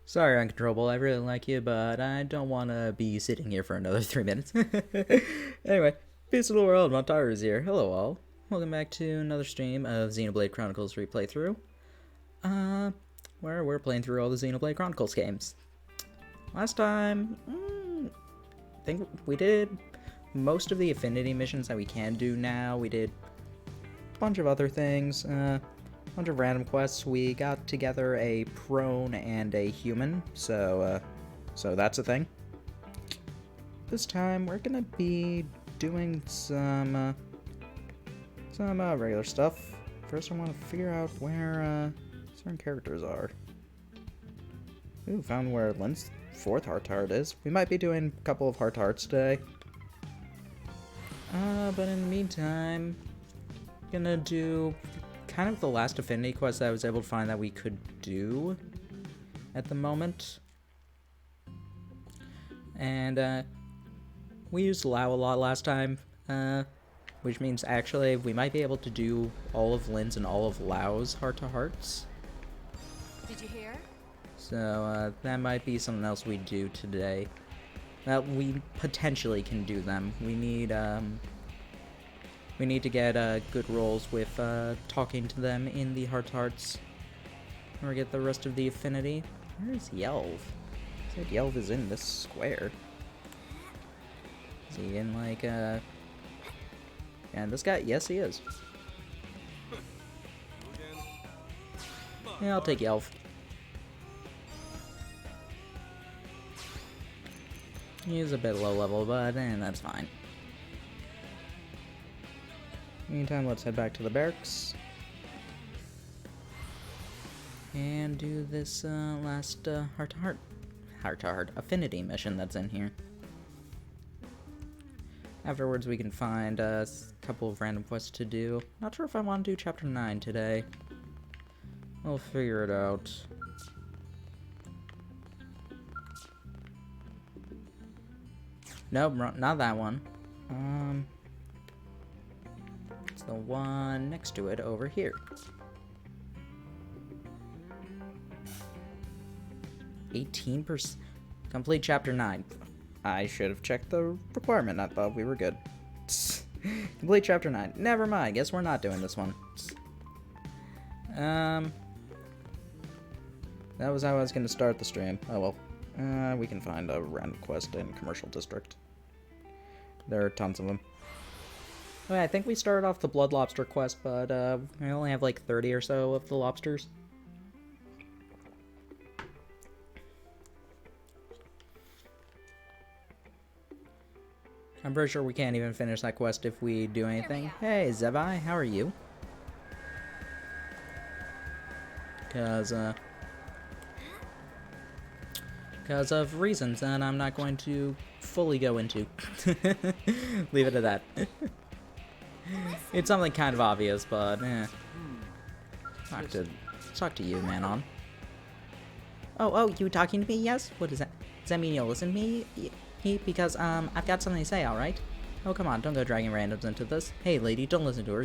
Sorry, Uncontrollable, I really like you, but I don't want to be sitting here for another 3 minutes. Anyway, peace of the world, Montaru is here. Hello all. Welcome back to another stream of Xenoblade Chronicles Replaythrough. Where we're playing through all the Xenoblade Chronicles games. Last time, I think we did most of the affinity missions that we can do now. We did a bunch of other things, bunch of random quests. We got together a prone and a human, so that's a thing. This time we're gonna be doing some regular stuff. First, I want to figure out where certain characters are. Ooh, found where Lynn's 4th heart is. We might be doing a couple of hearts today. But in the meantime, gonna do kind of the last affinity quest that I was able to find that we could do at the moment. And we used Lao a lot last time, which means actually we might be able to do all of Lynn's and all of Lao's heart-to-hearts. Did you hear? So that might be something else we do today. Well, we potentially can do them. We need to get good rolls with talking to them in the hearts, or get the rest of the affinity. Where is Yelv? It said Yelv is in this square. Is he in like yeah, this guy? Yes, he is. Yeah, I'll take Yelv. He's a bit low level, but that's fine. Meantime, let's head back to the barracks and do this last heart-to-heart affinity mission that's in here. Afterwards, we can find a couple of random quests to do. Not sure if I want to do Chapter 9 today. We'll figure it out. Nope, not that one. It's the one next to it over here. 18%. Complete Chapter 9. I should have checked the requirement. I thought we were good. Complete Chapter 9. Never mind. Guess we're not doing this one. That was how I was going to start the stream. Oh well. We can find a random quest in Commercial District. There are tons of them. Okay, I think we started off the Blood Lobster quest, but we only have like 30 or so of the lobsters. I'm pretty sure we can't even finish that quest if we do anything. Hey, Zebai, how are you? Because, because of reasons that I'm not going to fully go into. Leave it at that. It's something kind of obvious, but talk to you, Manon. Oh, you talking to me? Yes? What is that? Does that mean you'll listen to me? Because, I've got something to say, alright? Oh, come on, don't go dragging randoms into this. Hey, lady, don't listen to her.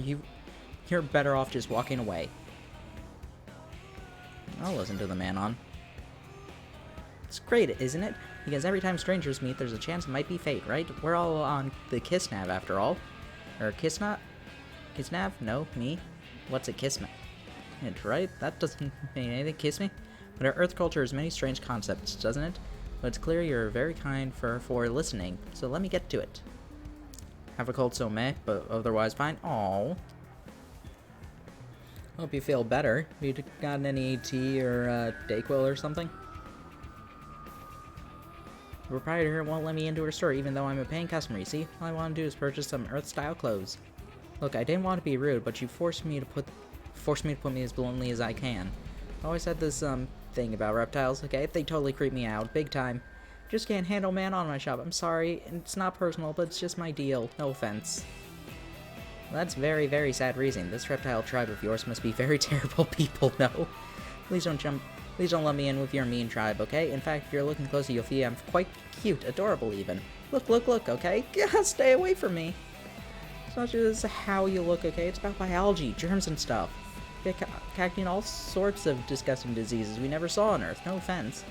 You're better off just walking away. I'll listen to the Manon. It's great, isn't it? Because every time strangers meet, there's a chance it might be fate, right? We're all on the Kisnav, after all. Or Kisnav? Kisnav? No, me? What's a Kismet? Right? That doesn't mean anything. Kiss me? But our Earth culture has many strange concepts, doesn't it? But it's clear you're very kind for listening, so let me get to it. Have a cold so meh, but otherwise fine. Aww. Hope you feel better. You got any tea or Dayquil or something? The proprietor here won't let me into her store even though I'm a paying customer, you see? All I want to do is purchase some Earth-style clothes. Look, I didn't want to be rude, but you forced me to put me as bluntly as I can. I always had this, thing about reptiles, okay? They totally creep me out, big time. Just can't handle man on my shop. I'm sorry, it's not personal, but it's just my deal. No offense. Well, that's very, very sad reason. This reptile tribe of yours must be very terrible people, no? Please don't let me in with your mean tribe, okay? In fact, if you're looking closely, you'll see I'm quite cute, adorable even. Look, okay? Stay away from me. It's not just how you look, okay? It's about biology, germs and stuff. Catching all sorts of disgusting diseases we never saw on Earth, no offense.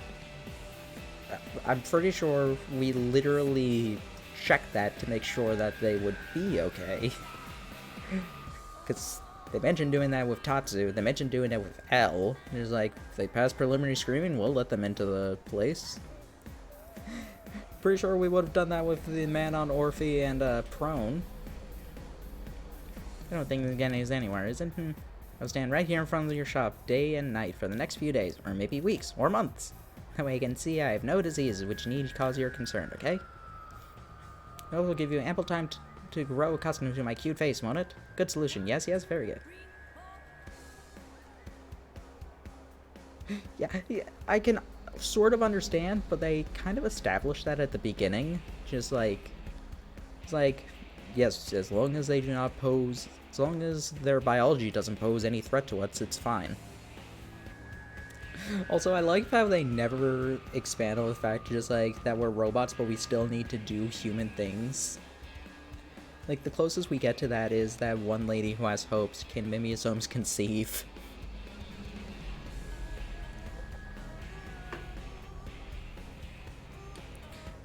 I'm pretty sure we literally checked that to make sure that they would be okay. Because they mentioned doing that with Tatsu, they mentioned doing it with L. It's like, if they pass preliminary screening, we'll let them into the place. Pretty sure we would have done that with the man on Orphe and Prone. I don't think the Gene is anywhere, is it? I'll stand right here in front of your shop day and night for the next few days, or maybe weeks, or months. That way you can see I have no diseases which need cause your concern, okay? It will give you ample time to grow accustomed to my cute face, won't it? Good solution. Yes, very good. Yeah, I can sort of understand, but they kind of established that at the beginning. Just like, it's like, yes, as long as they do not pose, as long as their biology doesn't pose any threat to us, it's fine. Also, I like how they never expand on the fact just like that we're robots, but we still need to do human things. Like, the closest we get to that is that one lady who has hopes, can mimiosomes conceive?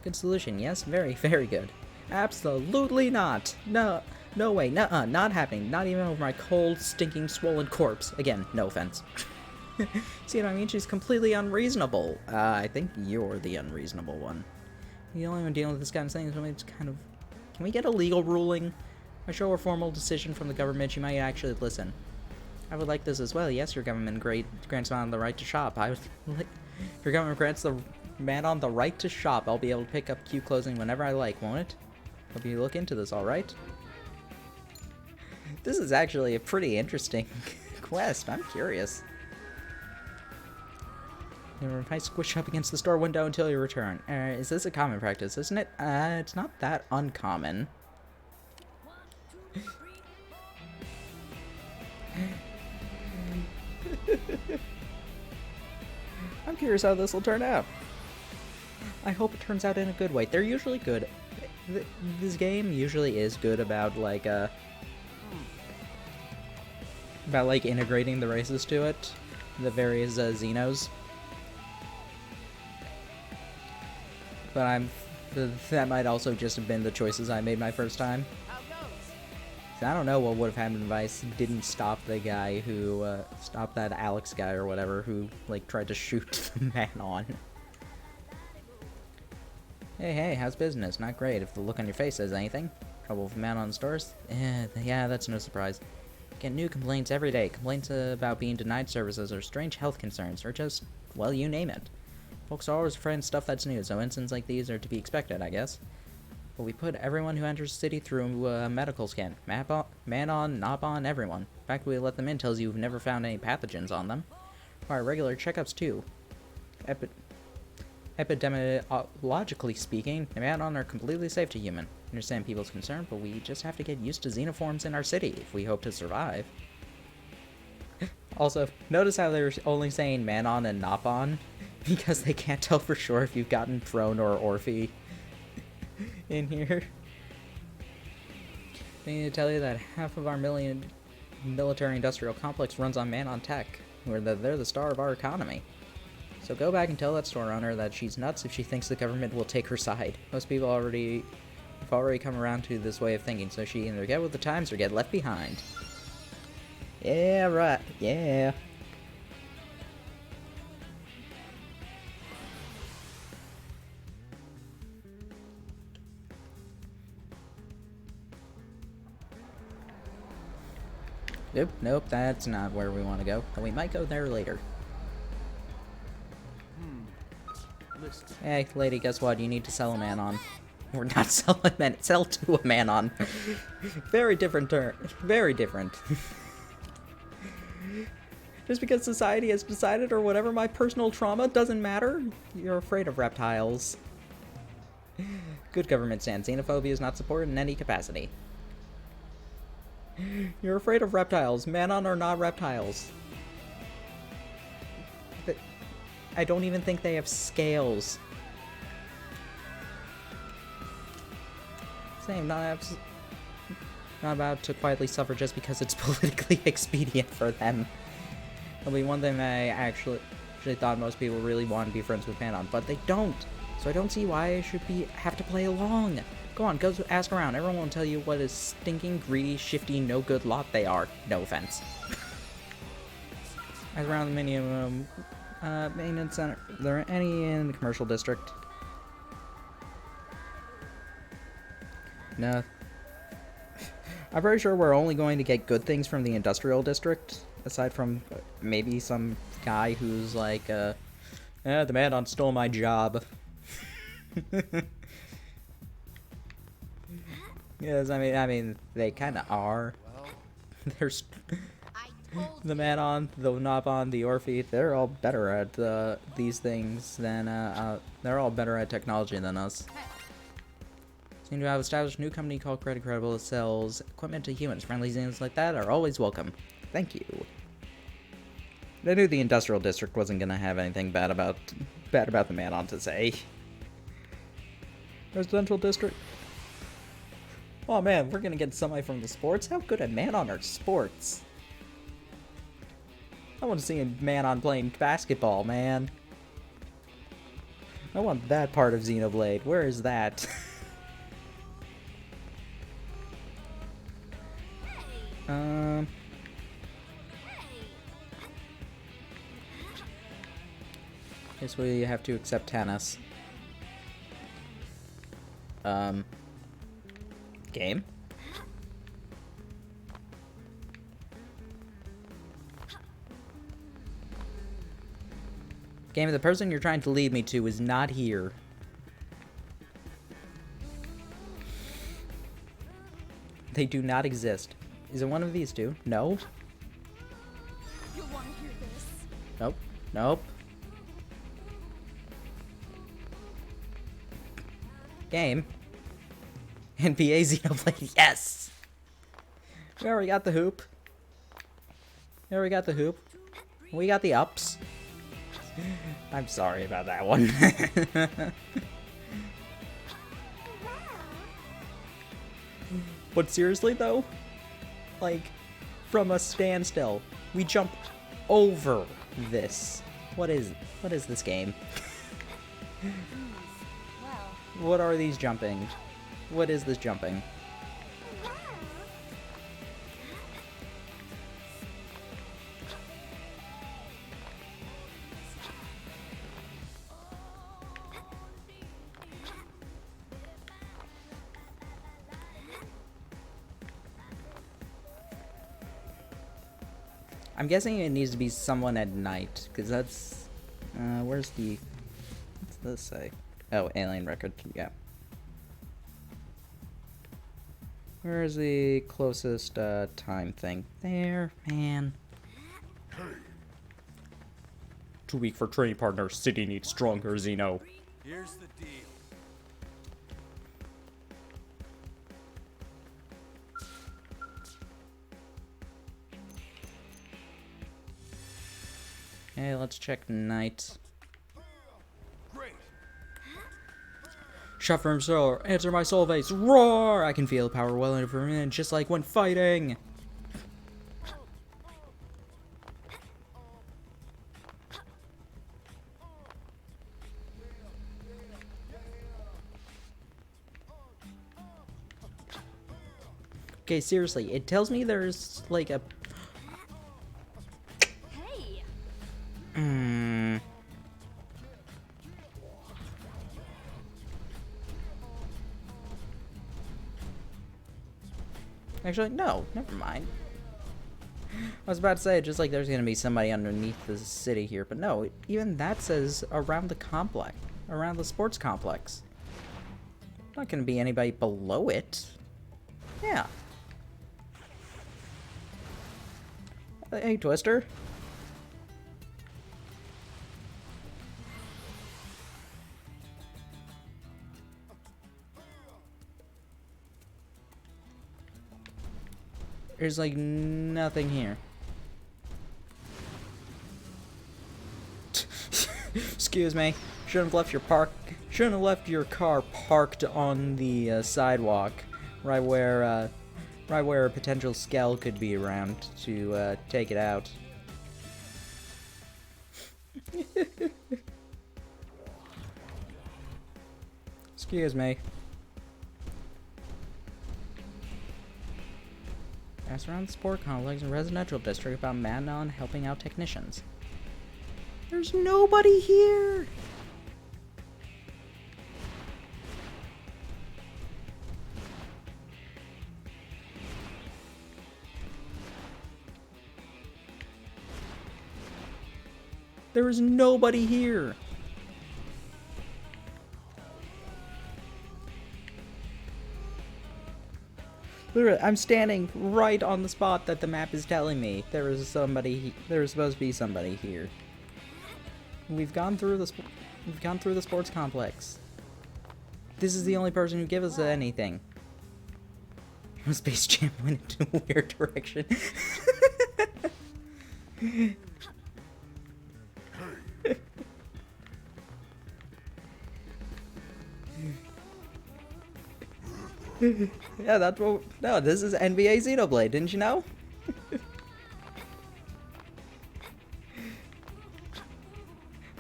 Good solution, yes? Very good. Absolutely not! No way, nuh-uh, not happening. Not even over my cold, stinking, swollen corpse. Again, no offense. See what I mean? She's completely unreasonable. I think you're the unreasonable one. The only one dealing with this kind of thing, so it's kind of... Can we get a legal ruling? I show a formal decision from the government, you might actually listen. I would like this as well. Yes, your government grants man the right to shop. I would like... Your government grants the man on the right to shop. I'll be able to pick up cute clothing whenever I like, won't it? Hope you look into this, alright? This is actually a pretty interesting quest. I'm curious. You might squish up against the store window until you return. Is this a common practice, isn't it? It's not that uncommon. I'm curious how this will turn out. I hope it turns out in a good way. They're usually good. This game usually is good about like integrating the races to it, the various Xenos. But that might also just have been the choices I made my first time. I don't know what would have happened if I didn't stop the guy who, stopped that Alex guy or whatever who, like, tried to shoot the man on. Hey, how's business? Not great, if the look on your face says anything. Trouble with man on stores? Yeah, that's no surprise. Get new complaints every day. Complaints about being denied services or strange health concerns, or just, well, you name it. Folks are always afraid of stuff that's new, so incidents like these are to be expected, I guess. But we put everyone who enters the city through a medical scan. Man on, knob on, everyone. The fact we let them in tells you we've never found any pathogens on them. Our regular checkups, too. epidemiologically speaking, the Manon are completely safe to human. I understand people's concern, but we just have to get used to xenoforms in our city if we hope to survive. Also, notice how they're only saying Manon and Nopon, because they can't tell for sure if you've gotten Throne or Orphe in here. I need to tell you that half of our military-industrial complex runs on Manon tech, where they're the star of our economy. So go back and tell that store owner that she's nuts if she thinks the government will take her side. Most people have already come around to this way of thinking, so she either get with the times or get left behind. Yeah, right. Yeah. Nope, that's not where we want to go. But we might go there later. Hey, lady, guess what? You need to sell a Manon. We're not selling men. Sell to a Manon. Very different term. Very different. Just because society has decided or whatever my personal trauma doesn't matter, you're afraid of reptiles. Good government stand. Xenophobia is not supported in any capacity. You're afraid of reptiles. Manon are not reptiles. I don't even think they have scales. Same, not about to quietly suffer just because it's politically expedient for them. That'll be one thing I actually thought most people really want to be friends with Manon, but they don't. So I don't see why I should have to play along. Go on, go ask around. Everyone will tell you what a stinking, greedy, shifty, no-good lot they are. No offense. Ask around the minimum maintenance center. Are there any in the commercial district? No. I'm pretty sure we're only going to get good things from the industrial district, aside from maybe some guy who's like, the Manon stole my job. Yes, I mean, they kind of are. There's the Manon, the Nopon, the Orphe. They're all better at these things than they're all better at technology than us. Seem to have established a new company called Credible that sells equipment to humans. Friendly zines like that are always welcome. Thank you. I knew the industrial district wasn't gonna have anything bad about the Manon to say. Residential district. Oh man, we're gonna get somebody from the sports? How good a Manon are sports? I want to see a Manon playing basketball, man. I want that part of Xenoblade. Where is that? Guess we have to accept tennis. Game? Game, the person you're trying to lead me to is not here. They do not exist. Is it one of these two? No? You want to hear this? Nope. Nope. Game. NBA Xenoblade, yes! We already got the hoop. We already got the hoop. We got the ups. I'm sorry about that one. But seriously though, like, from a standstill, we jump over this. What is this game? What are these jumping? What is this jumping? I'm guessing it needs to be someone at night, because that's... where's the... What's this say? Oh, alien record, yeah. Where's the closest time thing? There, man. Hey. Too weak for training partner. City needs stronger, Xeno. Here's the deal. Okay, let's check Knight. Great. Shot from soul, answer my soul base, roar! I can feel the power well over me, just like when fighting. Okay, seriously, it tells me there's like a. Hey! Actually, no, never mind. I was about to say, just like there's gonna be somebody underneath the city here, but no, even that says around the complex, around the sports complex. Not gonna be anybody below it. Yeah. Hey, Twister. There's like nothing here. Excuse me. Shouldn't have left your car parked on the sidewalk, right where a potential skell could be around to take it out. Excuse me. Asked around the sport complex and residential district about Manon helping out technicians. There's nobody here! There is nobody here! Literally, I'm standing right on the spot that the map is telling me there is supposed to be somebody here. We've gone through the sports complex. This is the only person who gives us anything. Space Jam went into a weird direction. Yeah, that's what. No, this is NBA Xenoblade. Didn't you know?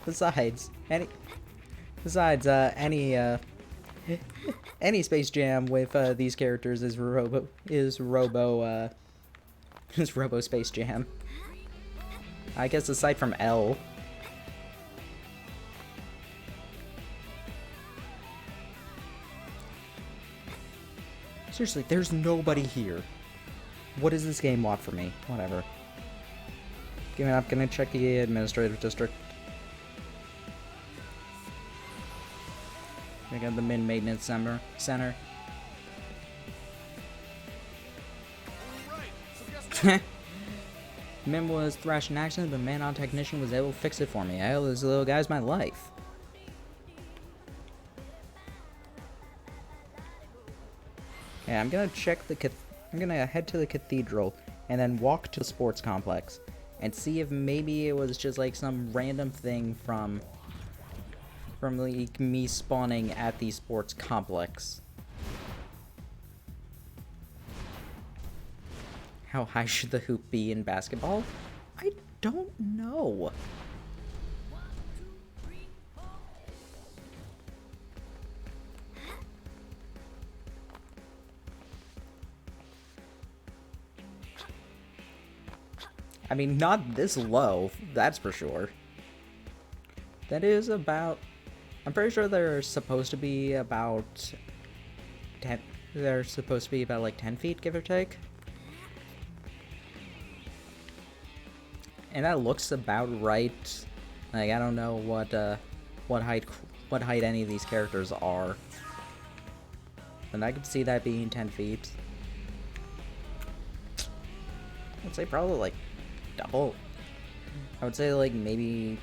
Besides, any Space Jam with these characters is Robo Space Jam. I guess aside from L. Seriously, there's nobody here. What does this game want from me? Whatever. I'm gonna check the administrative district. I got the maintenance center. Min was thrashed in accident, but man on technician was able to fix it for me. I owe this little guy's my life. Yeah, I'm gonna head to the cathedral and then walk to the sports complex and see if maybe it was just like some random thing from like me spawning at the sports complex. How high should the hoop be in basketball? I don't know. I mean, not this low, that's for sure. That is about... I'm pretty sure they're supposed to be about 10... They're supposed to be about, like, 10 feet, give or take. And that looks about right. Like, I don't know what height any of these characters are. And I could see that being 10 feet. I'd say probably, like, double. I would say like maybe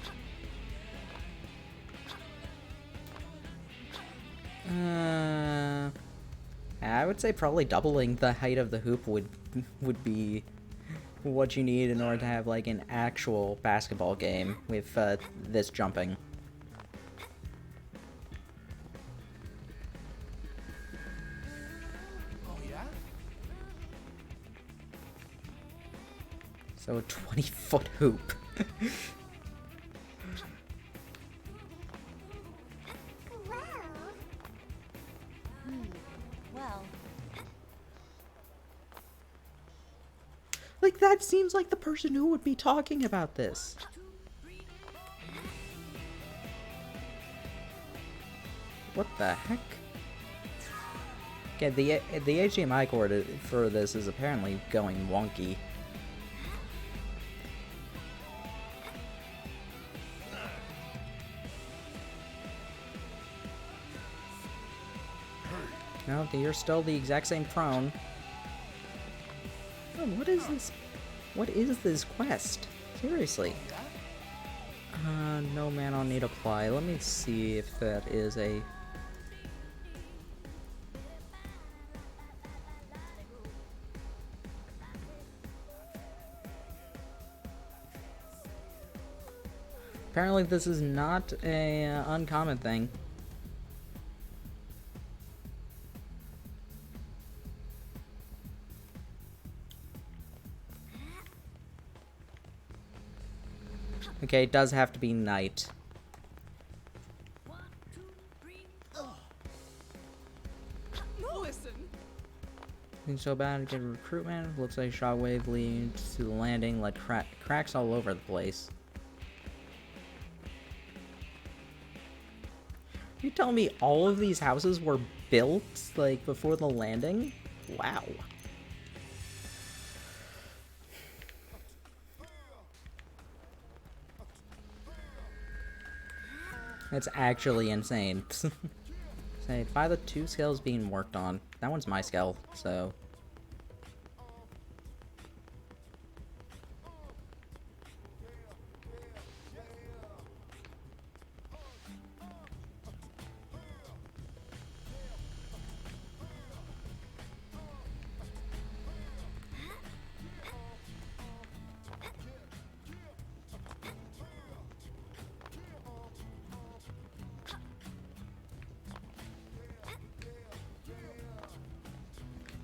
would say probably doubling the height of the hoop would be what you need in order to have like an actual basketball game with this jumping. Oh yeah? So a 20-foot hoop. Well, Like, that seems like the person who would be talking about this. What the heck? Okay, the HDMI cord for this is apparently going wonky. No, you're still the exact same prone. Oh, what is this? What is this quest? Seriously. No man on need apply. Let me see if that is a... Apparently this is not a uncommon thing. Okay, it does have to be night. listen. Looking so bad to get recruitment. Looks like shockwave leads to the landing like cracks all over the place. You tell me all of these houses were built like before the landing? Wow. That's actually insane. Say, by the 2 skills being worked on. That one's my skill, so...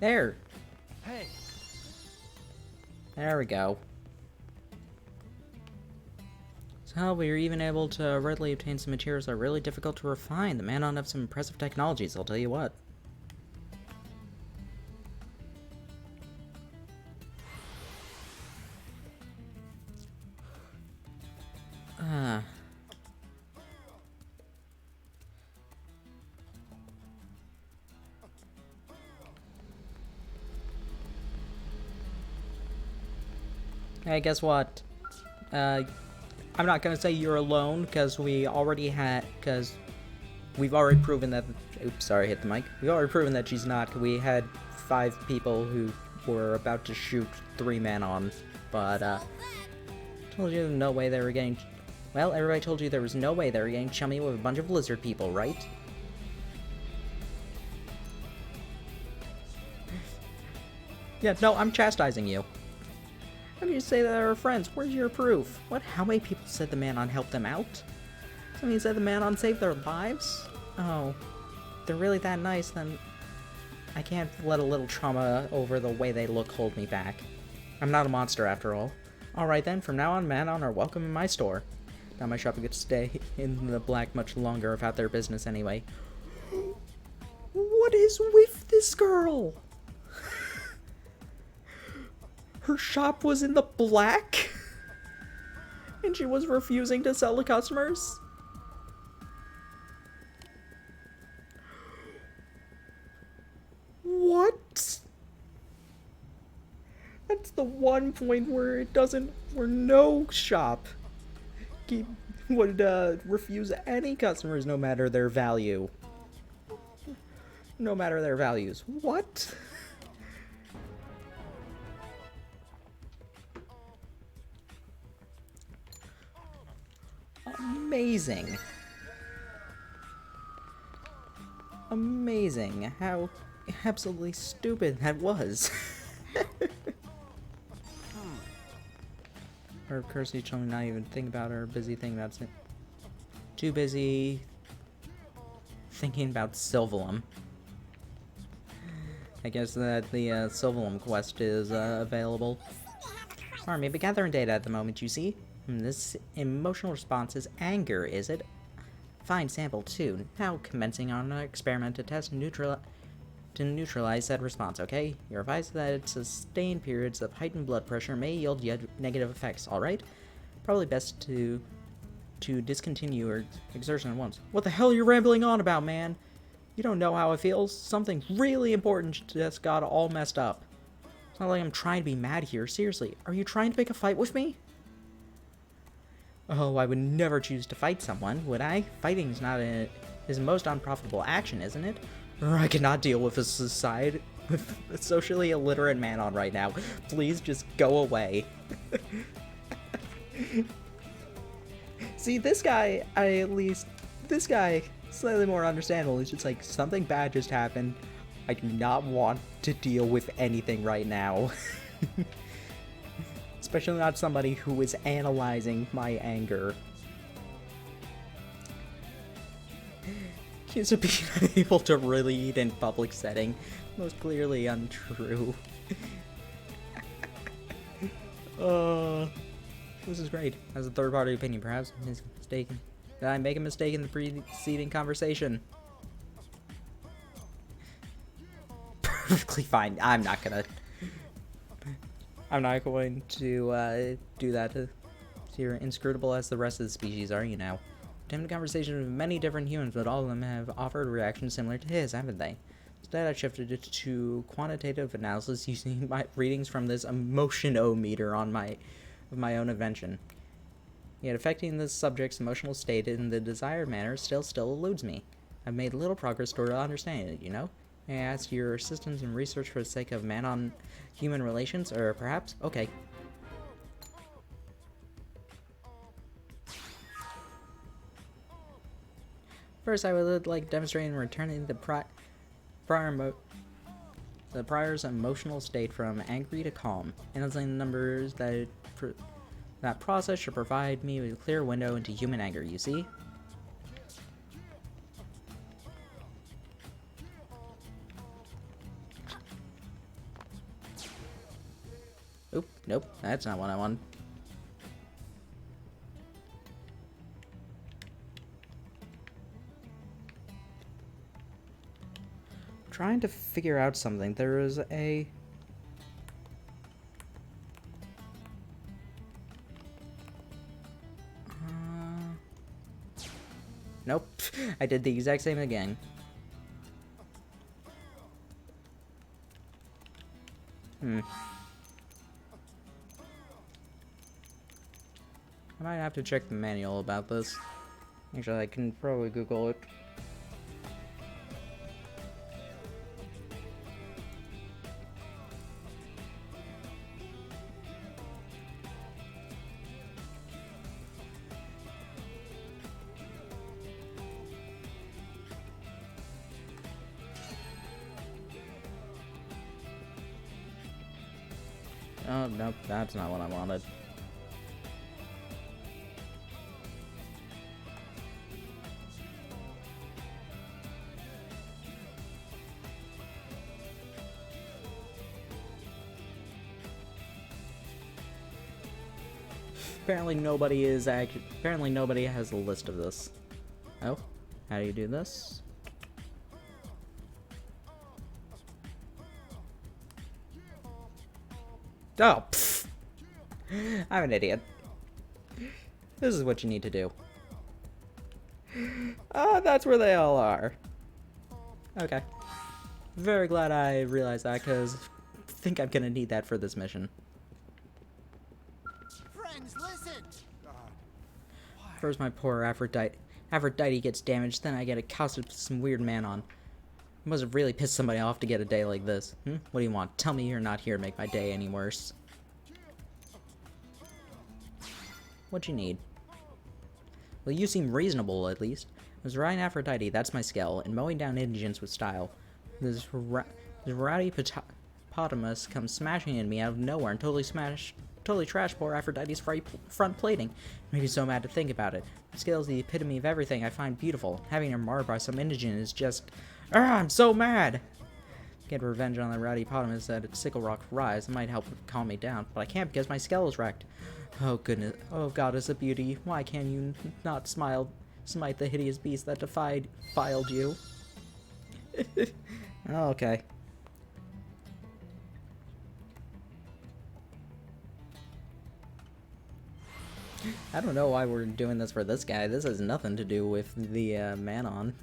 There! Hey. There we go. So we were even able to readily obtain some materials that are really difficult to refine. The Manon have some impressive technologies, I'll tell you what. Hey, guess what? I'm not gonna say you're alone, because we've already proven that... Oops, sorry, hit the mic. We've already proven that she's not. We had 5 people who were about to shoot 3 men on, but, told you no way they were getting... Well, everybody told you there was no way they were getting chummy with a bunch of lizard people, right? Yeah, no, I'm chastising you. How do you say that they were friends? Where's your proof? What? How many people said the Manon helped them out? Somebody said the Manon saved their lives? Oh. If they're really that nice, then... I can't let a little trauma over the way they look hold me back. I'm not a monster after all. Alright then, from now on, Manon are welcome in my store. Now my shop gets to stay in the black much longer about their business anyway. What is with this girl? Her shop was in the black? And she was refusing to sell to customers? What? That's the one point where it doesn't... where no shop would refuse any customers no matter their value. No matter their values. What? Amazing. Amazing. How absolutely stupid that was. Or of course each one not even think about or busy thinking about it. Too busy thinking about Sylvalum. I guess that the Sylvalum quest is available. Or maybe gathering data at the moment, you see. This emotional response is anger, is it? Fine sample too. Now commencing on an experiment to test to neutralize that response, okay? You're advised that sustained periods of heightened blood pressure may yield negative effects, alright? Probably best to discontinue your exertion at once. What the hell are you rambling on about, man? You don't know how it feels. Something really important just got all messed up. It's not like I'm trying to be mad here. Seriously, are you trying to pick a fight with me? Oh, I would never choose to fight someone, would I? Fighting's not his most unprofitable action, isn't it? I cannot deal with a socially illiterate man on right now. Please just go away. See, this guy, this guy, slightly more understandable. It's just like, something bad just happened. I do not want to deal with anything right now. Especially not somebody who is analyzing my anger. He's being unable to really eat in public setting. Most clearly untrue. This is great. As a third-party opinion, perhaps I'm mistaken. Did I make a mistake in the preceding conversation? Perfectly fine. I'm not going to do that to you're inscrutable as the rest of the species, are you now? I've had a conversation with many different humans, but all of them have offered reactions similar to his, haven't they? Instead, I shifted it to quantitative analysis using my readings from this emotion-o-meter on my own invention. Yet affecting the subject's emotional state in the desired manner still eludes me. I've made little progress toward understanding it, you know? May I ask your assistance in research for the sake of man-on-human relations, or perhaps? Okay. First, I would like demonstrating returning the prior's emotional state from angry to calm. Analyzing the numbers that process should provide me with a clear window into human anger, you see? Oop, nope, that's not what I want. Trying to figure out something. There is a... Nope. I did the exact same again. I might have to check the manual about this. Actually, I can probably Google it. Oh, nope, that's not what I wanted. Apparently nobody has a list of this. Oh, how do you do this? Oh, pfft. I'm an idiot. This is what you need to do. Ah, that's where they all are. Okay. Very glad I realized that, because I think I'm gonna need that for this mission. Friends, listen! First my poor Aphrodite gets damaged, then I get accosted with some weird man on. It must have really pissed somebody off to get a day like this. What do you want? Tell me you're not here to make my day any worse. What you need? Well, you seem reasonable, at least. I was riding Aphrodite, that's my skill, and mowing down indigents with style. This rowdy hippopotamus comes smashing into me out of nowhere and totally trash poor Aphrodite's front plating. It makes me so mad to think about it. The scale is the epitome of everything I find beautiful. Having her marred by some indigent is just... I'm so mad! Get revenge on the rowdy hippopotamus at Sickle Rock Rise. It might help calm me down, but I can't because my skull is wrecked. Oh goodness, oh goddess of beauty, why can you not smite the hideous beast that defiled you? Oh, okay. I don't know why we're doing this for this guy. This has nothing to do with the Manon.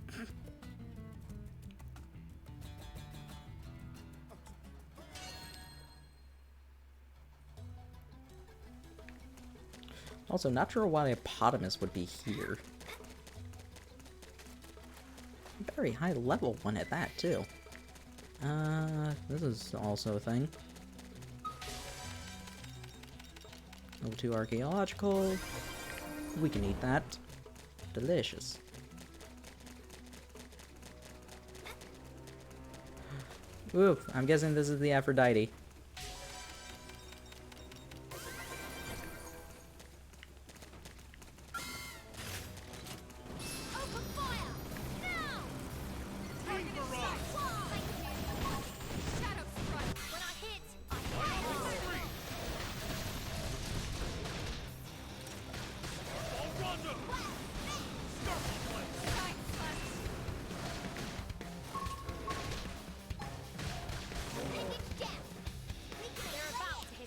Also, not sure why a hippopotamus would be here. Very high level one at that, too. This is also a thing. Level 2 archaeological. We can eat that. Delicious. Oof, I'm guessing this is the Aphrodite.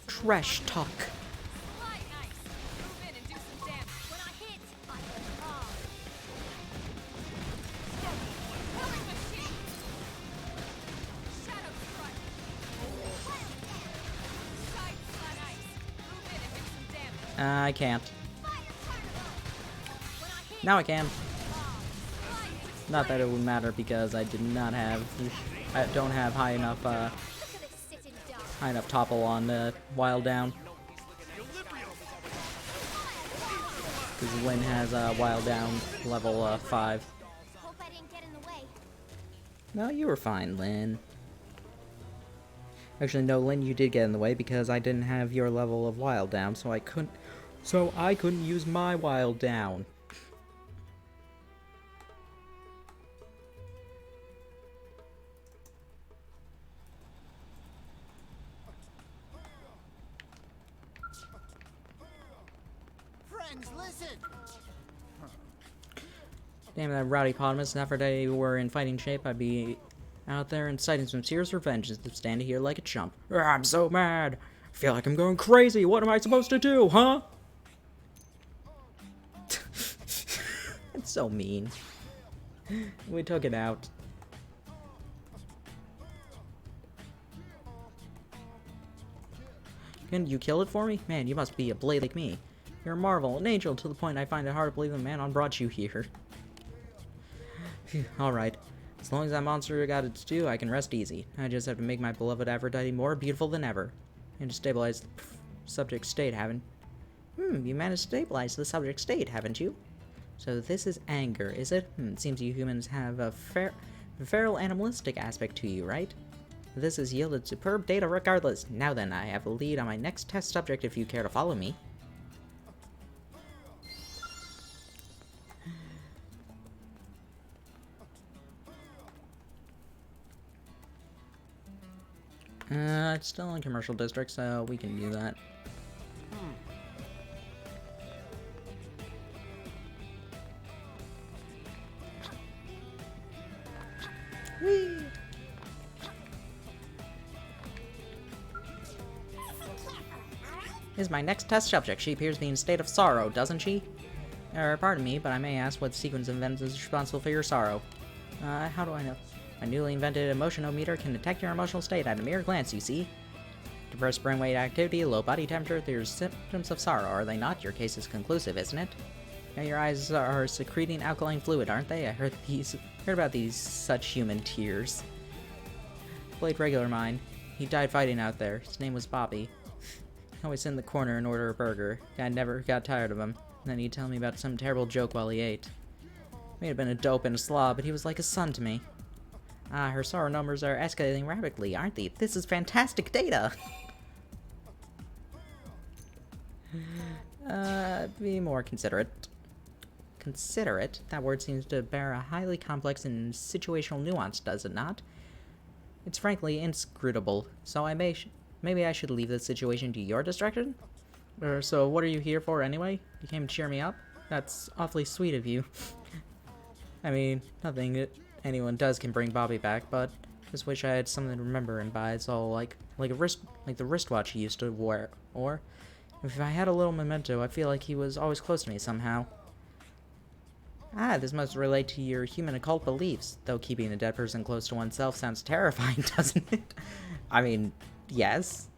Trash talk. I can't. Now I can. Not that it would matter because I don't have high enough topple on Wild Down. Because Lyn has Wild Down level 5. Hope I didn't get in the way. No, you were fine, Lyn. Actually, no, Lyn, you did get in the way because I didn't have your level of Wild Down, so I couldn't use my Wild Down. Listen. Damn, that rowdy hippopotamus and Aphrodite were in fighting shape, I'd be out there inciting some serious revenge instead of standing here like a chump. I'm so mad. I feel like I'm going crazy. What am I supposed to do, huh? It's so mean. We took it out. Can you kill it for me? Man, you must be a blade like me. You're a marvel, an angel, to the point I find it hard to believe the Manon brought you here. Alright. As long as that monster got its due, I can rest easy. I just have to make my beloved Aphrodite more beautiful than ever. And to stabilize the subject state, haven't... you managed to stabilize the subject state, haven't you? So this is anger, is it? It seems you humans have a feral animalistic aspect to you, right? This has yielded superb data regardless. Now then, I have a lead on my next test subject if you care to follow me. It's still in commercial district, so we can do that. Whee! Here's my next test subject. She appears to be in a state of sorrow, doesn't she? Pardon me, but I may ask what sequence of events is responsible for your sorrow. How do I know? My newly invented emotionometer can detect your emotional state at a mere glance, you see. Depressed brainwave activity, low body temperature, there's symptoms of sorrow, are they not? Your case is conclusive, isn't it? Now your eyes are secreting alkaline fluid, aren't they? I heard about these such human tears. Played regular mine. He died fighting out there. His name was Bobby. I always sit in the corner and order a burger. I never got tired of him. And then he'd tell me about some terrible joke while he ate. May have been a dope and a slob, but he was like a son to me. Ah, her sorrow numbers are escalating rapidly, aren't they? This is fantastic data! Be more considerate. Considerate? That word seems to bear a highly complex and situational nuance, does it not? It's frankly inscrutable, so maybe I should leave the situation to your discretion? So what are you here for anyway? You came to cheer me up? That's awfully sweet of you. I mean, nothing that anyone does can bring Bobby back, but just wish I had something to remember him by. It's all like the wristwatch he used to wear. Or if I had a little memento, I feel like he was always close to me somehow. Ah, this must relate to your human occult beliefs, though keeping a dead person close to oneself sounds terrifying, doesn't it? I mean, yes.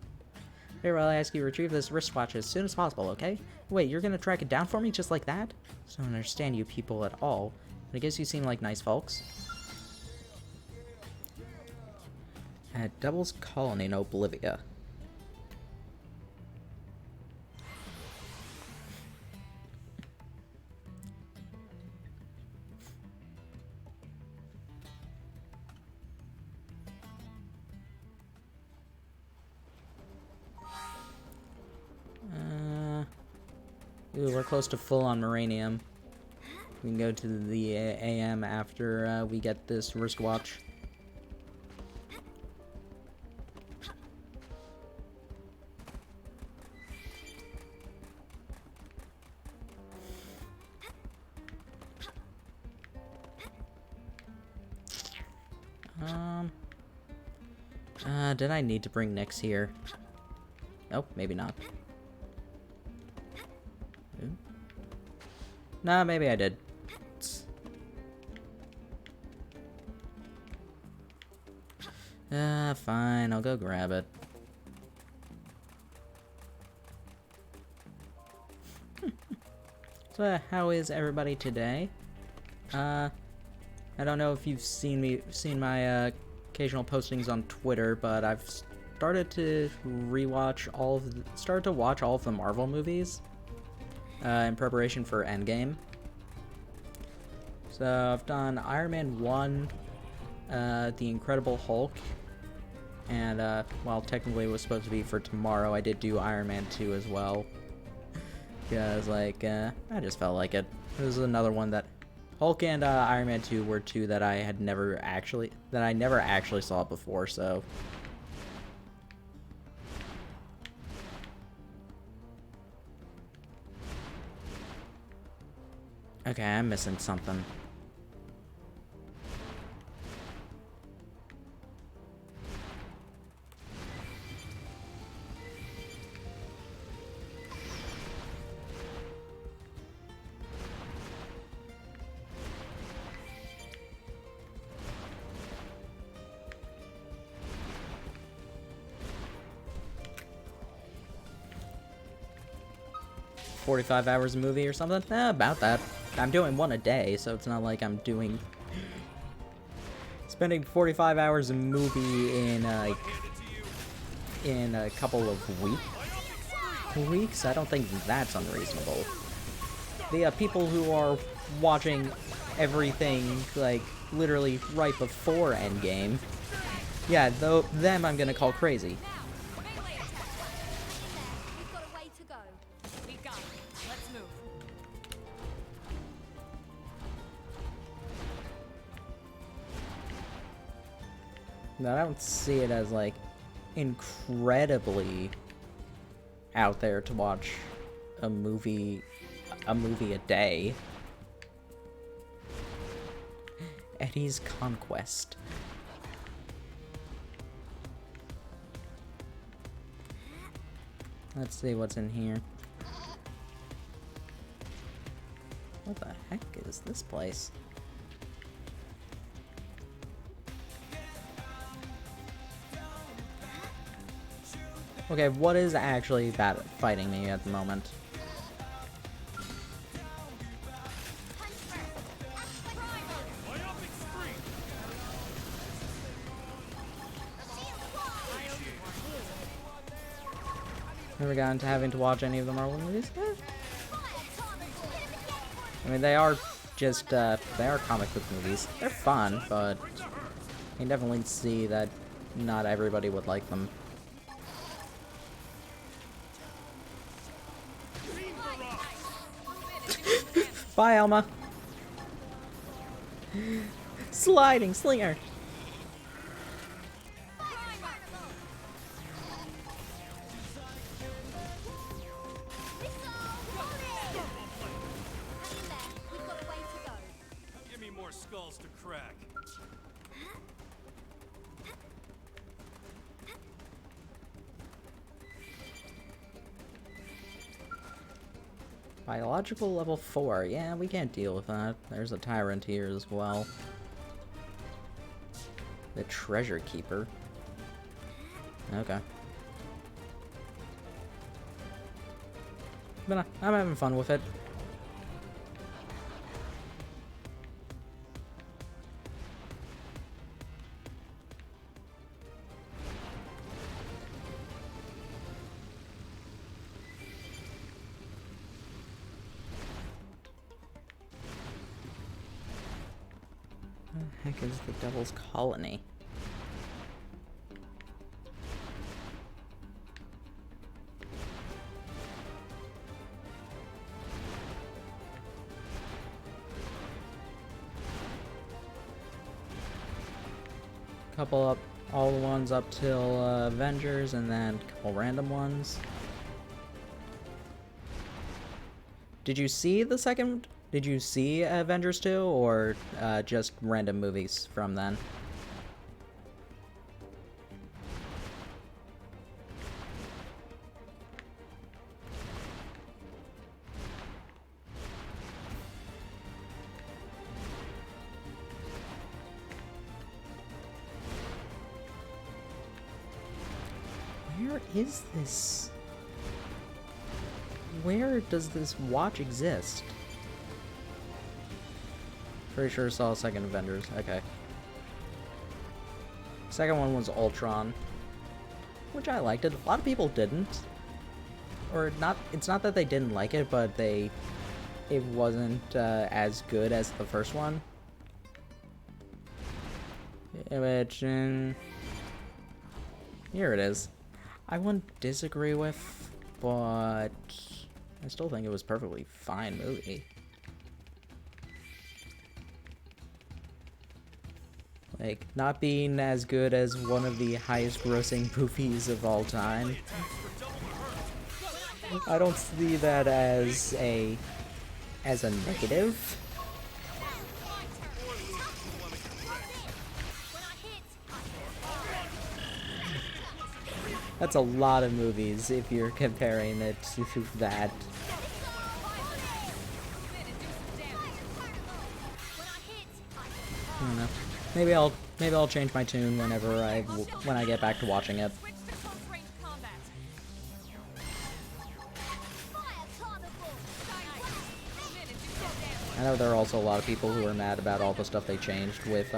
Here, well, I ask you to retrieve this wristwatch as soon as possible, okay? Wait, you're gonna track it down for me just like that? I don't understand you people at all, but I guess you seem like nice folks. At Devil's Colony in Oblivia. Ooh, we're close to full on Moranium. We can go to the AM after we get this wristwatch. Did I need to bring Nyx here? Nope, maybe not. Nah, maybe I did. Fine, I'll go grab it. So, how is everybody today? I don't know if you've seen my occasional postings on Twitter, but I've started to watch all of the Marvel movies in preparation for Endgame. So I've done Iron Man 1, The Incredible Hulk, and well, technically it was supposed to be for tomorrow. I did do Iron Man 2 as well, because like I just felt like it. It was another one that Hulk and Iron Man 2 were two that I never actually saw before, so. Okay, I'm missing something. $45 hours a movie or something? About that. I'm doing one a day, so it's not like I'm spending 45 hours a movie in a couple of weeks. I don't think that's unreasonable. The people who are watching everything like literally right before Endgame, yeah, them I'm gonna call crazy. I don't see it as like incredibly out there to watch a movie a day. Eddie's Conquest. Let's see what's in here. What the heck is this place? Okay, what is actually fighting me at the moment? Never gotten to having to watch any of the Marvel movies? I mean, they are just, they are comic book movies. They're fun, but I can definitely see that not everybody would like them. Bye, Elma. Sliding slinger. We've got a way to go. Give me more skulls to crack. Biological level 4. Yeah, we can't deal with that. There's a tyrant here as well. The treasure keeper. Okay. But I'm having fun with it. What the heck is the Devil's Colony? Couple up, all the ones up till Avengers, and then a couple random ones. Did you see the second? Did you see Avengers 2, or just random movies from then? Where is this? Where does this watch exist? Pretty sure I saw a second Avengers. Okay. Second one was Ultron, which I liked it. A lot of people didn't. Or not, it's not that they didn't like it, but it wasn't as good as the first one. Which, here it is. I wouldn't disagree with, but I still think it was a perfectly fine movie. Like, not being as good as one of the highest grossing movies of all time. I don't see that as a negative. That's a lot of movies if you're comparing it to that. I don't know. Maybe I'll change my tune when I get back to watching it. I know there are also a lot of people who are mad about all the stuff they changed with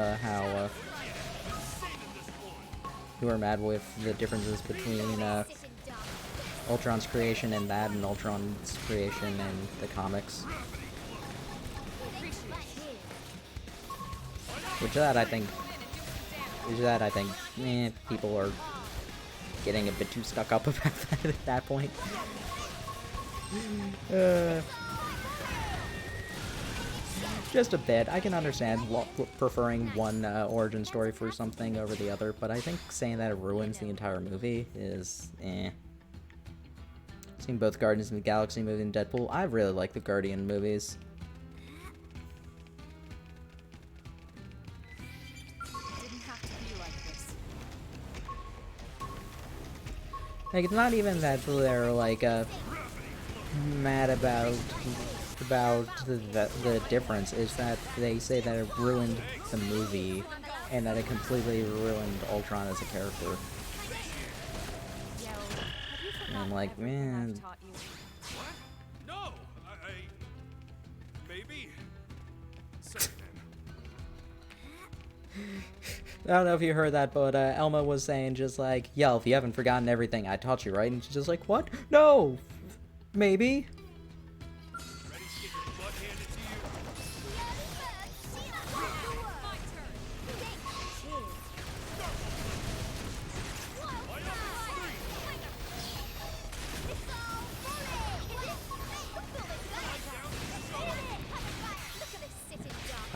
who are mad with the differences between Ultron's creation in that and Ultron's creation in the comics. Which I think, people are getting a bit too stuck up about that at that point. Just a bit. I can understand preferring one origin story for something over the other, but I think saying that it ruins the entire movie is Seen both Guardians of the Galaxy movie and Deadpool. I really like the Guardian movies. Like, it's not even that they're like mad about the difference. It's that they say that it ruined the movie and that it completely ruined Ultron as a character. And I'm like, man. No, I maybe. I don't know if you heard that, but Elma was saying just like, yo, if you haven't forgotten everything I taught you, right? And she's just like, what? No! Maybe. Ready to get your butt handed to you?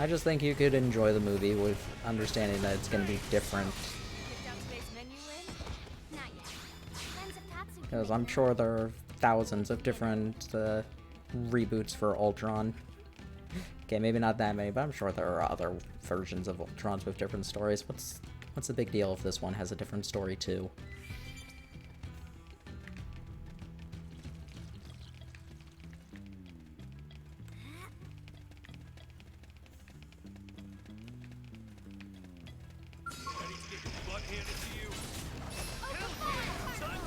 I just think you could enjoy the movie with understanding that it's going to be different. Picked out today's menu in? Not yet. Friends of Tatsu can Because make I'm sure there are thousands of different reboots for Ultron. Okay, maybe not that many, but I'm sure there are other versions of Ultrons with different stories. What's the big deal if this one has a different story too? Ready to get your butt handed to you? Lie down and shut up.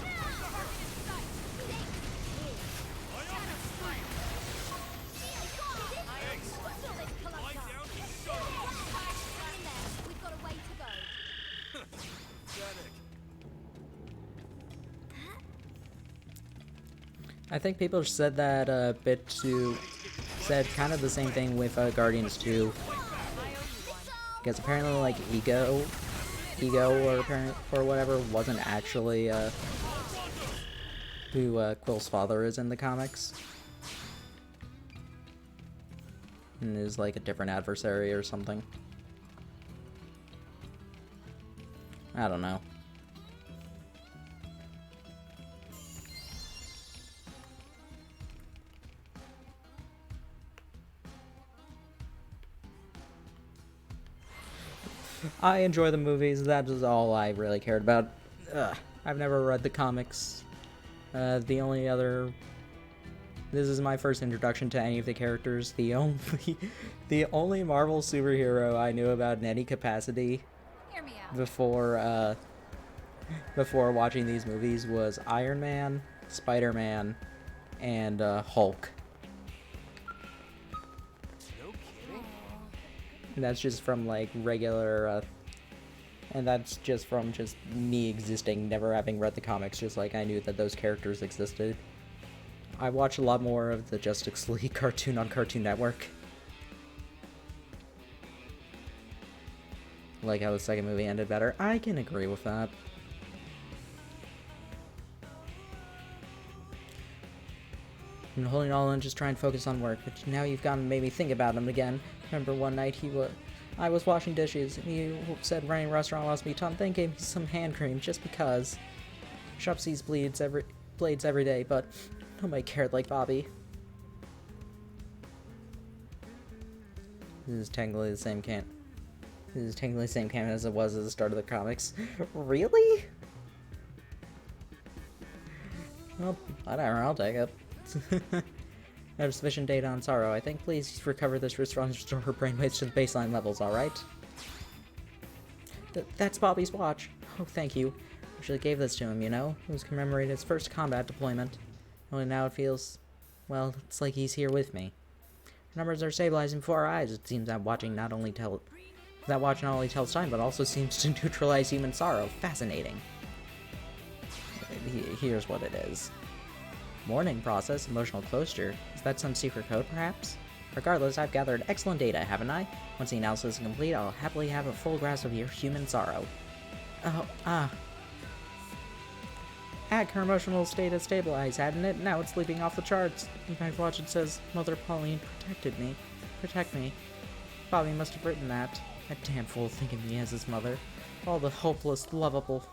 We've got a way to go. Pathetic. I think people said that a bit too. Said kind of the same thing with Guardians 2. Because apparently, like, Ego or whatever wasn't actually who Quill's father is in the comics. And is like a different adversary or something. I don't know. I enjoy the movies, that is all I really cared about. I've never read the comics. The only other... This is my first introduction to any of the characters. The only Marvel superhero I knew about in any capacity Hear me out. before watching these movies was Iron Man, Spider-Man, and Hulk. No kidding. And that's just from like regular, and that's just from just me existing, never having read the comics, just like I knew that those characters existed. I watched a lot more of the Justice League cartoon on Cartoon Network. Like how the second movie ended better. I can agree with that. I'm holding it all in, just trying to focus on work, but now you've gone and made me think about him again. Remember one night I was washing dishes, and you said running a restaurant lost me ton, then gave me some hand cream just because. Shop sees blades every day, but nobody cared like Bobby. This is technically the same canon as it was at the start of the comics. Really? Well, whatever, I'll take it. I have sufficient data on Sorrow, I think. Please recover this restore her brainwaves to the baseline levels, alright? That's Bobby's watch. Oh, thank you. I should have gave this to him, you know? It was commemorating his first combat deployment. Only now it feels... well, it's like he's here with me. Numbers are stabilizing before our eyes. It seems that watch not only tells time, but also seems to neutralize human sorrow. Fascinating. Here's what it is. Mourning process, emotional closure. Is that some secret code, perhaps? Regardless, I've gathered excellent data, haven't I? Once the analysis is complete, I'll happily have a full grasp of your human sorrow. Her emotional state has stabilized, hadn't it? Now it's leaping off the charts. In my watch it says, Mother Pauline protected me. Protect me. Bobby must have written that. That damn fool thinking me as his mother. All the hopeless, lovable...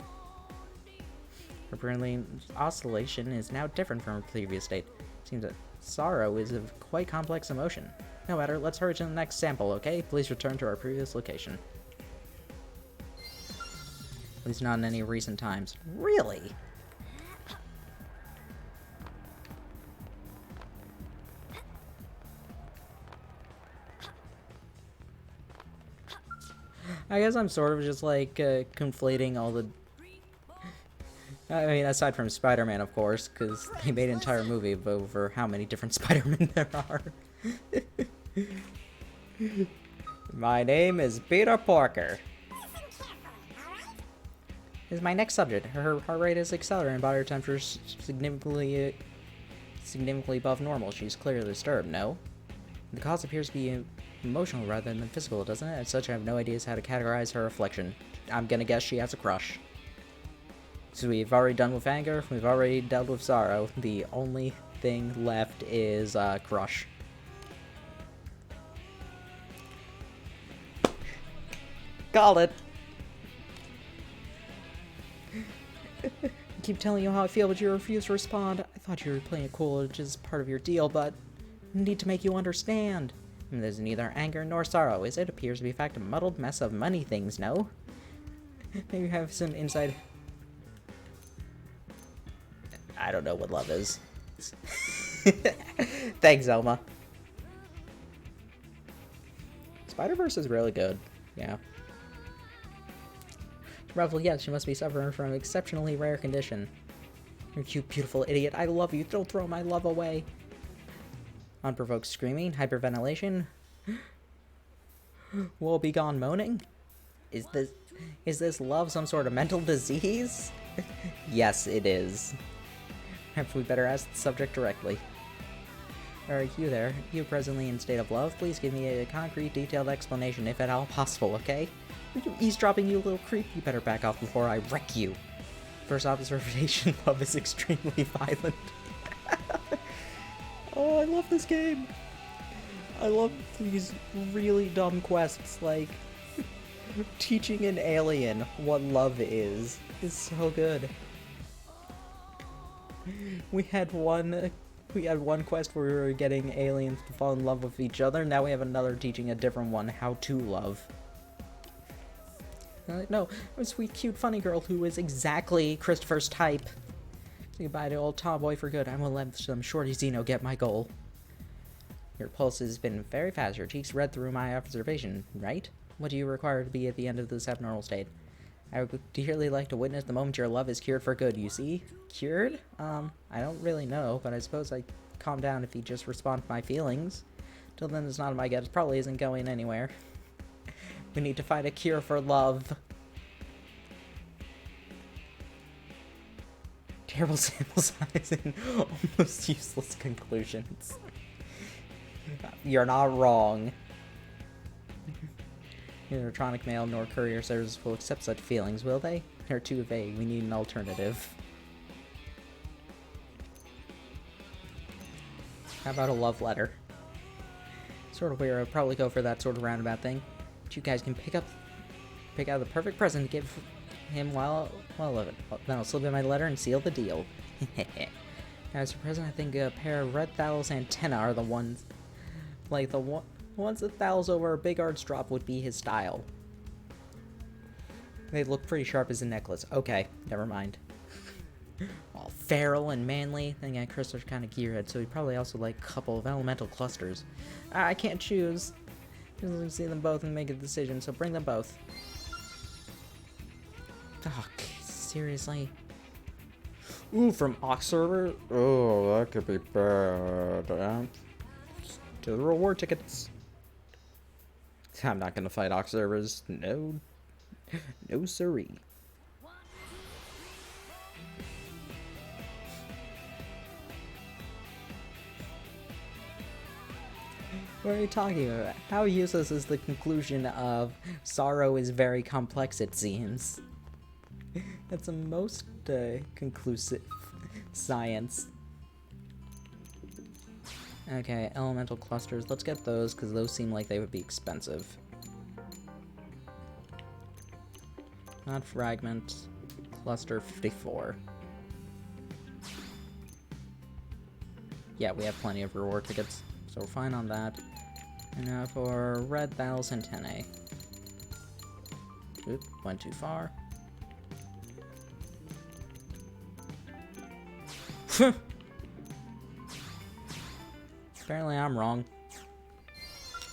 Her brilliant oscillation is now different from her previous state. Seems that sorrow is a quite complex emotion. No matter, let's hurry to the next sample, okay? Please return to our previous location. At least not in any recent times. Really? I guess I'm sort of just like conflating all the... I mean, aside from Spider-Man, of course, because they made an entire movie over how many different Spider-Men there are. My name is Peter Parker. Is my next subject. Her heart rate is accelerating, and body temperature is significantly above normal. She's clearly disturbed, no? The cause appears to be emotional rather than physical, doesn't it? As such, I have no idea how to categorize her affliction. I'm gonna guess she has a crush. So we've already done with anger, we've already dealt with sorrow. The only thing left is crush. Called it. I keep telling you how I feel, but you refuse to respond. I thought you were playing it cool, which is part of your deal, but I need to make you understand. And there's neither anger nor sorrow, as it appears to be in fact a muddled mess of money things, no? Maybe you have some insight. I don't know what love is. Thanks, Elma. Spider-Verse is really good. Yeah. Revel, yes, she must be suffering from an exceptionally rare condition. You cute, beautiful idiot. I love you. Don't throw my love away. Unprovoked screaming, hyperventilation. Woe begone moaning. Is this love some sort of mental disease? Yes, it is. Perhaps we better ask the subject directly. Alright, you there. You presently in state of love. Please give me a concrete, detailed explanation, if at all possible, okay? Are you eavesdropping, you little creep? You better back off before I wreck you. First observation, love is extremely violent. Oh, I love this game. I love these really dumb quests, like teaching an alien what love is so good. We had one quest where we were getting aliens to fall in love with each other. Now we have another teaching a different one how to love. No, a sweet, cute, funny girl who is exactly Christopher's type. Say goodbye to old tomboy for good. I'm gonna let some shorty Xeno get my goal. Your pulse has been very fast. Your cheeks read through my observation, right? What do you require to be at the end of this abnormal state? I would dearly like to witness the moment your love is cured for good, you see? Cured? I don't really know, but I suppose I'd calm down if you just respond to my feelings. Till then, it's not my guess. It probably isn't going anywhere. We need to find a cure for love. Terrible sample size and almost useless conclusions. You're not wrong. Neither electronic mail nor courier services will accept such feelings, will they? They're too vague. We need an alternative. How about a love letter? Sort of weird. I'd probably go for that sort of roundabout thing. But you guys can pick out the perfect present to give him while living. Then I'll slip in my letter and seal the deal. As for present, I think a pair of red Thalos antenna are the ones, like the ones that Thalos over a big arch drop would be his style. They look pretty sharp as a necklace. Okay, never mind. All feral and manly. Then yeah, Christopher's kind of gearhead, so he'd probably also like a couple of elemental clusters. I can't choose. Just see them both and make a decision, so bring them both. Oh, seriously? Ooh, from Ox server? Oh, that could be bad. To the reward tickets. I'm not gonna fight Ox servers. No. No siree. What are you talking about? How useless is the conclusion of sorrow is very complex, it seems? That's the most conclusive science. Okay, elemental clusters. Let's get those, because those seem like they would be expensive. Not fragment. Cluster 54. Yeah, we have plenty of reward tickets, so we're fine on that. And now for red Thalos antennae. Oop, went too far. Apparently I'm wrong.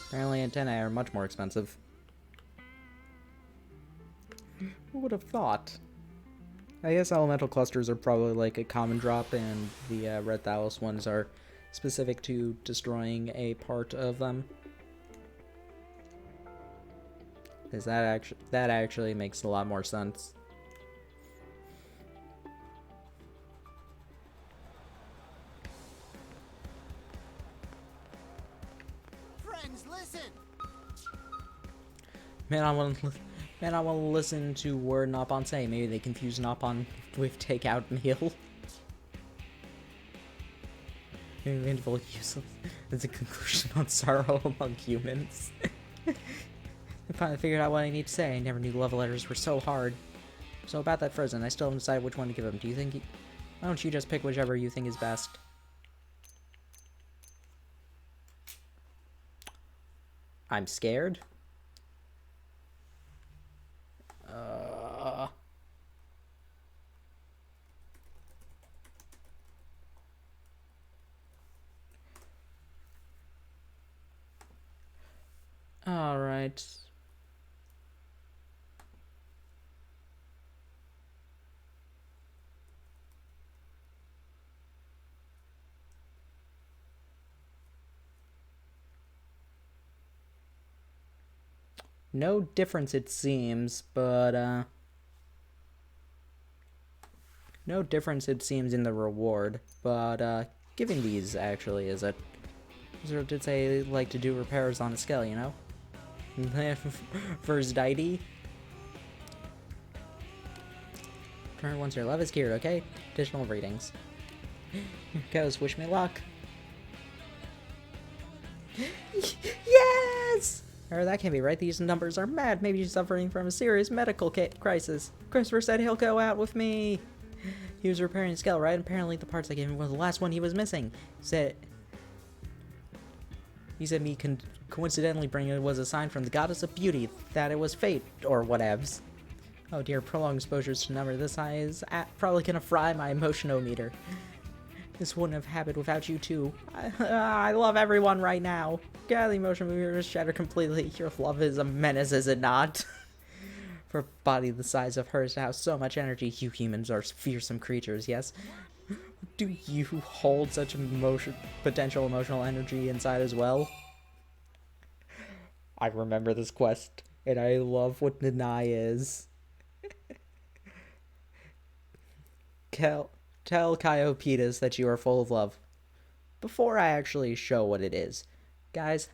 Apparently antennae are much more expensive. Who would have thought? I guess elemental clusters are probably like a common drop, and the red Thalos ones are specific to destroying a part of them. Because that actually makes a lot more sense. Friends, listen. Man, I want to listen to word Nopon say. Maybe they confuse Nopon with takeout meal. Interval useless. There's a conclusion on sorrow among humans. I finally figured out what I need to say. I never knew love letters were so hard. So about that Frozen, I still haven't decided which one to give him. Do you think why don't you just pick whichever you think is best? I'm scared. All right. No difference, it seems, but, no difference, it seems, in the reward, but, giving these, actually, is it? Or did they like to do repairs on a scale, you know? First deity. Turn once your love is cured, okay? Additional readings. Here goes, wish me luck. Yes! Or that can't be right, these numbers are mad. Maybe she's suffering from a serious medical crisis. Christopher said he'll go out with me. He was repairing the scale, right? Apparently the parts I gave him was the last one he was missing. He said me coincidentally bringing it was a sign from the goddess of beauty that it was fate, or whatevs. Oh dear, prolonged exposures to a number this high is probably gonna fry my emotionometer. This wouldn't have happened without you two. I love everyone right now. Yeah, the emotionometer is shattered completely. Your love is a menace, is it not? For a body the size of hers to have so much energy, you humans are fearsome creatures, yes? Do you hold such potential emotional energy inside as well? I remember this quest, and I love what Nanai is. Tell Ciopetus that you are full of love. Before I actually show what it is, guys,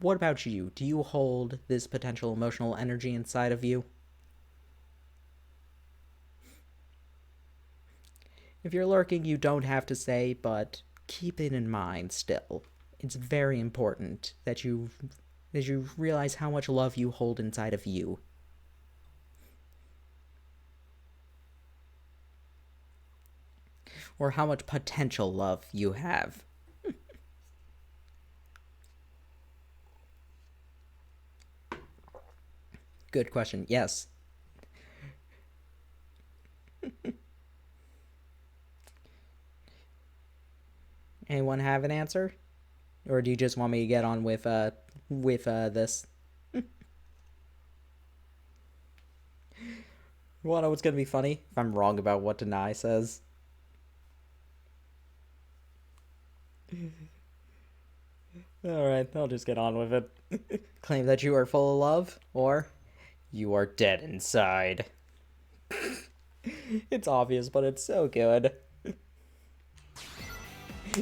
what about you? Do you hold this potential emotional energy inside of you? If you're lurking, you don't have to say, but keep it in mind still. It's very important that you realize how much love you hold inside of you. Or how much potential love you have. Good question. Yes. Anyone have an answer? Or do you just want me to get on with this? You wanna know what's gonna be funny? If I'm wrong about what Deny says. Alright, I'll just get on with it. Claim that you are full of love, or you are dead inside. It's obvious, but it's so good.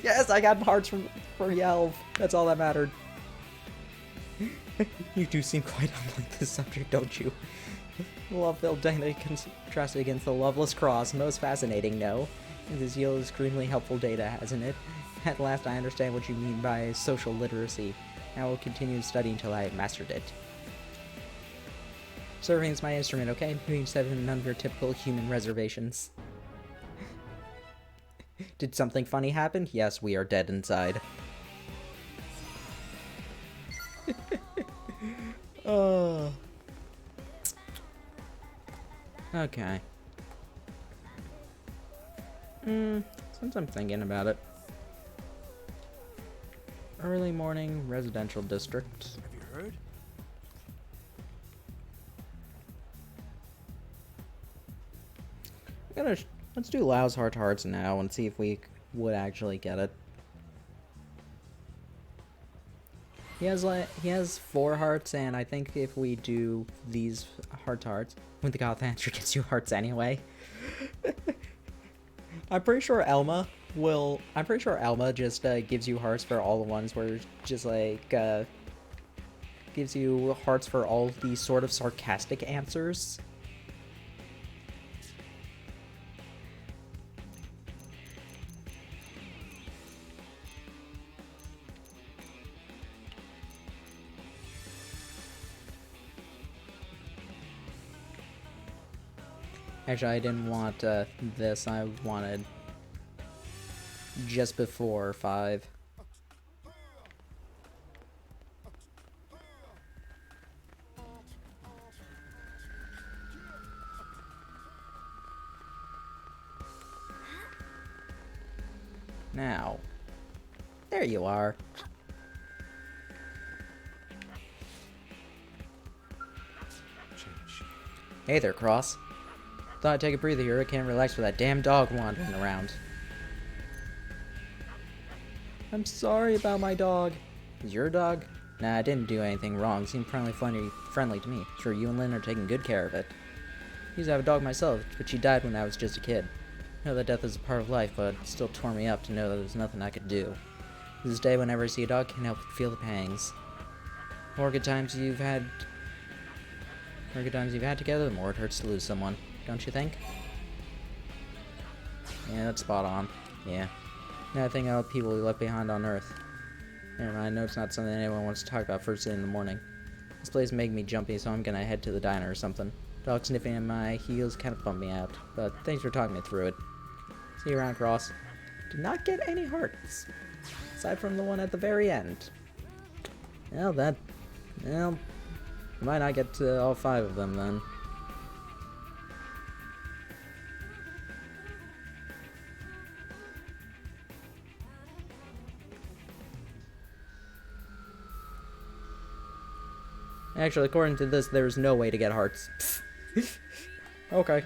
Yes, I got hearts for Yelv. That's all that mattered. You do seem quite unlike this subject, don't you? Love-filled dynamic contrasted against the loveless cross. Most fascinating, no? This yields extremely helpful data, hasn't it? At last I understand what you mean by social literacy. I will continue studying until I have mastered it. Serving is my instrument, okay? Moving seven none of your typical human reservations. Did something funny happen? Yes, we are dead inside. Oh. Okay. Since I'm thinking about it. Early morning residential district. Have you heard? Let's do Lau's hearts now and see if we would actually get it. He has 4 hearts, and I think if we do these hearts, when the goth answer gets you hearts anyway. I'm pretty sure Elma just gives you hearts for all the ones where just like gives you hearts for all these sort of sarcastic answers. Actually, I didn't want this. I wanted just before 5. Now, there you are. Hey there, Cross. Thought I'd take a breather here. I can't relax with that damn dog wandering around. I'm sorry about my dog. Is your dog? Nah, I didn't do anything wrong. Seemed friendly to me. Sure, you and Lynn are taking good care of it. I used to have a dog myself, but she died when I was just a kid. I know that death is a part of life, but it still tore me up to know that there's nothing I could do. To this day, whenever I see a dog, I can't help but feel the pangs. The more good times you've had together, the more it hurts to lose someone. Don't you think? Yeah, that's spot on. Yeah. Now I think of people we left behind on Earth. Never mind, I know it's not something anyone wants to talk about first thing in the morning. This place is making me jumpy, so I'm gonna head to the diner or something. Dog sniffing at my heels kind of bummed me out, but thanks for talking me through it. See you around, Cross. Did not get any hearts. Aside from the one at the very end. Well, might not get to all 5 of them then. Actually, according to this, there's no way to get hearts. Okay.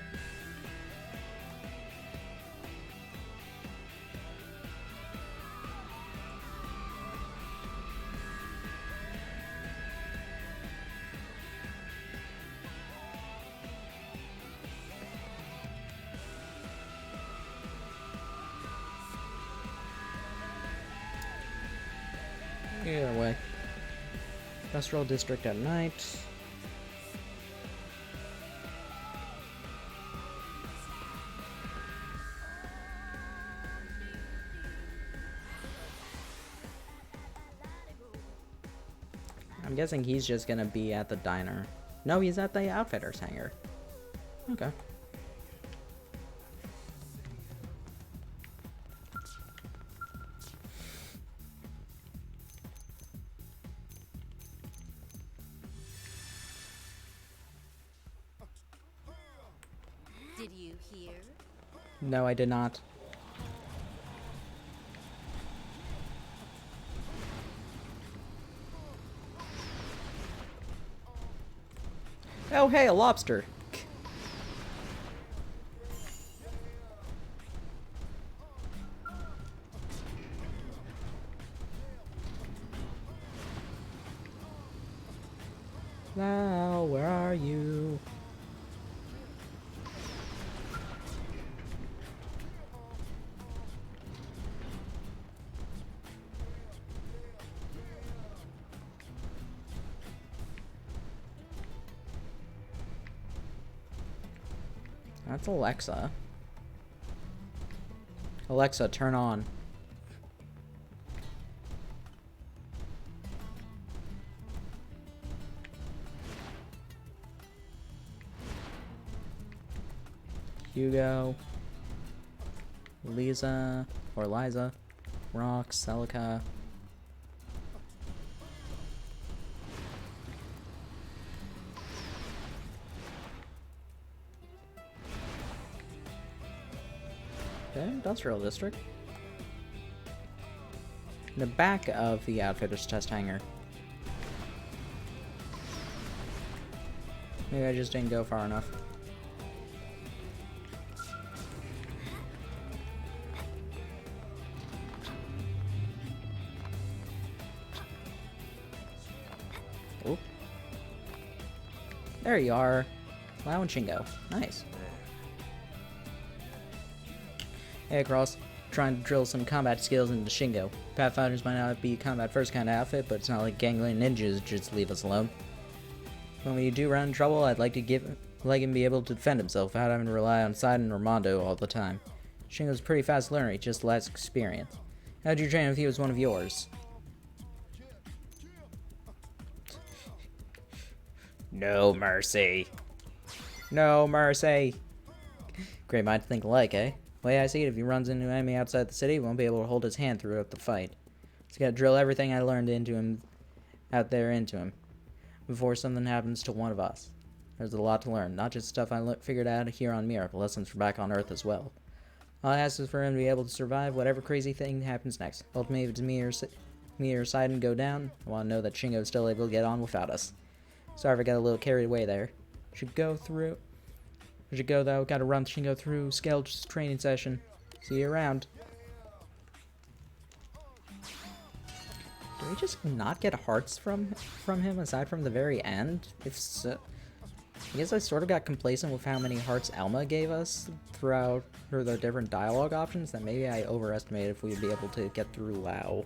Either way. Industrial district at night. I'm guessing he's just gonna be at the diner. No, he's at the outfitter's hangar. Okay. Did you hear? No, I did not. Oh, hey, a lobster. Now, where are you? That's Alexa. Alexa, turn on. Hugo. Liza. Or Liza. Rock. Celica. Okay, industrial district. In the back of the outfitter's test hangar. Maybe I just didn't go far enough. Oh. There you are. Lao and Shingo. Nice. Hey, Cross. Trying to drill some combat skills into Shingo. Pathfinders might not be combat first kind of outfit, but it's not like gangling ninjas just leave us alone. When we do run into trouble, I'd like him to be able to defend himself without having to rely on Sidon or Mondo all the time. Shingo's a pretty fast learner, he just lacks experience. How'd you train if he was one of yours? No mercy. No mercy. Great mind to think alike, eh? Way I see it, if he runs into an enemy outside the city, he won't be able to hold his hand throughout the fight. So gotta drill everything I learned into him, out there into him, before something happens to one of us. There's a lot to learn, not just stuff I figured out here on Mir, but lessons from back on Earth as well. All I ask is for him to be able to survive whatever crazy thing happens next. Ultimately, if it's me or Sidon go down, I want to know that Shingo's still able to get on without us. Sorry if I got a little carried away there. Should go though. Gotta run Shingo through Skel's training session. See you around. Do we just not get hearts from him aside from the very end? If so, I guess I sort of got complacent with how many hearts Elma gave us throughout the different dialogue options that maybe I overestimated if we'd be able to get through Lao.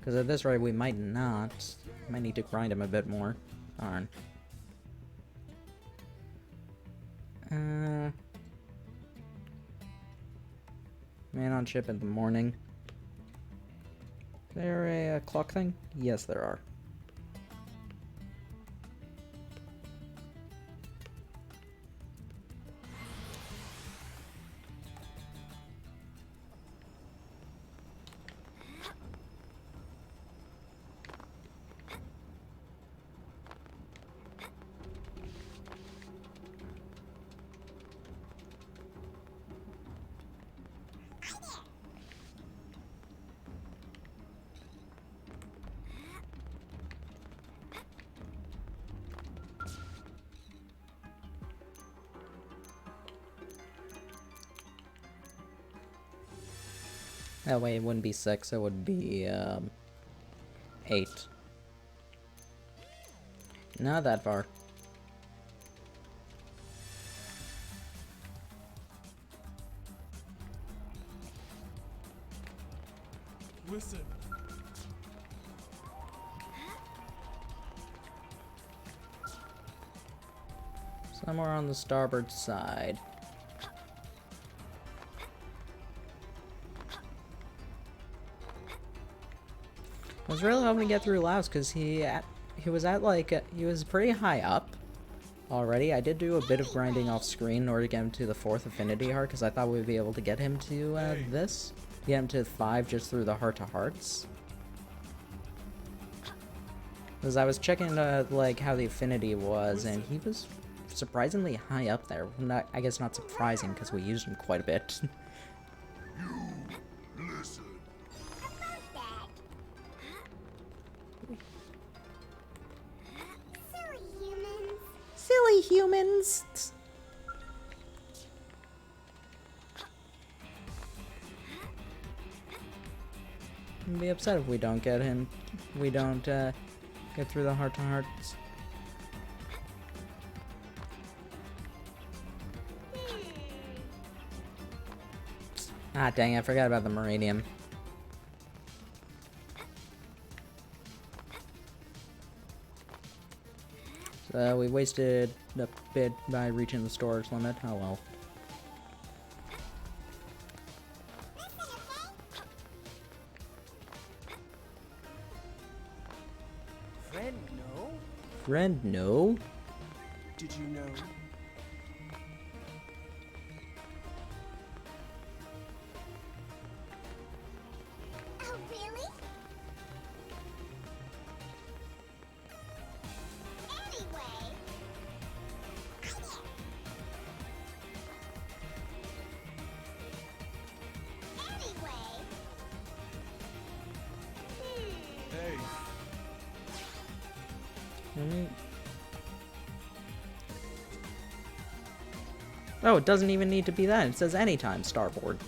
Because at this rate, we might not. Might need to grind him a bit more. Darn. Man on ship in the morning. Is there a clock thing? Yes, there are. That way it wouldn't be 6, it would be 8. Not that far. Listen. Somewhere on the starboard side. I was really hoping to get through Laos because he was pretty high up already. I did do a bit of grinding off screen in order to get him to the 4th Affinity Heart because I thought we'd be able to get him to get him to 5 just through the Heart to Hearts. Because I was checking like how the affinity was, and he was surprisingly high up there. I guess not surprising because we used him quite a bit. Listen. Silly humans! I'd be upset if we don't get him. We don't get through the Heart to Hearts. Ah, dang! I forgot about the Meridian. So we wasted a bit by reaching the storage limit. Oh well. Friend, no? Friend, no? Did you know? Oh, really? Anyway. Hey. Oh, it doesn't even need to be that. It says anytime starboard.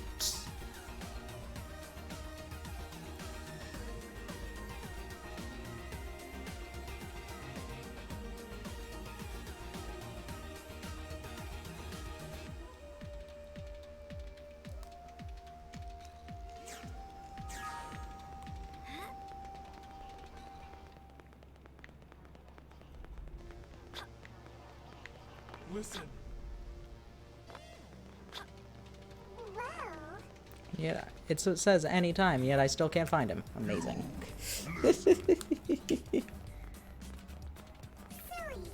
Listen. Well, Yeah, it says anytime, yet I still can't find him. Amazing. silly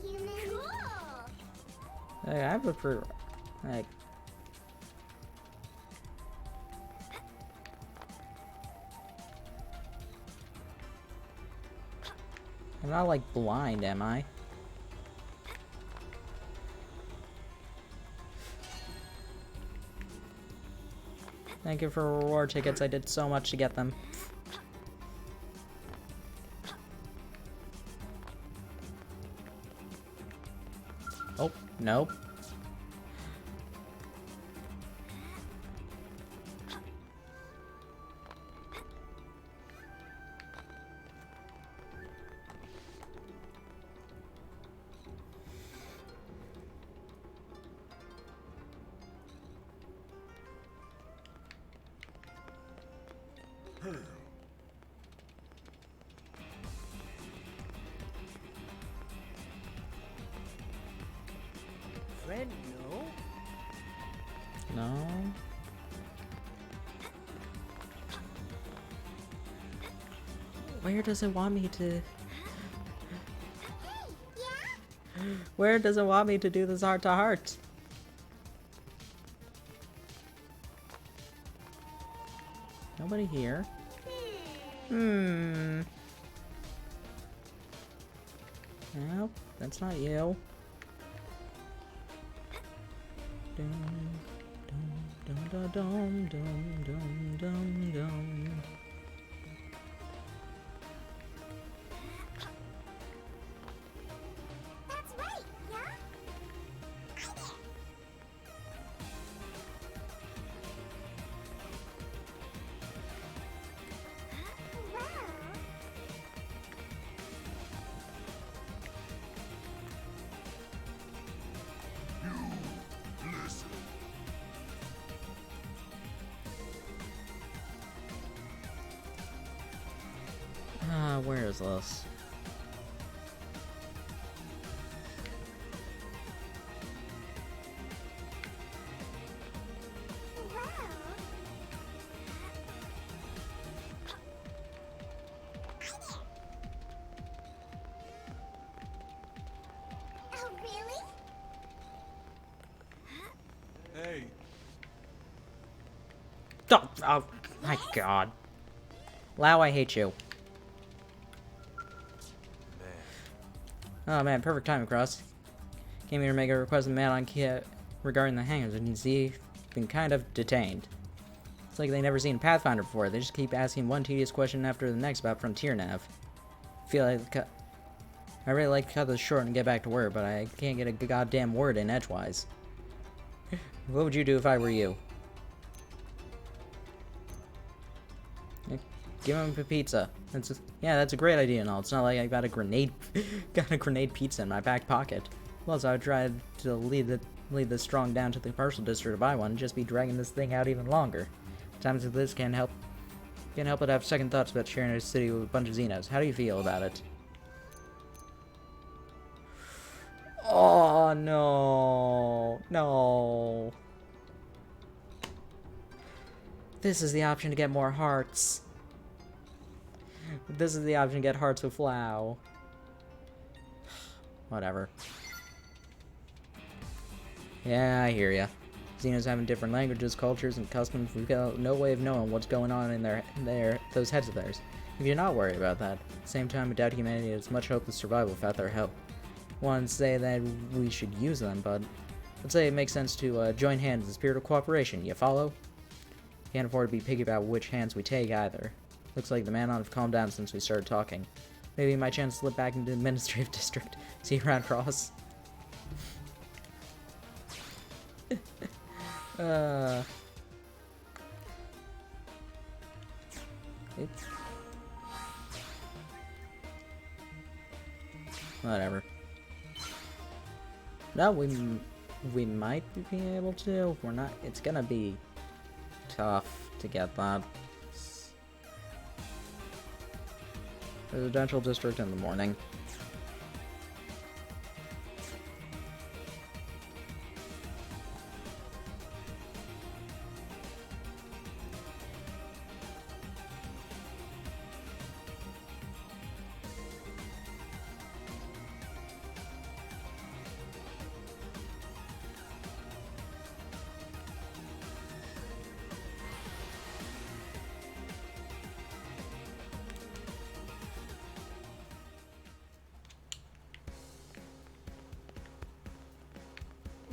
human. Cool. Hey, I have a Like... I'm not, like, blind, am I? Thank you for reward tickets. I did so much to get them. Oh, no. Friend, no? No. Where does it want me to... Where does it want me to do this heart-to-heart? Nobody here. Hmm. Nope, that's not you. Dum, dum, dum, dum, dum, dum, dum, dum. That's right, yeah? Wow. Where is this? Oh, really? Hey, Oh my god. Lau, I hate you. Oh man, perfect time across. Came here to make a request of man on Kia regarding the hangars, and he's been kind of detained. It's like they never seen Pathfinder before. They just keep asking one tedious question after the next about Frontier Nav. I really like to cut this short and get back to work, but I can't get a goddamn word in edgewise. What would you do if I were you? Give him a pizza. That's a great idea and all. It's not like I got a grenade pizza in my back pocket. Plus, I would try to lead this strong down to the parcel district if I want and just be dragging this thing out even longer. Times like this can't help but have second thoughts about sharing a city with a bunch of Xenos. How do you feel about it? Oh no, no. This is the option to get more hearts. This is the option to get hearts with Flow. Whatever. Yeah, I hear ya. Xenos having different languages, cultures, and customs. We've got no way of knowing what's going on in those heads of theirs. If you're not worried about that, at the same time, I doubt humanity has much hope of survival without their help. Want to say that we should use them, but let's say it makes sense to join hands in the spirit of cooperation. You follow? Can't afford to be picky about which hands we take either. Looks like the man on have calmed down since we started talking. Maybe my chance to slip back into the administrative district. See you around, Cross. Oops. Whatever. No, we might be able to. We're not. It's gonna be tough to get that. Residential district in the morning.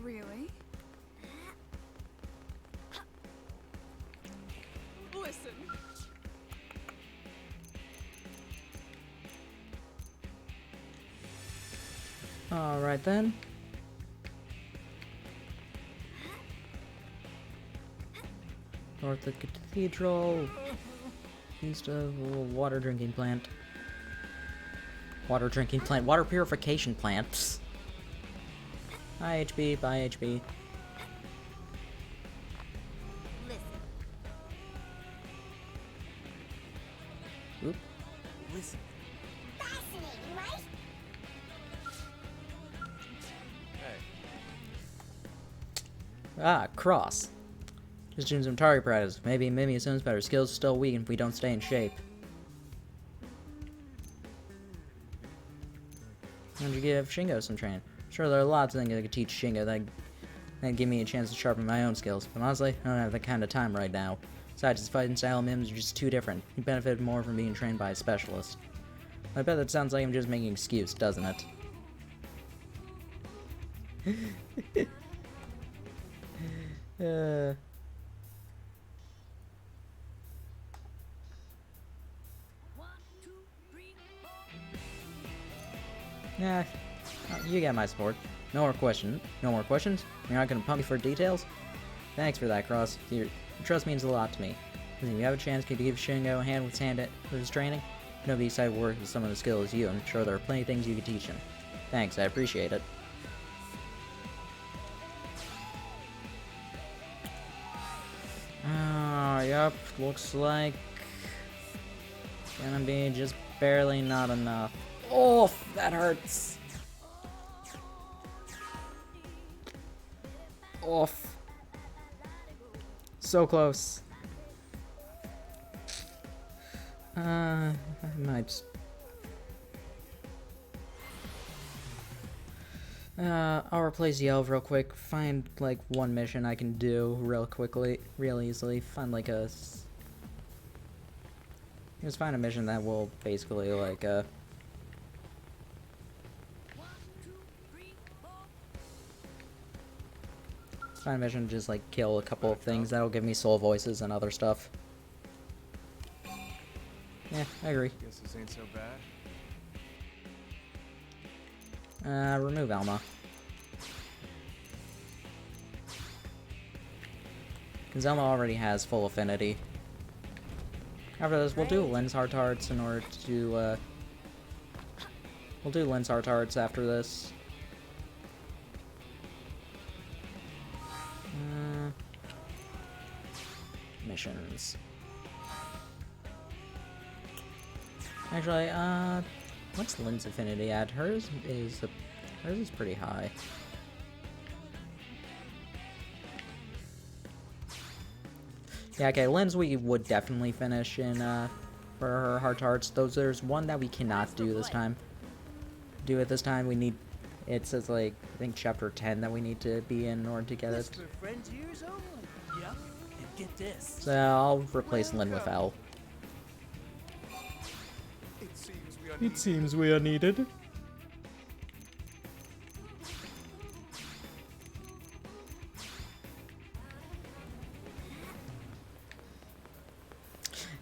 Really? Listen. Alright then. North of the cathedral. East of a water drinking plant. Water drinking plant. Water purification plant. Bye HP, bye HP. Listen. Oop. Listen. Fascinating, right? Hey. Ah, cross. Just doing some target practice. Maybe Mimi assumes better skills are still weak if we don't stay in shape. Why don't you give Shingo some training? Sure, there are lots of things I could teach Shingo that give me a chance to sharpen my own skills, but honestly, I don't have that kind of time right now. Besides, his fighting style and Mims are just too different. He benefited more from being trained by a specialist. I bet that sounds like I'm just making an excuse, doesn't it? Yeah, you get my support. No more questions? You're not gonna pump me for details? Thanks for that, Cross. Your trust means a lot to me. Listen, if you have a chance, could you give Shingo a hand with his training? Nobody decided to work with some of the skills as you. I'm sure there are plenty of things you could teach him. Thanks, I appreciate it. Yep, looks like gonna be just barely not enough. Oh, that hurts. Off. So close. I might. I'll replace the elf real quick. Find like one mission I can do real quickly, real easily. Find like just find a mission that will basically like find a mission to just like kill a couple of things that'll give me soul voices and other stuff. Yeah, I agree. Guess this ain't so bad. Remove Alma. Because Alma already has full affinity. After this, we'll do Lens Heart Hearts in order to, we'll do Lens Heart Hearts after this. Missions. Actually, what's Lynn's affinity at? Hers is pretty high. Yeah, okay, Lynn's we would definitely finish in for her Heart Hearts. There's one that we cannot do this time. We need, it says like I think chapter 10 that we need to be in order to get it. For friends years only. Yep. And get this. So I'll replace Lynn with L. It seems we are needed.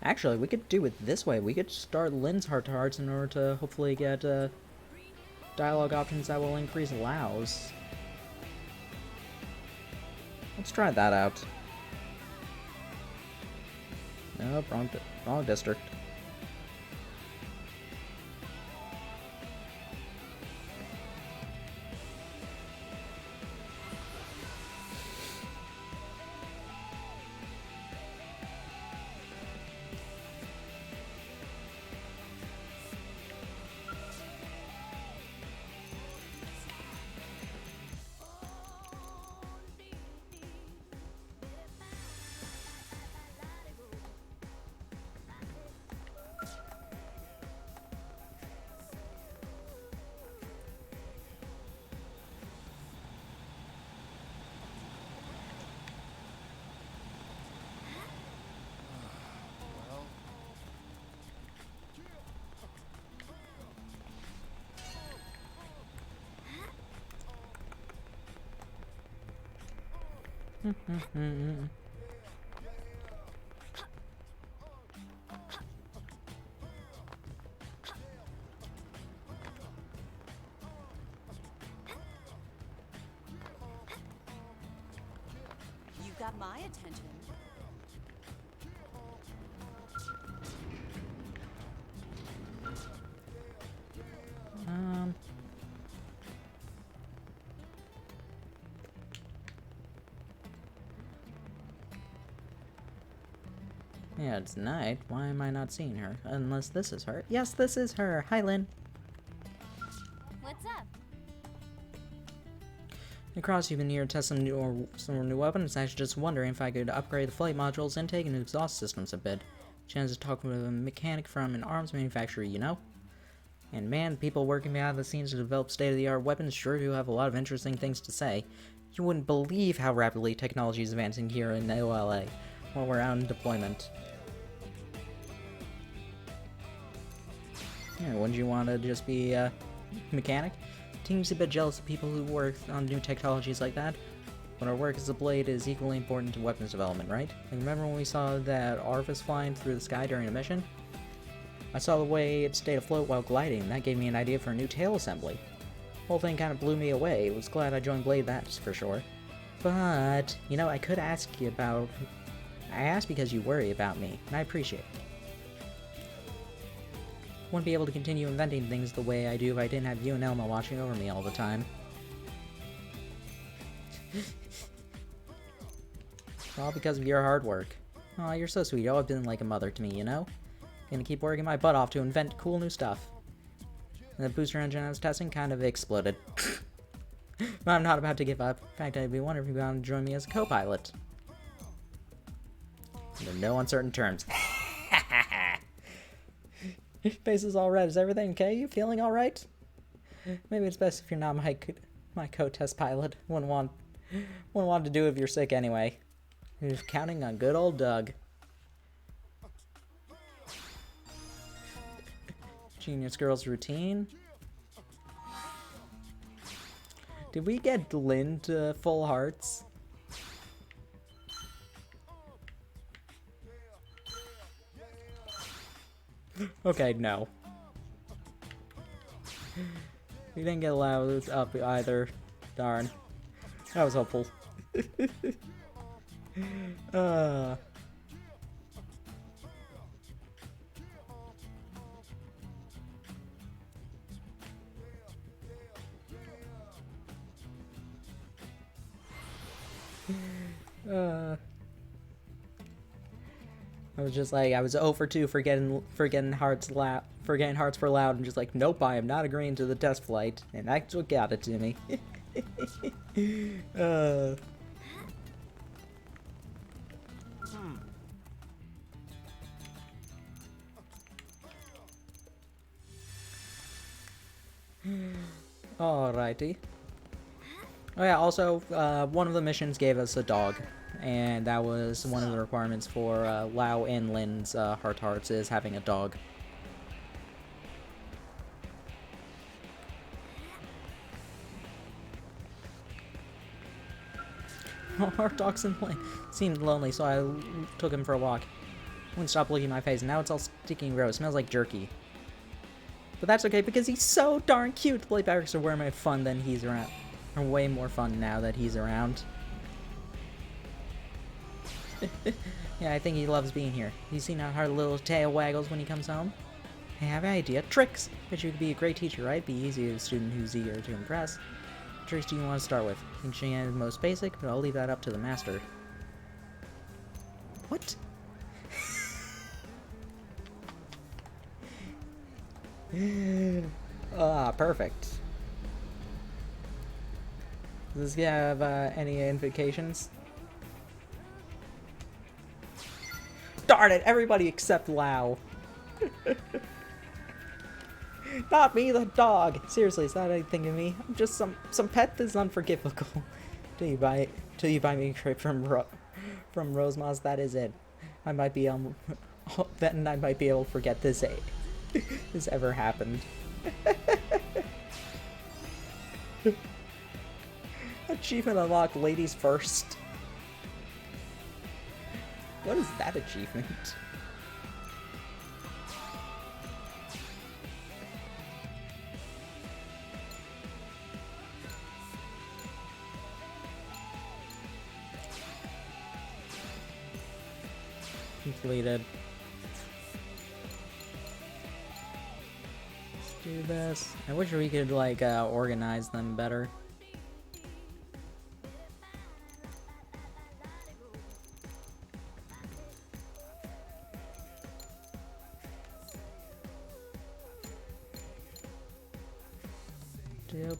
Actually, we could do it this way. We could start Lynn's Heart to Hearts in order to hopefully get dialogue options that will increase Lao's. Let's try that out. Nope, wrong district. You got my attention. Yeah, it's night. Why am I not seeing her? Unless this is her. Yes, this is her. Hi, Lynn. What's up? Across, you've been here to test some new weapons. I was just wondering if I could upgrade the flight modules, intake, and exhaust systems a bit. Chance to talk with a mechanic from an arms manufacturer, you know? And man, people working behind the scenes to develop state-of-the-art weapons sure do have a lot of interesting things to say. You wouldn't believe how rapidly technology is advancing here in OLA while we're out in deployment. Yeah, wouldn't you want to just be a mechanic? Team's a bit jealous of people who work on new technologies like that, but our work as a blade is equally important to weapons development, right? Like, remember when we saw that Arvis flying through the sky during a mission? I saw the way it stayed afloat while gliding, and that gave me an idea for a new tail assembly. The whole thing kind of blew me away. I was glad I joined Blade, that's for sure. But, you know, I could ask you about... I asked because you worry about me, and I appreciate it. Wouldn't be able to continue inventing things the way I do if I didn't have you and Elma watching over me all the time. All because of your hard work. Aw, you're so sweet. You've always been like a mother to me, you know? Gonna keep working my butt off to invent cool new stuff. And the booster engine I was testing kind of exploded. But I'm not about to give up. In fact, I'd be wondering if you want to join me as a co-pilot. Under no uncertain terms. Your face is all red. Is everything okay? You feeling all right? Maybe it's best if you're not my co-test pilot. Wouldn't want to do it if you're sick anyway. You're counting on good old Doug. Genius Girl's routine. Did we get Lynn to full hearts? Okay, no. We didn't get allowed up either. Darn. That was hopeful. I was just like, I was 0 for 2 for getting hearts for loud. I'm just like, nope, I am not agreeing to the test flight, and that's what got it to me. Alrighty. Oh yeah, also, one of the missions gave us a dog, and that was one of the requirements for Lau and Lin's Hearts is having a dog. Our dog's seemed lonely, so I took him for a walk. Wouldn't stop licking my face, and now it's all sticky and gross. Smells like jerky. But that's okay, because he's so darn cute! The Blade Barracks are way more fun than he's around. Are way more fun now that he's around. Yeah, I think he loves being here. You seen how her little tail waggles when he comes home? Hey, I have an idea. Tricks! Bet you could be a great teacher, right? Be easy to a student who's eager to impress. What tricks do you want to start with? I think she is most basic, but I'll leave that up to the master. What? Perfect. Does this have any invocations? Darn it! Everybody except Lau. Not me, the dog. Seriously, is that anything to me? I'm just some pet that's unforgivable. Till you buy me a crate from Rosemoss. That is it. I might be then I might be able to forget this this ever happened. Achievement unlocked, ladies first. What is that achievement? Completed. Let's do this. I wish we could like organize them better. Yep.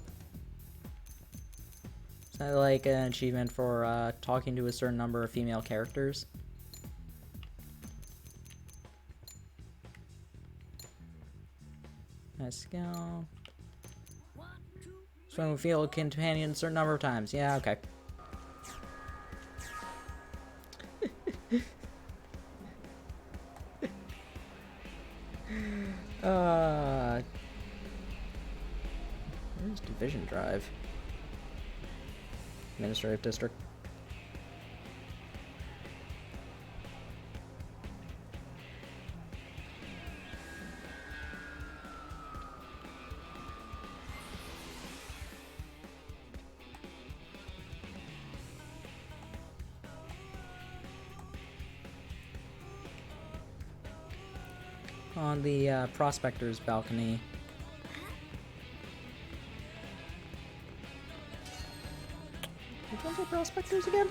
Is that like an achievement for talking to a certain number of female characters? Let's go. Swim with female companion a certain number of times. Yeah, okay. Where's Division Drive? Administrative District. On the prospector's balcony. Which ones are prospectors again?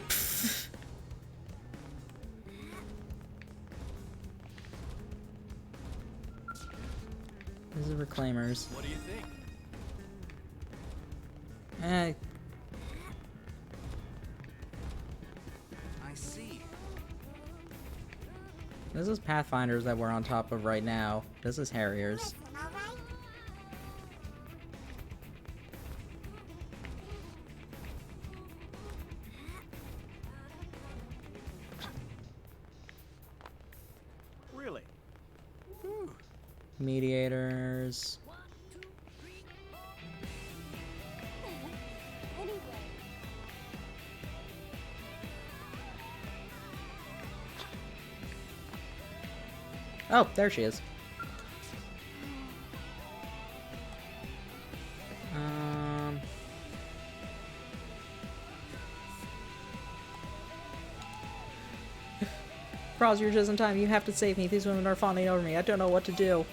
These are reclaimers. What do you think? Eh, I see. this is Pathfinders that we're on top of right now. This is Harriers. Really? Mediators. Anyway, Oh, there she is. Cross, you're just in time. You have to save me. These women are fawning over me. I don't know what to do.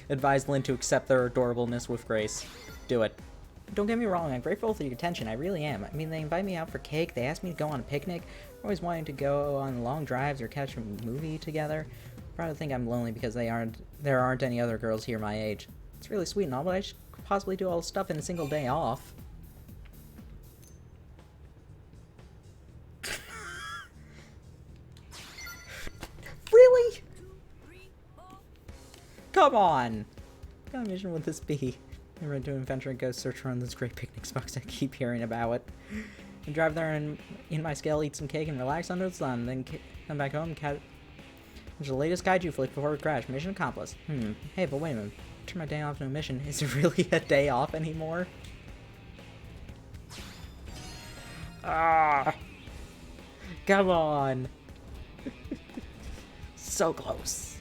Advise Lynn to accept their adorableness with grace. Do it. Don't get me wrong, I'm grateful for your attention, I really am. I mean, they invite me out for cake, they ask me to go on a picnic, always wanting to go on long drives or catch a movie together. Probably think I'm lonely because there aren't any other girls here my age. It's really sweet and all, but I should possibly do all this stuff in a single day off. Really? Come on! What kind of mission would this be? I'm ready to adventure and go search around those great picnic spots I keep hearing about it. And drive there and in my scale, eat some cake and relax under the sun, then come back home and catch the latest kaiju flick before we crash. Mission accomplished. Hey, but wait a minute. Turn my day off to a mission. Is it really a day off anymore? Ah! Come on! So close.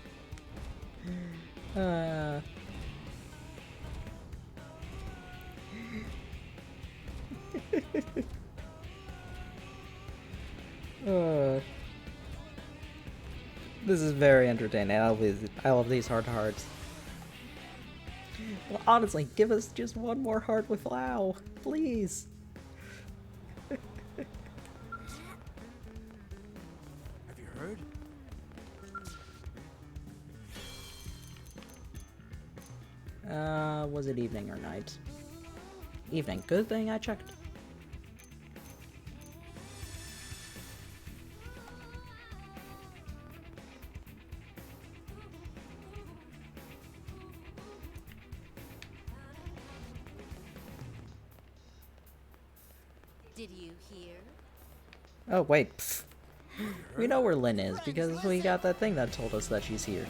This is very entertaining. I love these hearts. Well, honestly, give us just one more heart with Lau, please. Have you heard? Was it evening or night? Evening. Good thing I checked. Did you hear? Oh, wait. Pfft. We know where Lynn is because we got that thing that told us that she's here.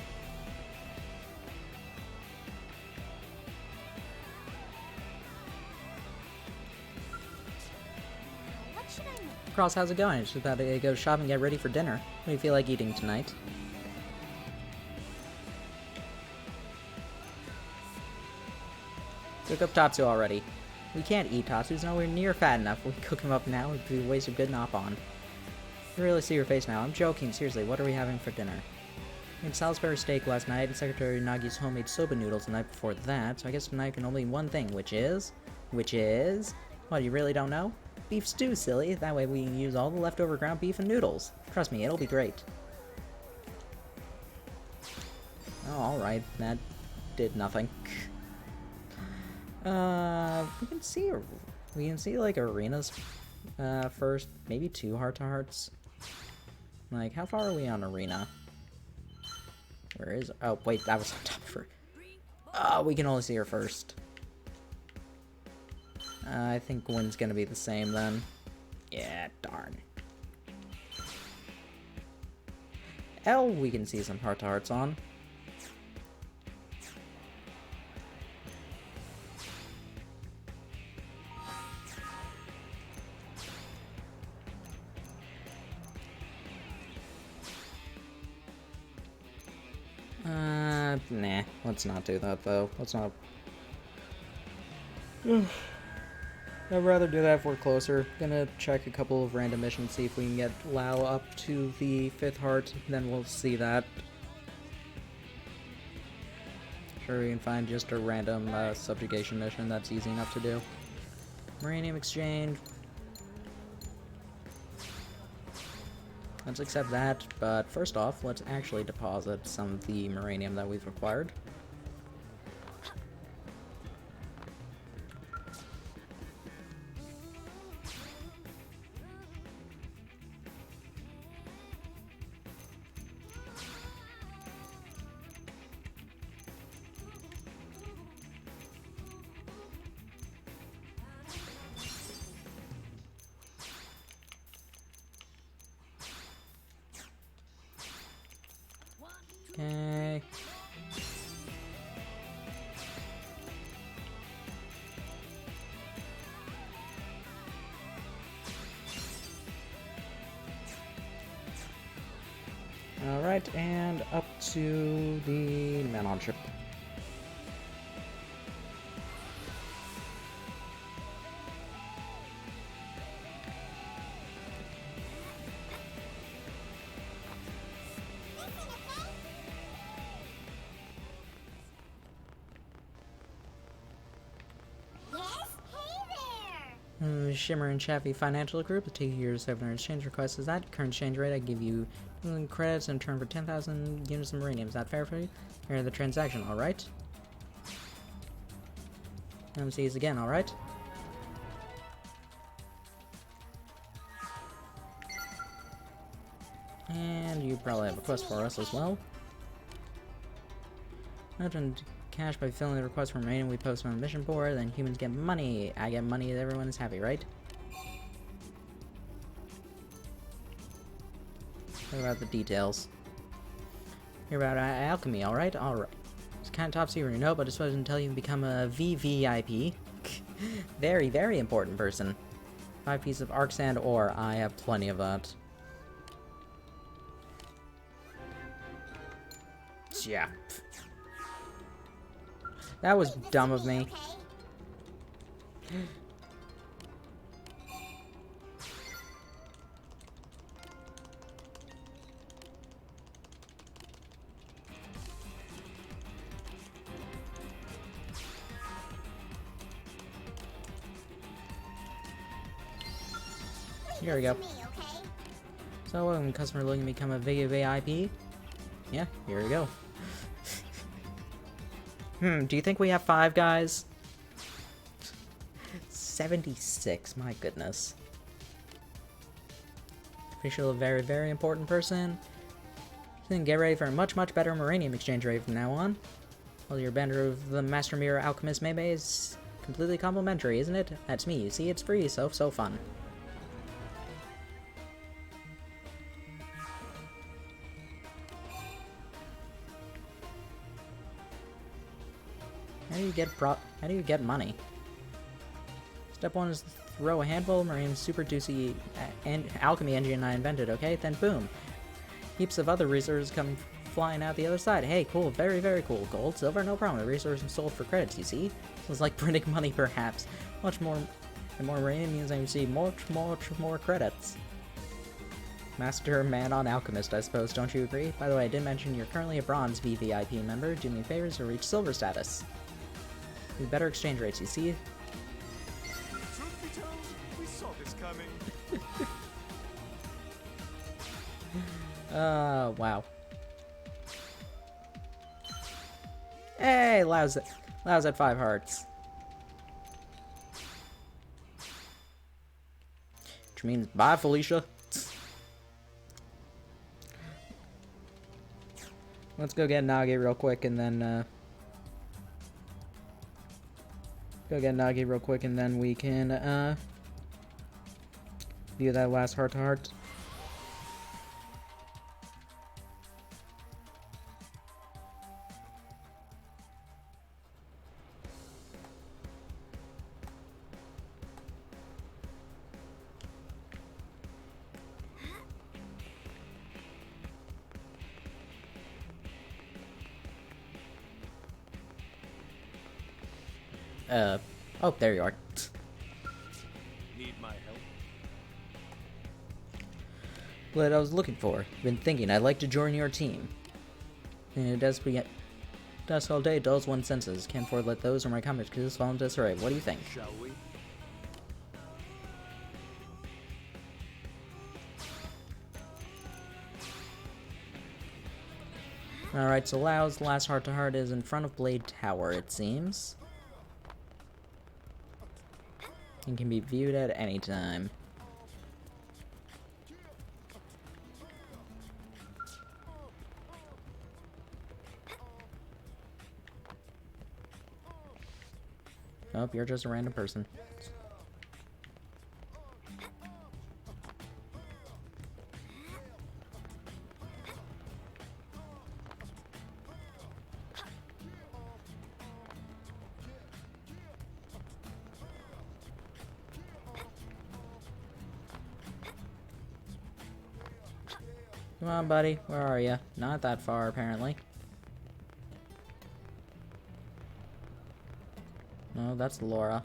Cross, how's it going? Just about to go shopping and get ready for dinner. What do you feel like eating tonight? Cook up Tatsu already. We can't eat Tatsu, he's nowhere near fat enough. We cook him up now, it'd be a waste of good Napon. I really see your face now. I'm joking, seriously, what are we having for dinner? We had Salisbury steak last night, and Secretary Nagi's homemade soba noodles the night before that, so I guess tonight can only eat one thing, which is... What, you really don't know? Beef stew, silly. That way we can use all the leftover ground beef and noodles. Trust me, it'll be great. Oh, alright, that did nothing. We can see like arenas first, maybe 2 heart-to-hearts. Like, how far are we on arena? Where is... Oh, wait, that was on top of her. Oh, we can only see her first. I think Gwen's gonna be the same then. Yeah, darn. L, we can see some heart-to-hearts on. Nah, let's not do that though. Let's not. I'd rather do that if we're closer. Gonna check a couple of random missions, see if we can get Lao up to the 5th heart, then we'll see that. Sure, we can find just a random subjugation mission that's easy enough to do. Uranium exchange. Let's accept that, but first off, let's actually deposit some of the uranium that we've acquired. Okay. Alright, and up to the man on ship. Shimmer and Chaffee Financial Group, take your 700 exchange request. Is that current exchange rate? I give you credits in return for 10,000 units of uranium. Is that fair for you? Here the transaction, alright? Let me see this again, alright? And you probably have a quest for us as well. Return cash by filling the request from uranium we post on the mission board, then humans get money. I get money, everyone is happy, right? What about the details? Hear about alchemy, alright? Alright. It's kind of top secret, you know, but it's supposed to tell you to become a VVIP. Very, very important person. 5 pieces of arc sand ore. I have plenty of that. Yeah. That was dumb of me. Here we go. So when customer looking to become a VIP? Yeah, here we go. Do you think we have 5 guys? 76, my goodness. Official, a very, very important person. Then get ready for a much, much better uranium exchange rate from now on. Well, your banner of the Master Mirror Alchemist Meme is completely complimentary, isn't it? That's me. You see, it's free, so fun. How do you get money? Step 1 is throw a handful of marine super juicy alchemy engine I invented, okay? Then boom. Heaps of other resources come flying out the other side. Hey, cool, very, very cool. Gold, silver, no problem. The resources sold for credits, you see? It's like printing money, perhaps. Much more, and more marine means I receive much more credits. Master Man on Alchemist, I suppose, don't you agree? By the way, I did mention you're currently a bronze VVIP member. Do me favors to reach silver status. We better exchange rates, you see? Truth be told, we saw this coming. Wow. Hey, Lau's at 5 hearts. Which means bye, Felicia. Let's go get Nagi real quick and then, we can, view that last heart-to-heart. Oh, there you are. Need my help? What I was looking for. Been thinking I'd like to join your team. And it does begin. Dusk all day dulls one's senses. Can't afford to let those or my comments fall into disarray. What do you think? Shall we? Alright, so Lau's last heart-to-heart is in front of Blade Tower, it seems. And can be viewed at any time. Nope, you're just a random person. Come on, buddy. Where are you? Not that far, apparently. No, that's Laura.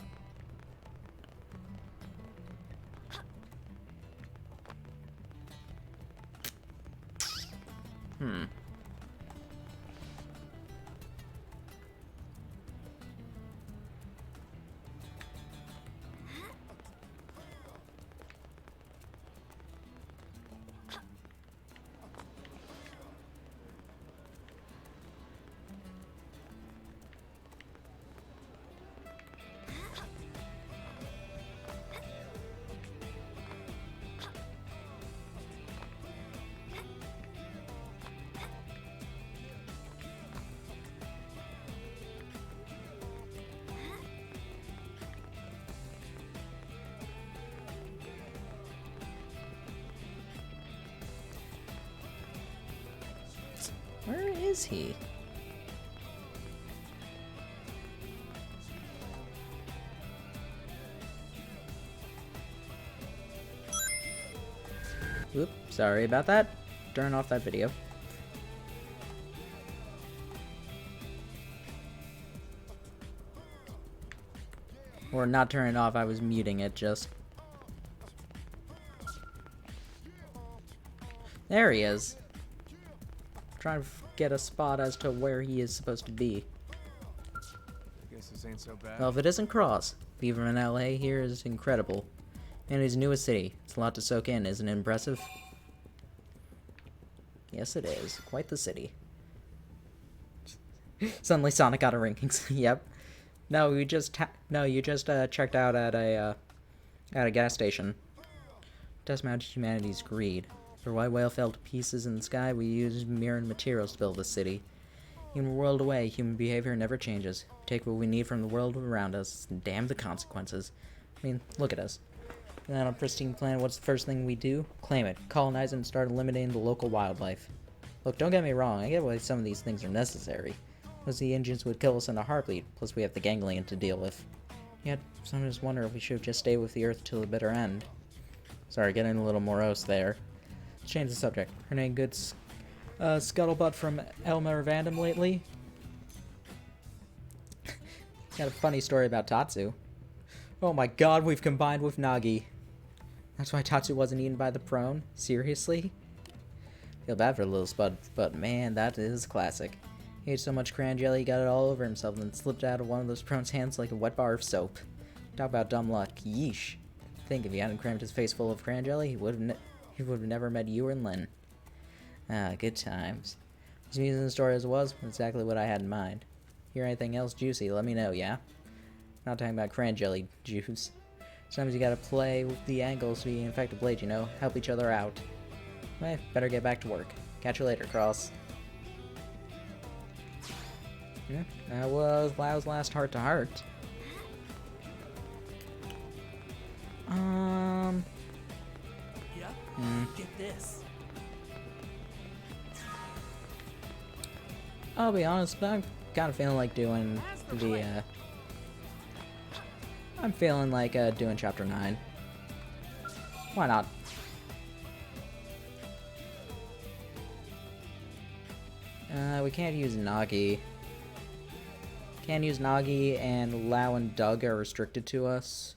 Where is he? Oop, sorry about that. Turn off that video. Or not turn it off, I was muting it just. There he is. Trying to get a spot as to where he is supposed to be. I guess this ain't so bad. Well, if it isn't Cross, Beaver in LA here is incredible. And his newest city. It's a lot to soak in, isn't it impressive? Yes, it is. Quite the city. Suddenly Sonic got a rankings. Yep. No, you just checked out at a gas station. Test match humanity's greed. For white whale fell to pieces in the sky, we use mirrored materials to build this city. Even a world away, human behavior never changes. We take what we need from the world around us, and damn the consequences. I mean, look at us. And on a pristine planet, what's the first thing we do? Claim it, colonize it, and start eliminating the local wildlife. Look, don't get me wrong, I get why some of these things are necessary. Because the engines would kill us in a heartbeat, plus we have the ganglion to deal with. Yet, sometimes wonder if we should have just stayed with the Earth till the bitter end. Sorry, getting a little morose there. Let's change the subject. Her name good scuttlebutt from Elmer Vandam lately? Got a funny story about Tatsu. Oh my god, we've combined with Nagi. That's why Tatsu wasn't eaten by the prone? Seriously? Feel bad for little Spud, but man, that is classic. He ate so much crayon jelly he got it all over himself and then slipped out of one of those prone's hands like a wet bar of soap. Talk about dumb luck. Yeesh. Think if he hadn't crammed his face full of crayon jelly, he would have never met you and Lynn. Ah, good times. As amusing the story as it was exactly what I had in mind. Hear anything else juicy, let me know, yeah? Not talking about crayon jelly juice. Sometimes you gotta play with the angles to be an effective blade, you know? Help each other out. Eh, better get back to work. Catch you later, Cross. Yeah, that was Lau's last heart-to-heart. Yep. Get this. I'll be honest, but I'm kind of feeling like doing the, I'm feeling like doing Chapter 9. Why not? We can't use Nagi. Can't use Nagi, and Lau and Doug are restricted to us.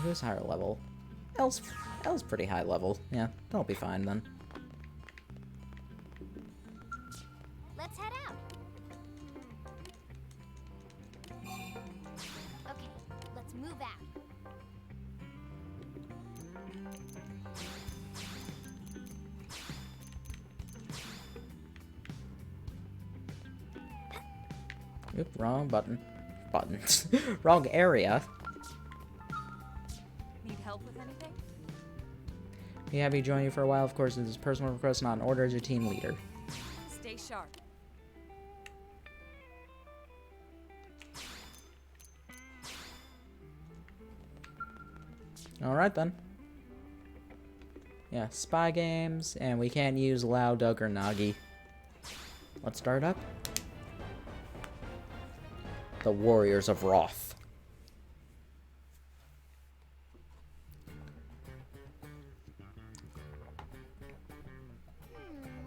Who's higher level? El's pretty high level. Yeah, that'll be fine then. Let's head out. Okay, let's move out. Oop, wrong button. Buttons. Wrong area. Need help with anything? Be happy to join you for a while, of course, this is personal request, not an order as your team leader. Stay sharp. Alright then. Yeah, spy games, and we can't use Lau, Doug, or Nagi. Let's start up. The Warriors of Wrath.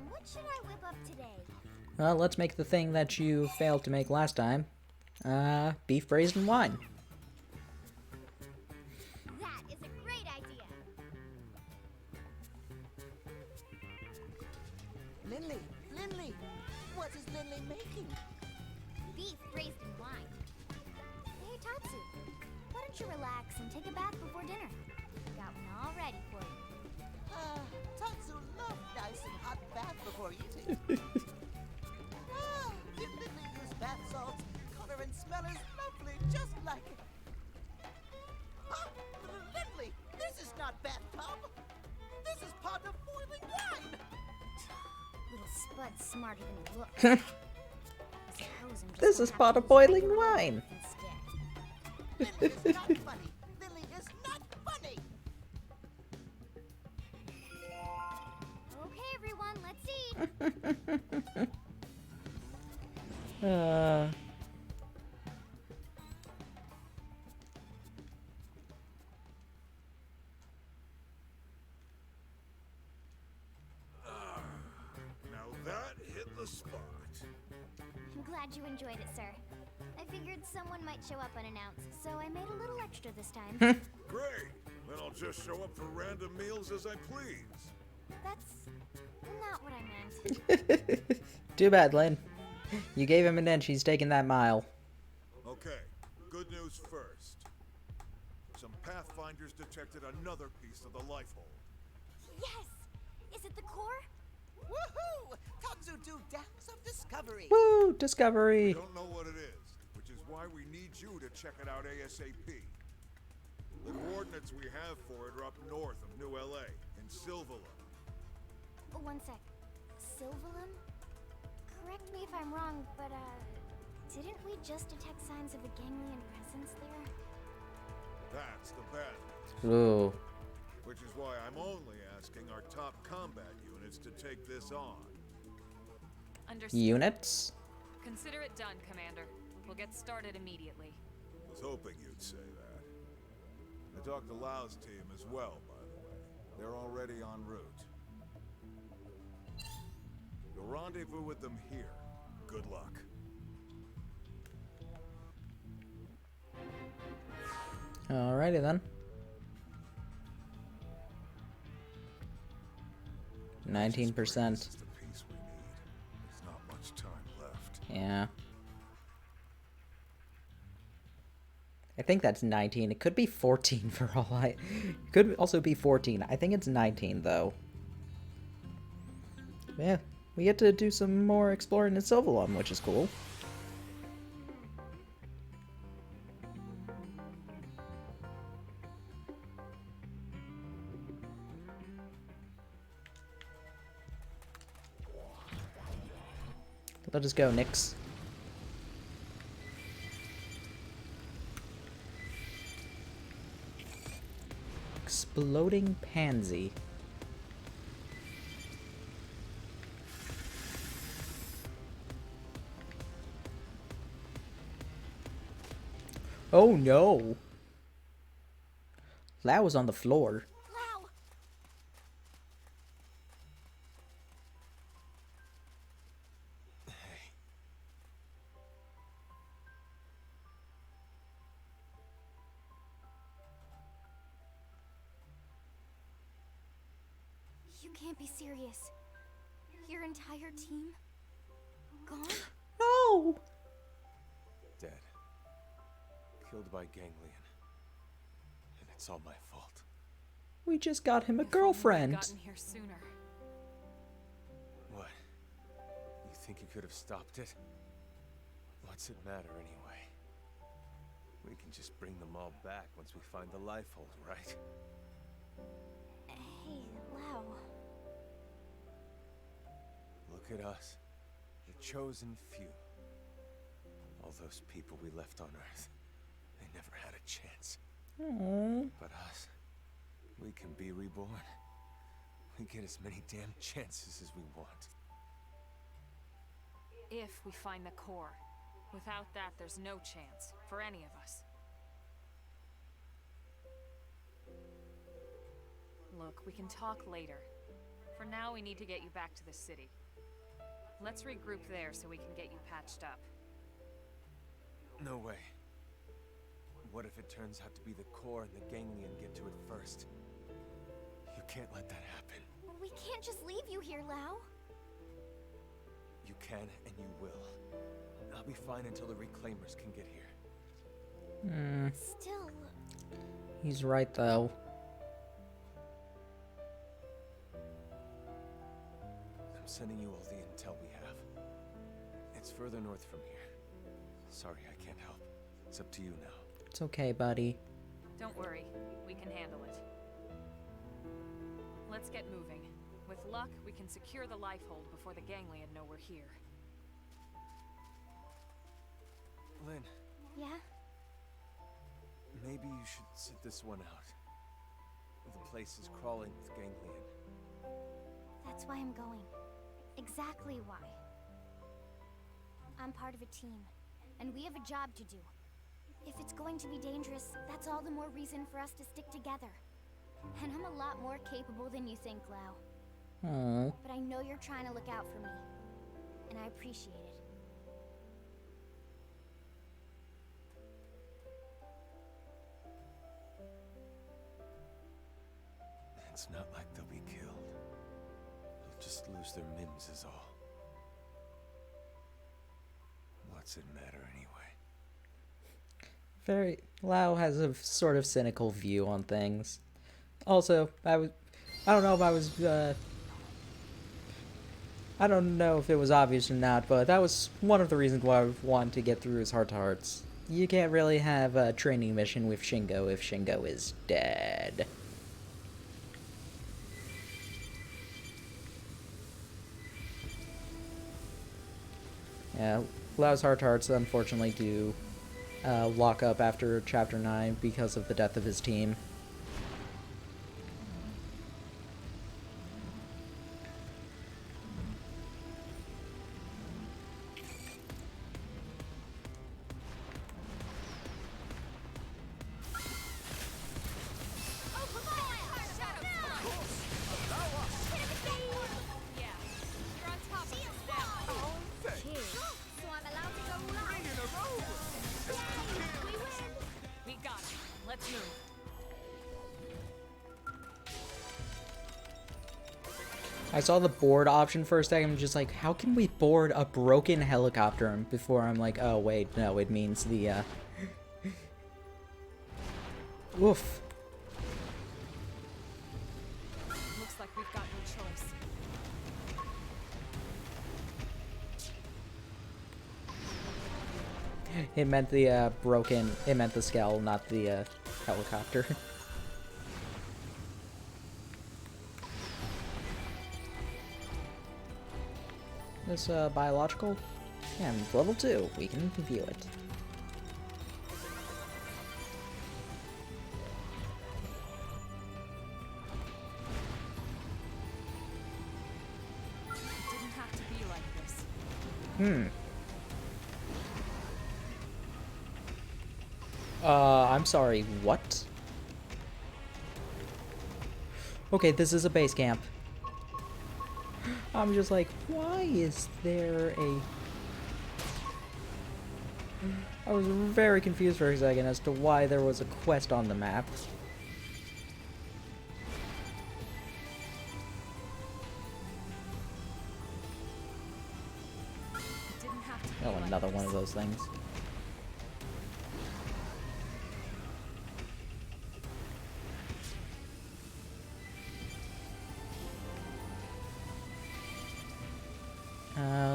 What should I whip up today? Well, let's make the thing that you failed to make last time. Beef braised in wine. That is a great idea. Lindley, what is Lindley making? Beef braised in wine. Hey, Tatsu, why don't you relax and take a bath before dinner? Got one all ready for you. Tatsu love nice and hot bath before eating. Did Lindley use bath salts? Color and smell is lovely, just like it. Lindley, this is not bathtub. This is pot of boiling wine. Little Spud's smarter than he looks. Suppose I'm just This gonna is have pot to of use boiling regular wine. instead. Lindley is not funny. Lindley is not funny. Okay, everyone, let's eat. Now that hit the spot. I'm glad you enjoyed it, sir. I figured someone might show up unannounced, so I made a little extra this time. Great. Then I'll just show up for random meals as I please. That's not what I meant. Too bad, Lynn. You gave him an inch, he's taking that mile. Okay, good news first. Some Pathfinders detected another piece of the life hole. Yes! Is it the core? Woohoo! Tatsu do dance of discovery. Woo! We Discovery! don't know what it is, which is why we need you to check it out ASAP. The coordinates we have for it are up north of New LA, in Silvala. Oh, one sec. Silvalum? Correct me if I'm wrong, but, didn't we just detect signs of a ganglion presence there? That's the bad news. Ooh. Which is why I'm only asking our top combat units to take this on. Understood. Units? Consider it done, Commander. We'll get started immediately. Was hoping you'd say that. I talked to Lau's team as well, by the way. They're already en route. You'll rendezvous with them here. Good luck. Alrighty then. 19%. This is the piece we need. There's not much time left. Yeah. I think that's 19. It could be 14 for all I... It could also be 14. I think it's 19, though. Yeah, we get to do some more exploring in Sylvalum, which is cool. Let us go, Nyx. Exploding pansy. Oh no! Lao was on the floor. Lao! You can't be serious. Your entire team? Gone? No! Dead. Killed by Ganglion. And it's all my fault. We just got him a If only we'd girlfriend. gotten here sooner. What? You think you could have stopped it? What's it matter anyway? We can just bring them all back once we find the life hold, right? Hey, Lao. Look at us. The chosen few. All those people we left on Earth. They never had a chance. Aww. But us, we can be reborn. We get as many damn chances as we want. If we find the core. Without that, there's no chance for any of us. Look, we can talk later. For now, we need to get you back to the city. Let's regroup there so we can get you patched up. No way. What if it turns out to be the core and the Ganglion get to it first? You can't let that happen. We can't just leave you here, Lao. You can and you will. I'll be fine until the Reclaimers can get here. Still, He's right, though. I'm sending you all the intel we have. It's further north from here. Sorry, I can't help. It's up to you now. It's okay, buddy. Don't worry, we can handle it. Let's get moving. With luck, we can secure the life hold before the Ganglion know we're here. Lynn, yeah? maybe you should sit this one out. The place is crawling with Ganglion. That's why I'm going. Exactly why. I'm part of a team, and we have a job to do. If it's going to be dangerous, that's all the more reason for us to stick together. And I'm a lot more capable than you think, Lao. Aww. But I know you're trying to look out for me, and I appreciate it. It's not like they'll be killed. They'll just lose their mims is all. What's it matter anyway? Lao has a sort of cynical view on things. Also, I don't know if I was, I don't know if it was obvious or not, but that was one of the reasons why I wanted to get through his Heart to Hearts. You can't really have a training mission with Shingo if Shingo is dead. Yeah, Lao's Heart to Hearts unfortunately do lock up after Chapter 9 because of the death of his team. I saw the board option for a second. I'm just like, how can we board a broken helicopter? And before I'm like, oh wait, no, it means the Oof. Looks like we've got no choice. It meant the broken. It meant the skull, not the helicopter. This biological, and level 2. We can view it. It didn't have to be like this. I'm sorry, what? Okay, this is a base camp. I'm just like, why is there a... I was very confused for a second as to why there was a quest on the map. It didn't have to be Oh, like another this. one of those things.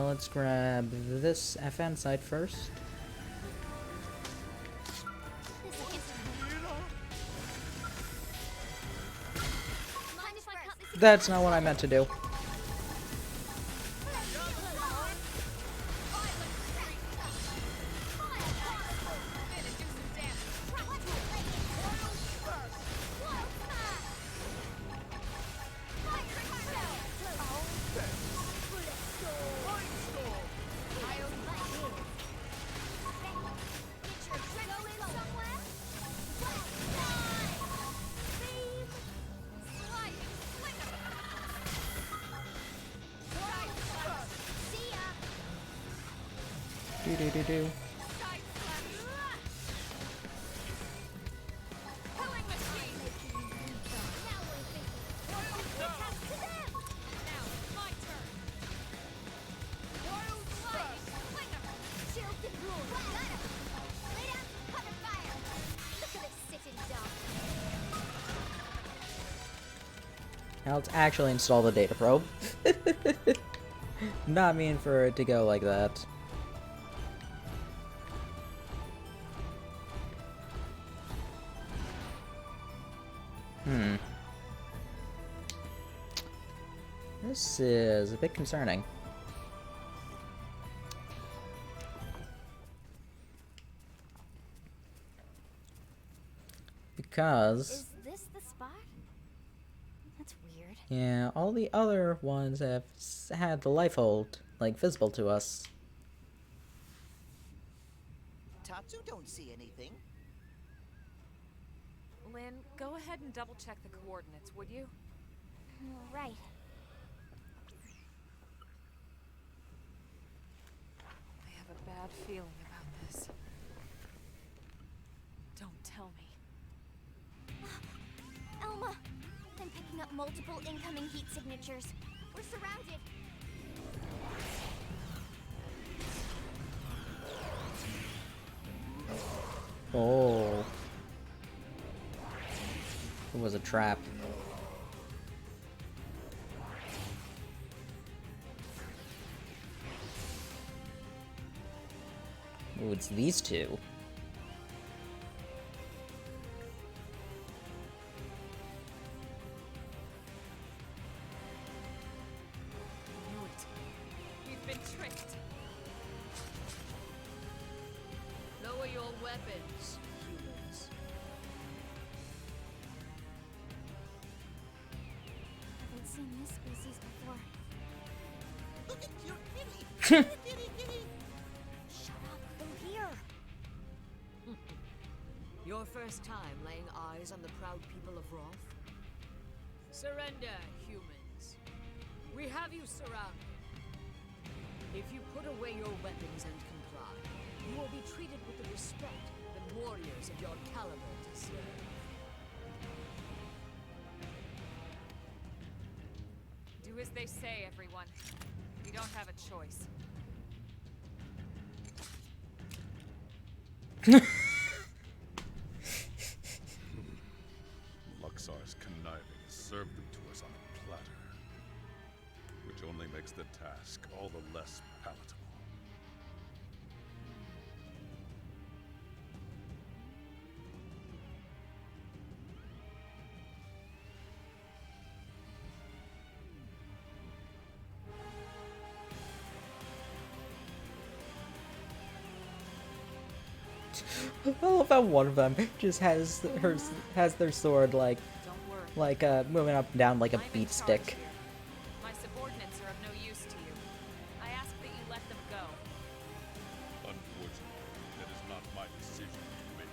Let's grab this FN site first. Mind if I cut this? That's not what I meant to do. Do. Now let's actually install the data probe. Not mean for it to go like that. This is a bit concerning. Because... Is this the spot? That's weird. yeah, all the other ones have had the life hold, like, visible to us. Tatsu don't see anything. Lynn, go ahead and double check the coordinates, would you? Right. I have a bad feeling about this. Don't tell me. Elma! I'm picking up multiple incoming heat signatures. We're surrounded. Oh. It was a trap. Ooh, it's these two. Knew it. We've been tricked. Lower your weapons, humans. Haven't seen this species before. Look at cute kitty. Kitty, kitty. Shut up. They're here. Your first time laying eyes on the proud people of Rolf? Surrender, humans. We have you surrounded. If you put away your weapons and comply, you will be treated with the respect that warriors of your caliber deserve. Do as they say, everyone. We don't have a choice. Luxar's conniving has served them to us on a platter, which only makes the task all the less palatable. I love how one of them just has their sword like Don't worry. moving up and down like a I'm in beat charge stick. here. My subordinates are of no use to you. I ask that you let them go. Unfortunately, that is not my decision to make.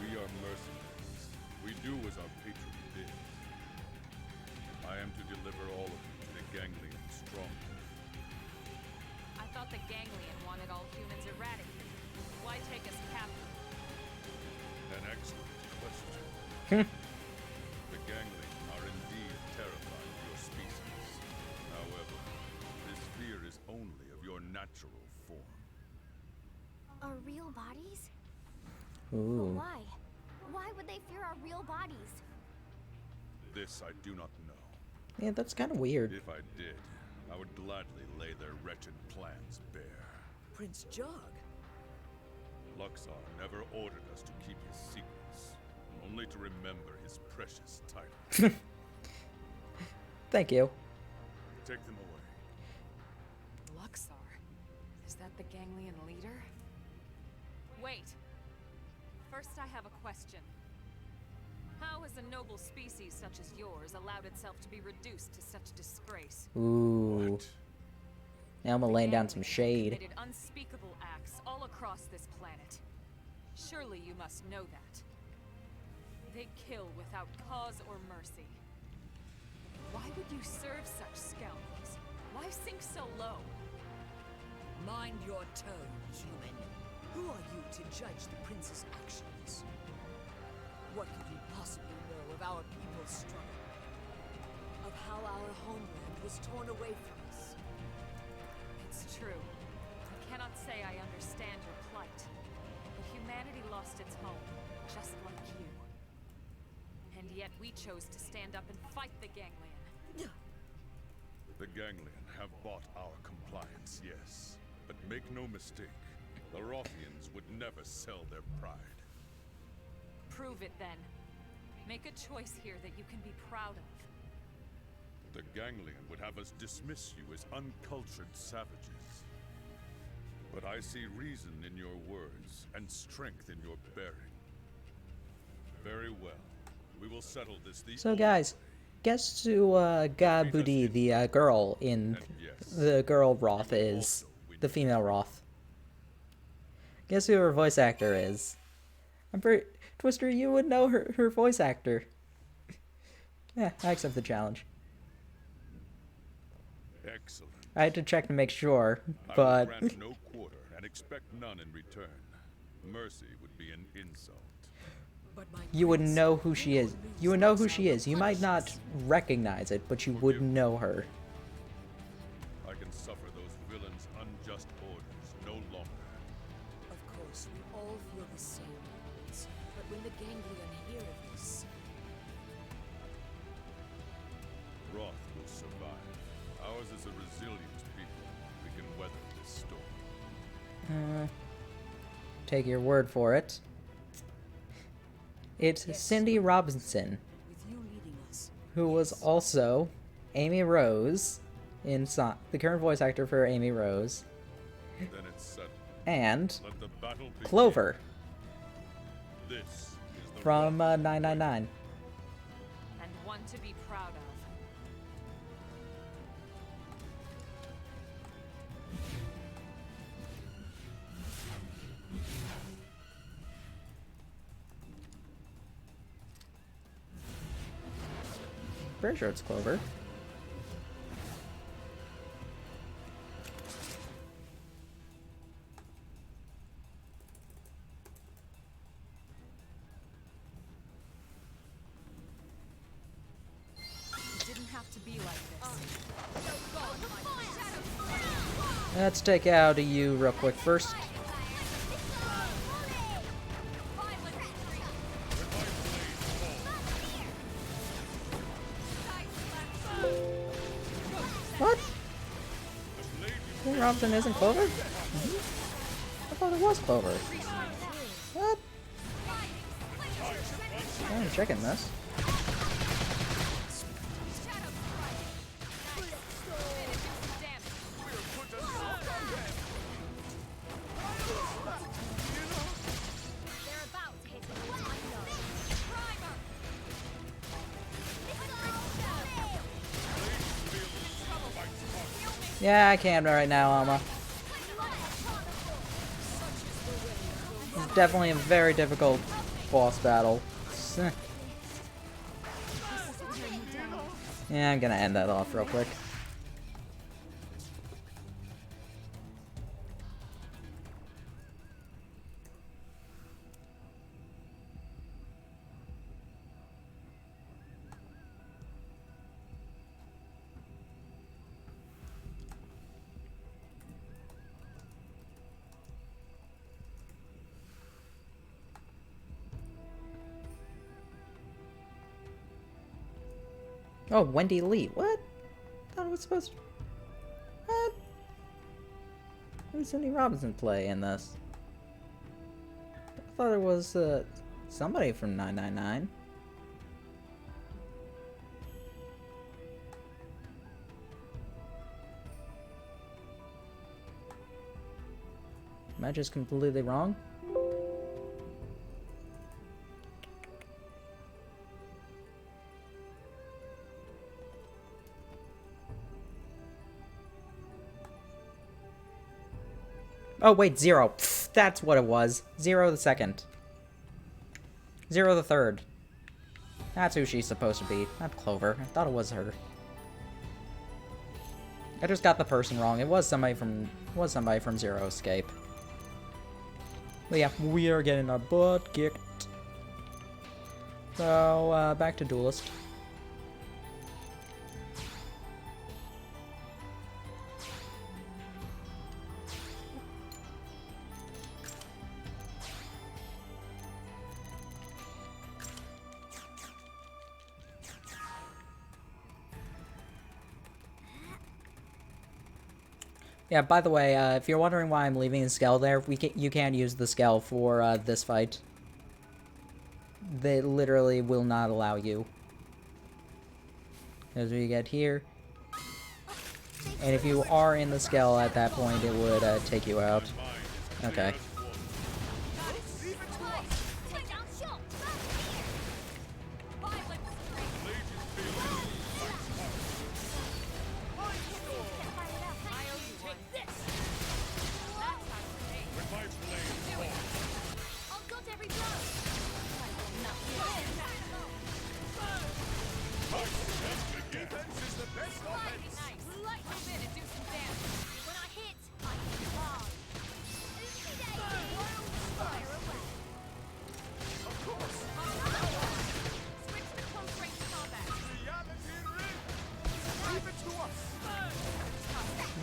We are mercenaries. We do as our patron bids. I am to deliver all of you to the Ganglion stronghold. I thought the Ganglion wanted all humans eradicated. Why take us captive? An excellent question. The Ganglion are indeed terrified of your species. However, this fear is only of your natural form. Our real bodies? Ooh. But why? Why would they fear our real bodies? This I do not know. Yeah, that's kind of weird. If I did, I would gladly lay their wretched plans bare. Prince Jog. Luxar never ordered us to keep his secrets, only to remember his precious title. Thank you. Take them away. Luxar? Is that the Ganglion leader? Wait. First I have a question. How has a noble species such as yours allowed itself to be reduced to such disgrace? Ooh. What? Now I'm laying down some shade. Committed unspeakable acts all across this planet. Surely you must know that. They kill without cause or mercy. Why would you serve such scoundrels? Why sink so low? Mind your tone, human. Who are you to judge the prince's actions? What could you possibly know of our people's struggle? Of how our homeland was torn away from us? It's true. I cannot say I understand your plight. But humanity lost its home, just like you. And yet we chose to stand up and fight the Ganglion. The Ganglion have bought our compliance, yes. But make no mistake, the Rothians would never sell their pride. Prove it then. Make a choice here that you can be proud of. The Ganglion would have us dismiss you as uncultured savages. But I see reason in your words and strength in your bearing. Very well. We will settle this the So old guys, way. guess who Gabudi, the girl in the girl Roth is, the female Roth. Guess who her voice actor is? I'm pretty Twister, you would know her voice actor. Yeah, I accept the challenge. Excellent. I had to check to make sure, I will but grant no quarter and expect none in return. Mercy would be an insult. But my you would prince, know who she is. You would know who she is. You might not punishes. recognize it, but you would know her. I can suffer those villains' unjust orders no longer. Of course, we all feel the same. Lords. But when the Ganglion hear of this, Wrath will survive. Ours is a resilient people. We can weather this storm. Take your word for it. It's Cindy Robinson, with you leading us, who was also Amy Rose in the current voice actor for Amy Rose, Then it's settled. and Let the battle begin. Clover This is the from Wrath. 999. And one to be proud of. Pretty sure it's Clover. It didn't have to be like this. Let's take out you real quick first. What? Robinson isn't Clover? I thought it was Clover. What? I'm checking this. Yeah, I can right now, Alma. It's definitely a very difficult boss battle. Yeah, I'm gonna end that off real quick. Oh, Wendy Lee. What? Thought it was supposed to... What? Who's Cindy Robinson play in this? I thought it was, somebody from 999. Am I just completely wrong? Oh, wait, Zero. Pfft, that's what it was. Zero the second. Zero the third. That's who she's supposed to be. Not Clover. I thought it was her. I just got the person wrong. It was somebody from Zero Escape. But yeah, we are getting our butt kicked. So, back to Duelist. Yeah, by the way, if you're wondering why I'm leaving the scale there, you can't use the scale for this fight. They literally will not allow you. As we get here. And if you are in the scale at that point, it would take you out. Okay.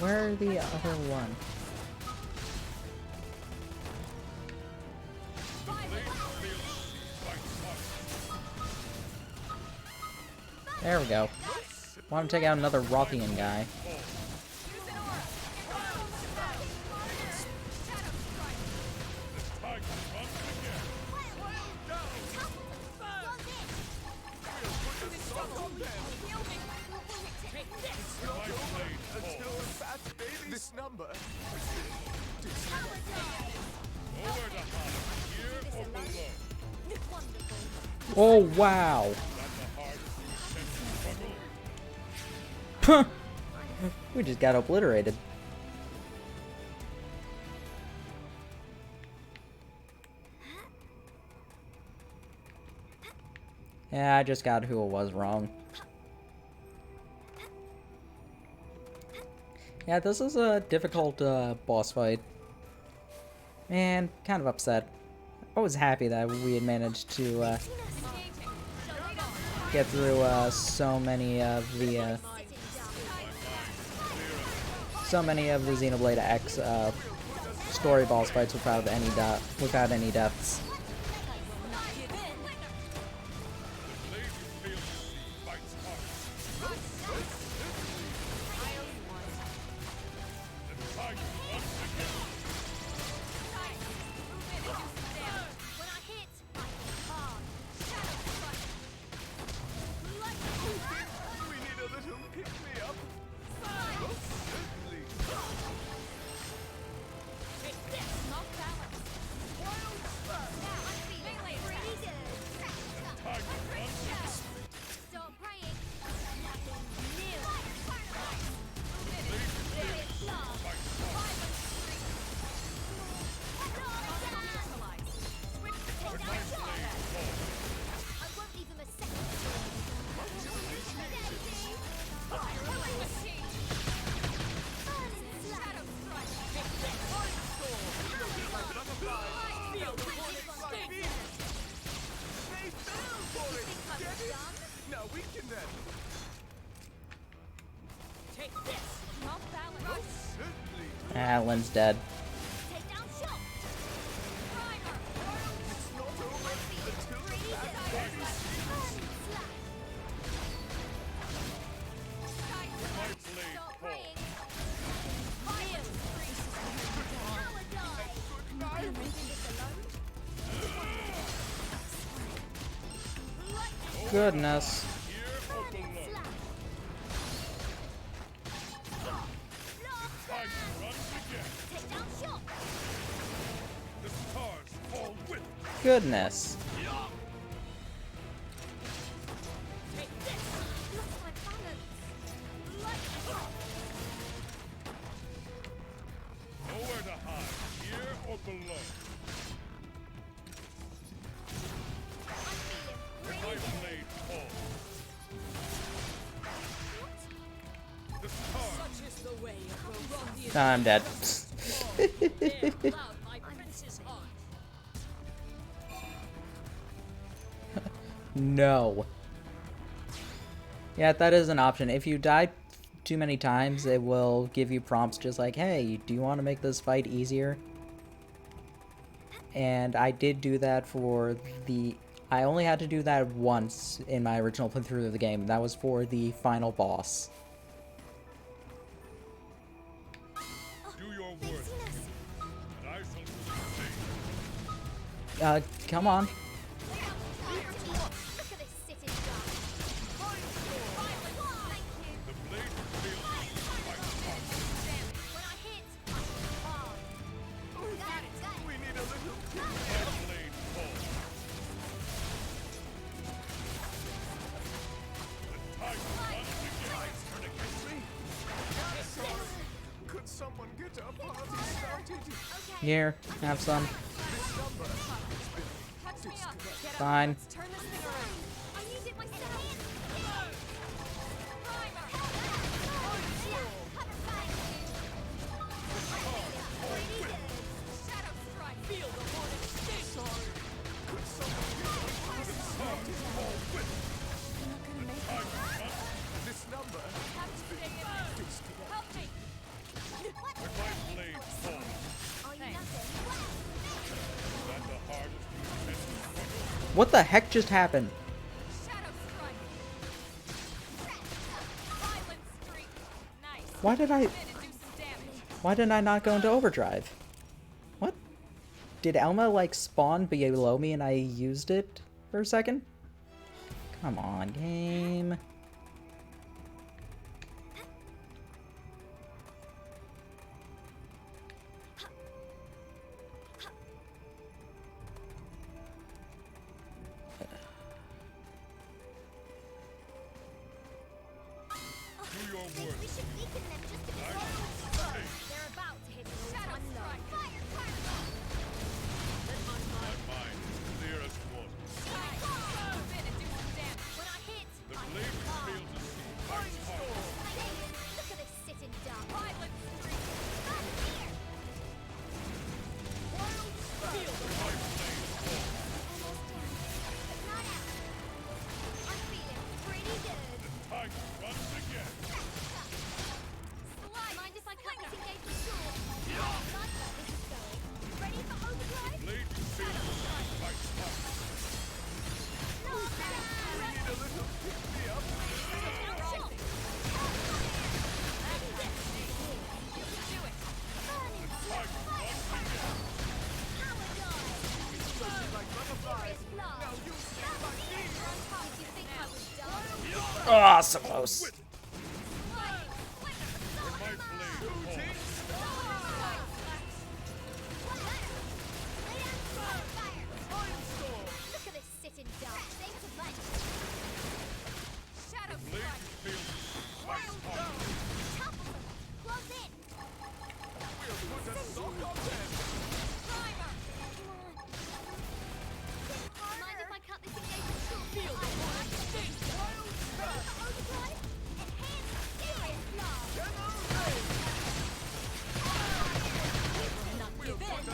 Where are the other one? There we go. Want to take out another Rothian guy. This number. Oh, wow. We just got obliterated. Yeah, I just got who it was wrong. Yeah, this is a difficult boss fight. Man, kind of upset. I was happy that we had managed to get through so many of the so many of the Xenoblade X story boss fights without any deaths. Ah, Lynn's dead. Goodness. Goodness. Nowhere to hide, here or below. My blade falls. The stars. Such is the way of the Rondian. I'm dead. Dare cloud my prince's heart. No. Yeah, that is an option. If you die too many times, it will give you prompts just like, hey, do you want to make this fight easier? And I did do that for the... I only had to do that once in my original playthrough of the game. That was for the final boss. Do your work, and I shall see. Come on. Here, have some. Fine. What the heck just happened? Why did I not go into overdrive? What? Did Elma like spawn below me and I used it for a second? Come on, game. Clear as water. The blade Oh, so close. Look at this sitting duck. Thanks a bunch. Shadow strike. Topple them. Close in. Primer. Mind if I cut this engagement short? Feel the warning sting. Ready for overdrive? Enhanced serious blast. Not give in.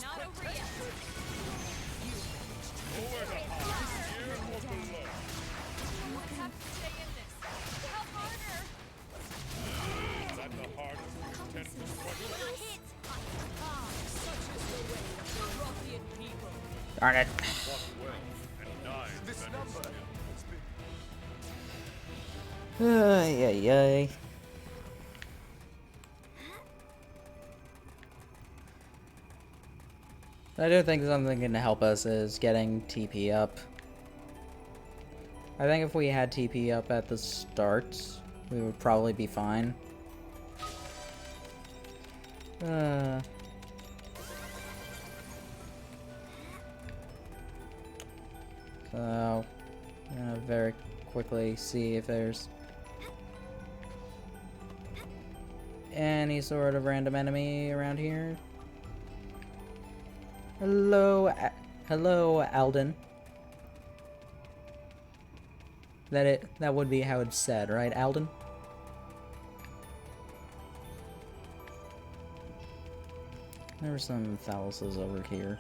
Not over yet. We'll have to stay in this. Help harder. Is that the hardest contenders? Hit. Such is the way of the Rothian people. Darn it. Fought well, and 9 This better number still. has been Ay, ay, ay. I do think something can help us is getting TP up. I think if we had TP up at the start, we would probably be fine. So, I'm gonna very quickly see if there's any sort of random enemy around here. Hello, hello, Alden. That would be how it's said, right, Alden? There were some phalluses over here.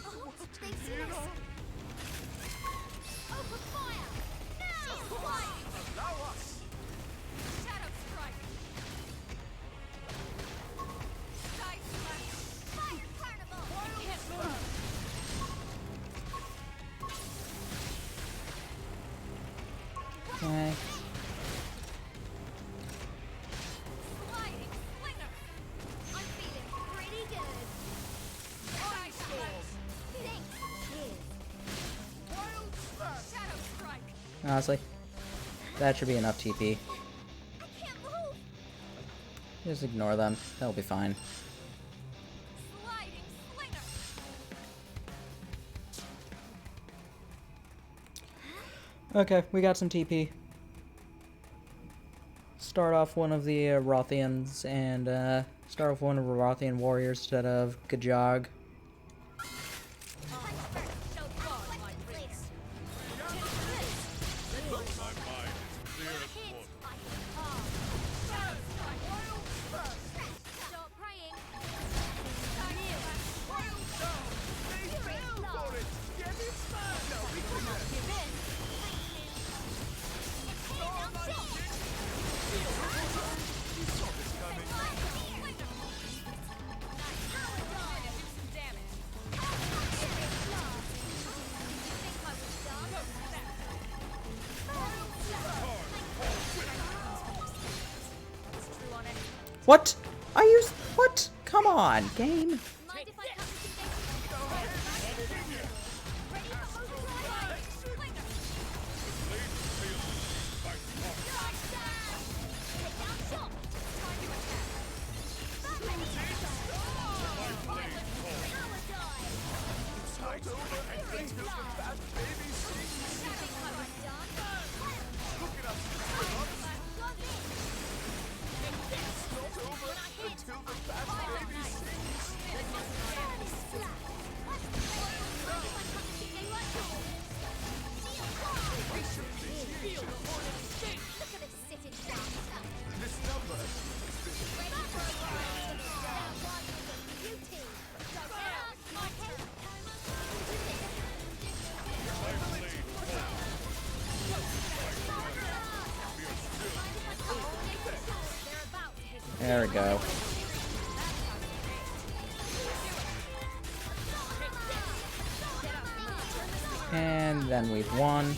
Oh, they've seen us. Open fire. Now. allow us. Shadow strike. Sky slash. Fire carnival. Can't move. Okay. Sliding slinger. I'm feeling pretty good. Sky slash. Thanks. Shadow strike. Honestly, that should be enough TP. I can't move. Just ignore them. They'll be fine. Sliding slinger. Okay, we got some TP. Start off one of the Rothians and start with one of the Rothian warriors instead of Gajog. Shall guard my race. My mind is clear as water. Shadow strike. Stop praying. Give in. What? Are you? What? Come on, game. Mind if I cut this engagement? Ready for overdrive? Take down shot. There we go. And then we've won.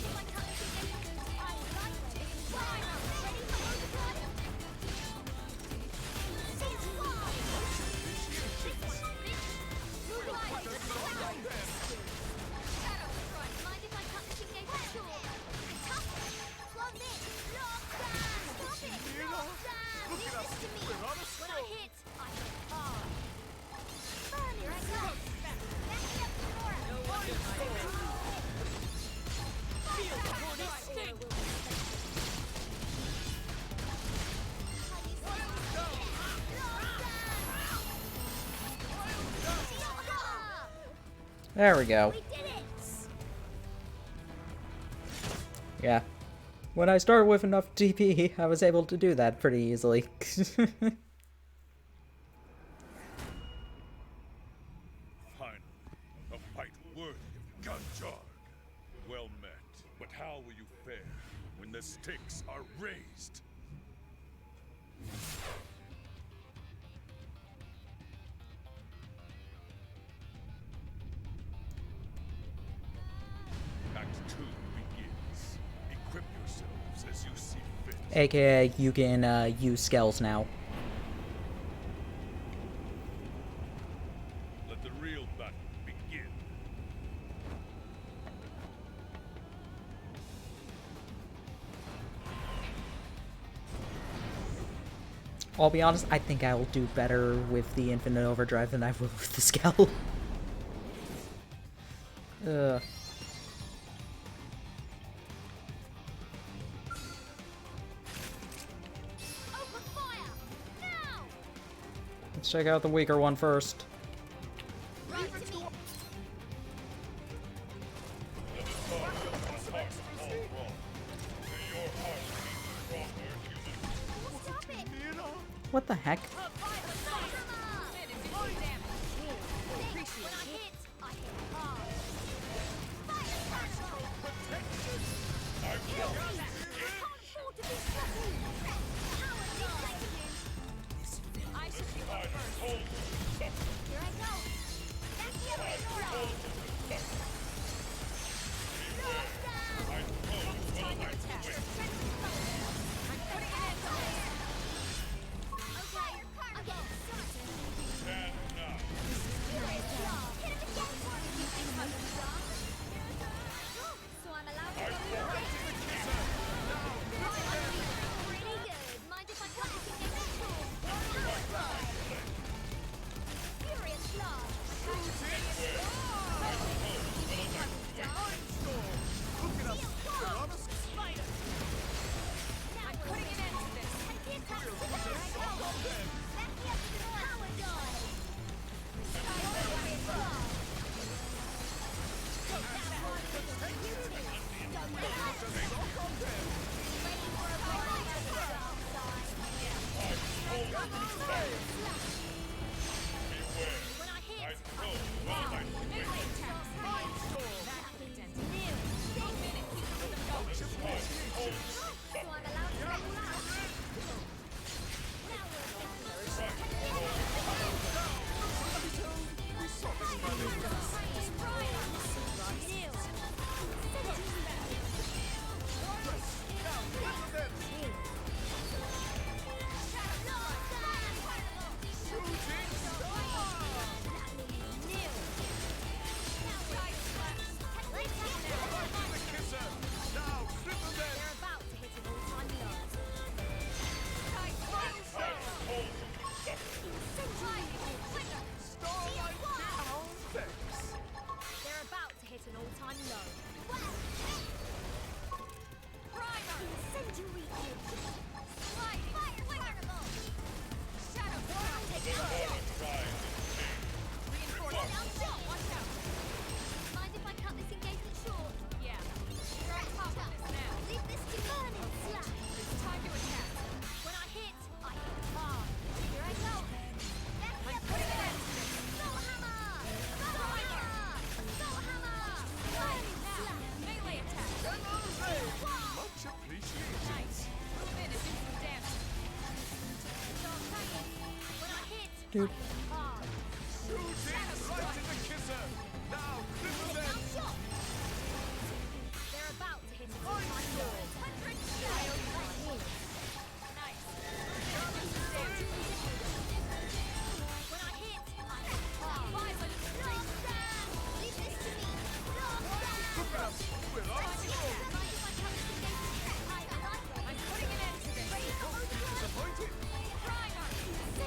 There we go. Yeah. When I started with enough TP, I was able to do that pretty easily. Finally, a fight worthy of Gunjar. Well met, but how will you fare when the stakes are raised? Act 2 begins. Equip yourselves as you see fit. AKA, you can use skills now. Let the real battle begin. I'll be honest, I think I'll do better with the Infinite Overdrive than I will with the Scowl. Ugh. Let's check out the weaker one first. What the heck? Dude.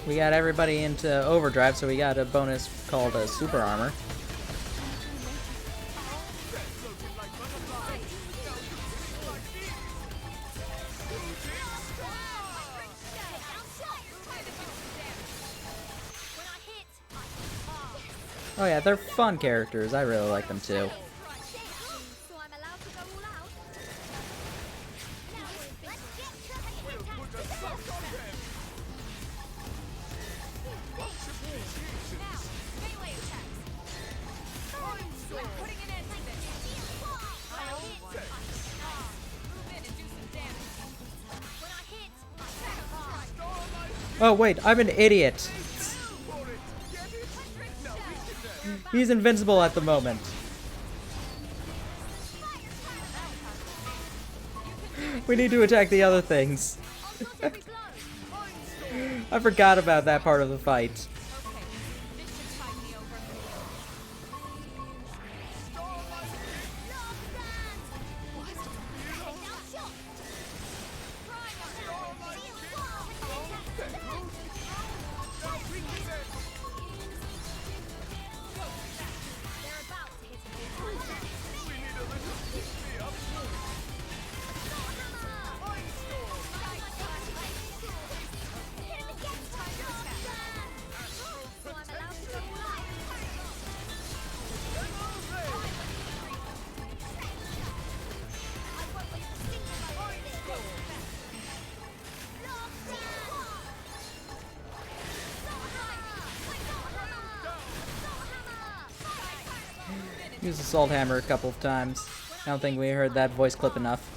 We got everybody into overdrive, so we got a bonus called super armor. Oh yeah, they're fun characters. I really like them too. Oh wait, I'm an idiot. He's invincible at the moment. We need to attack the other things. I forgot about that part of the fight. Use the Salt Hammer a couple of times. I don't think we heard that voice clip enough.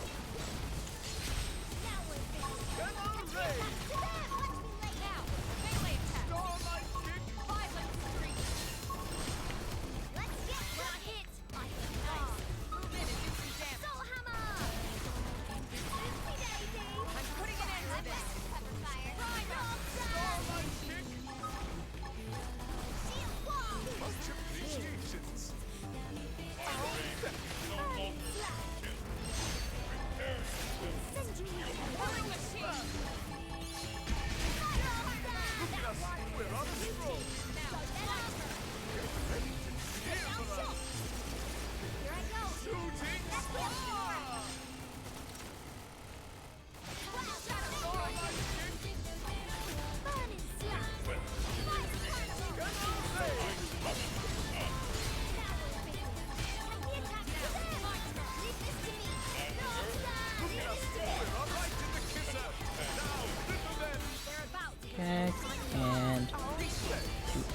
Okay, and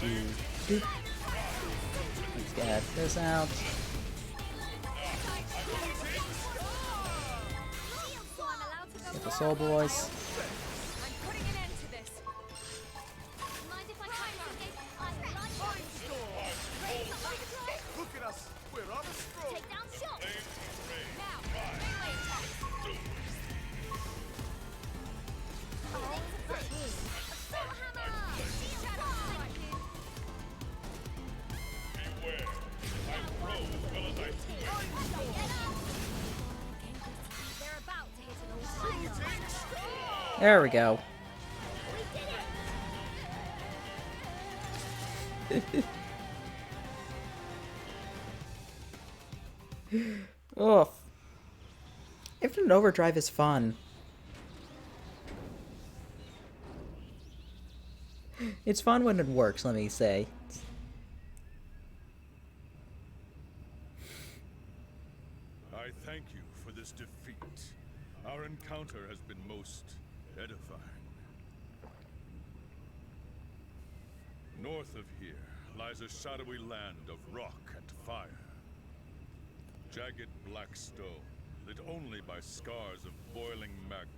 doop. Let's get this out. Get the Soul Boys. There we go. Oh, Infinite Overdrive is fun. It's fun when it works, let me say. I thank you for this defeat. Our encounter has been most edifying. North of here lies a shadowy land of rock and fire. Jagged black stone, lit only by scars of boiling magma.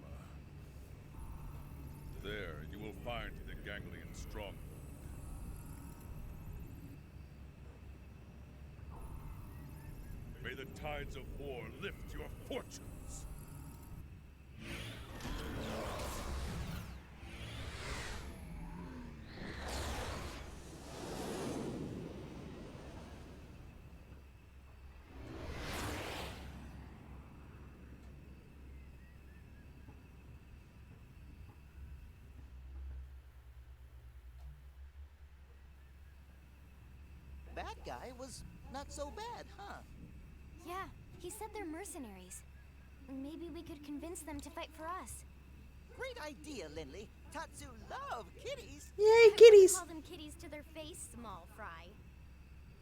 There you will find the Ganglion stronghold. May the tides of war lift your fortunes! bad guy was not so bad, huh? Yeah, he said they're mercenaries. Maybe we could convince them to fight for us. Great idea, Lindley. Tatsu love kitties. Yay, I kitties! wouldn't call them kitties to their face, small fry.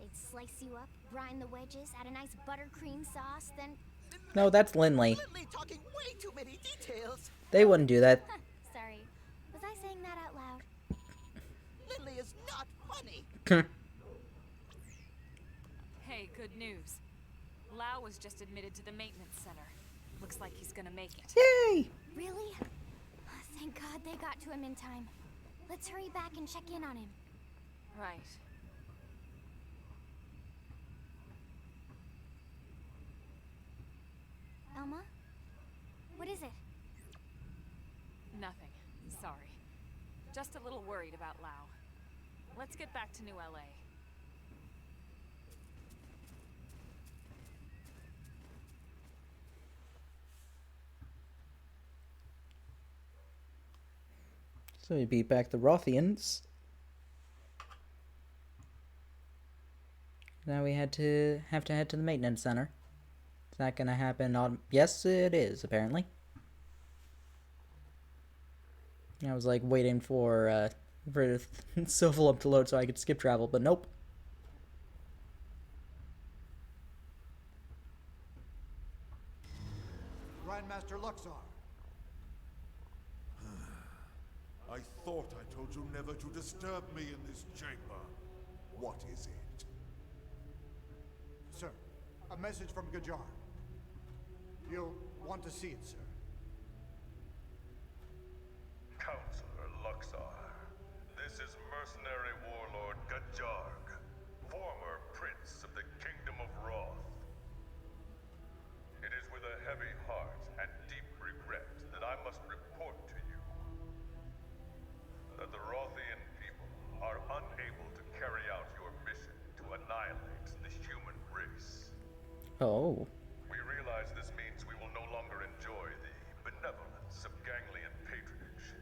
They'd slice you up, brine the wedges, add a nice buttercream sauce, then... No, that's Lindley. Lindley talking way too many details. They wouldn't do that. Sorry. Was I saying that out loud? Lindley is not funny. Hey, good news. Lau was just admitted to the maintenance center. Looks like he's gonna make it. Yay! Really? Thank God they got to him in time. Let's hurry back and check in on him. Right. Elma? What is it? Nothing. Sorry. Just a little worried about Lau. Let's get back to New LA. So we beat back the Rothians. Now we have to head to the maintenance center. Is that gonna happen on... Yes, it is, apparently. I was like waiting for Sylvalum to load so I could skip travel, but nope. Grandmaster Luxar. I thought I told you never to disturb me in this chamber. What is it? Sir, a message from Gajar. You'll want to see it, sir. Counselor Luxar, this is mercenary warlord Gajarg, former prince of the Kingdom of Roth. It is with a heavy heart and deep regret that I must report to you that the Rothian people are unable to carry out your mission to annihilate the human race. Oh. We realize this means we will no longer enjoy the benevolence of Ganglion patronage.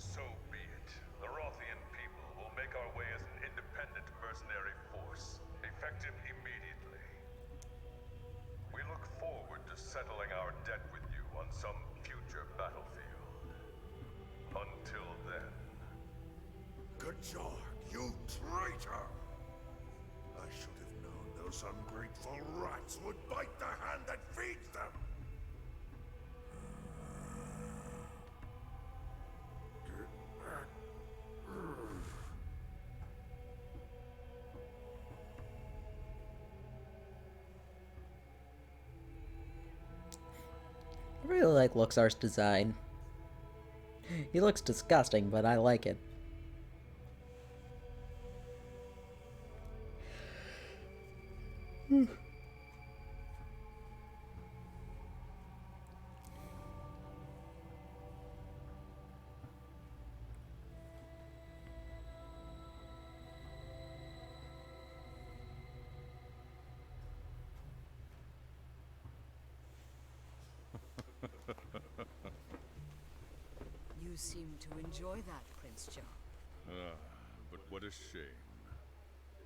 So be it. The Rothian people will make our way as an independent mercenary force, effective immediately. We look forward to settling our debt with you on some future battlefield. Until then... Gajar, you traitor! I should have known those ungrateful rats would bite the hand that feeds them! I really like Luxar's design. He looks disgusting, but I like it. You seem to enjoy that, Prince John. But what a shame.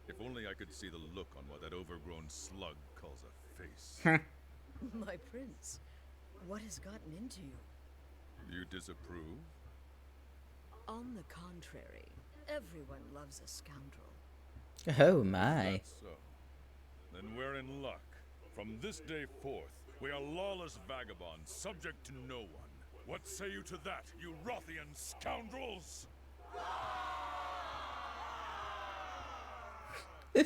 If only I could see the look on what that overgrown slug calls a face. My prince, what has gotten into you? You disapprove? On the contrary, everyone loves a scoundrel. Oh my. That's so. Then we're in luck. From this day forth, we are lawless vagabonds, subject to no one. What say you to that, you Rothian scoundrels? We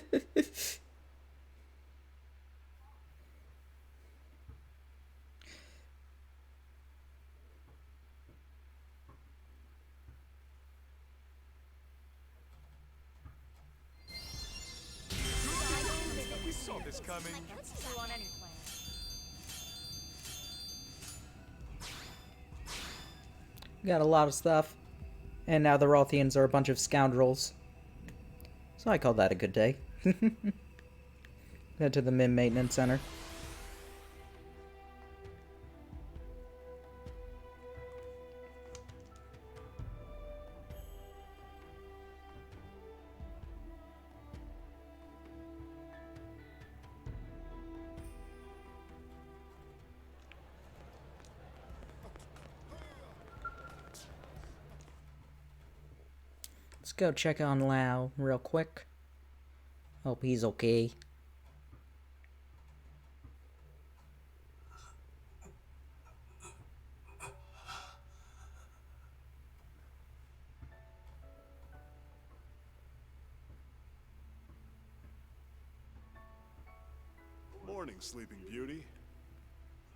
saw this coming. Let's do on any planet. Got a lot of stuff. And now the Rothians are a bunch of scoundrels. So I call that a good day. Head to the Mim Maintenance Center. Let's go check on Lau real quick. Hope he's okay. Morning, Sleeping Beauty.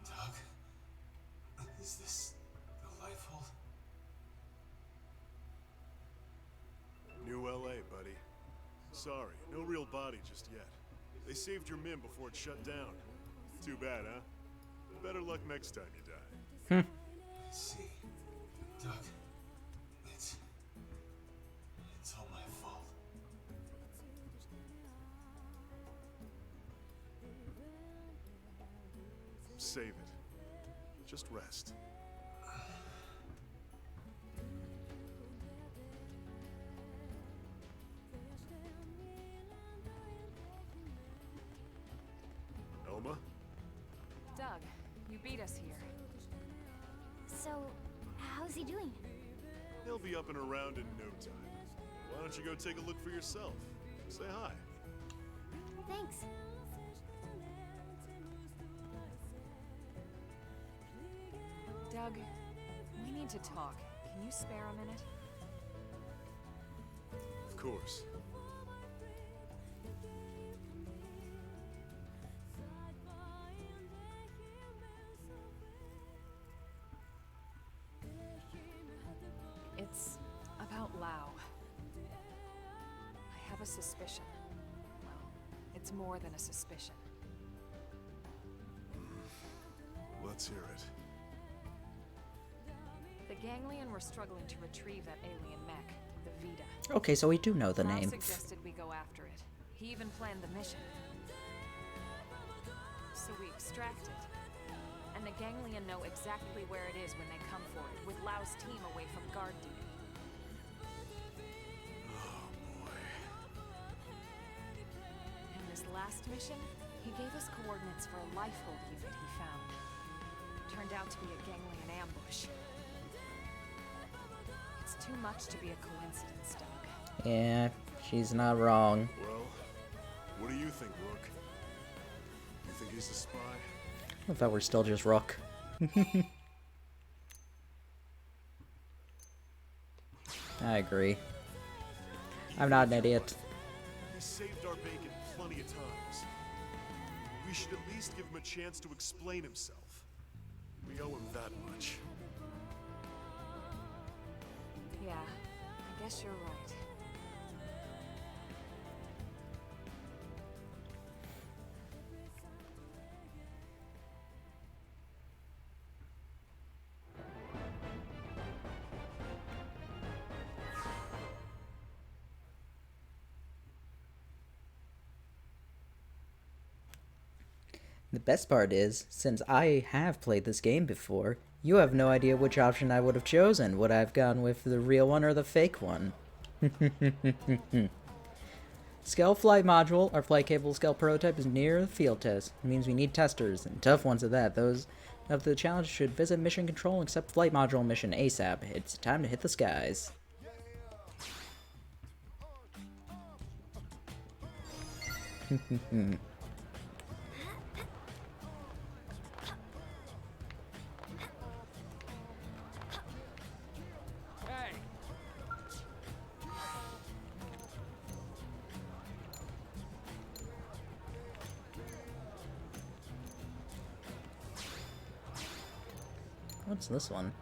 Doug? Is this the life hold? New LA, buddy. Sorry, no real body just yet. They saved your men before it shut down. Too bad, huh? Better luck next time you die. I see. Doug, it's all my fault. Save it. Just rest. Elma? Doug, you beat us here. So, how's he doing? He'll be up and around in no time. Why don't you go take a look for yourself? Say hi. Thanks. Doug, we need to talk. Can you spare a minute? Of course. It's about Lau. I have a suspicion. Well, it's more than a suspicion. Let's hear it. The Ganglion were struggling to retrieve that alien mech, the Vita. Okay, so we do know the Lau name. suggested we go after it. He even planned the mission. So we extract it. And the Ganglion know exactly where it is when they come for it, with Lau's team away from guard duty. Oh, boy. In this last mission, he gave us coordinates for a lifeboat unit he found. Turned out to be a Ganglion ambush. It's too much to be a coincidence, Doug. Yeah, she's not wrong. Well, what do you think, Rook? You think he's a spy? I thought we're still just Rook. I agree. I'm not an idiot. He saved our bacon plenty of times. We should at least give him a chance to explain himself. We owe him that much. Yeah, I guess you're right. The best part is, since I have played this game before, you have no idea which option I would have chosen. Would I have gone with the real one or the fake one? Scale flight module, our flight capable scale prototype, is near the field test. It means we need testers, and tough ones at that. Those of the challenge should visit mission control and accept flight module mission ASAP. It's time to hit the skies. What's this one?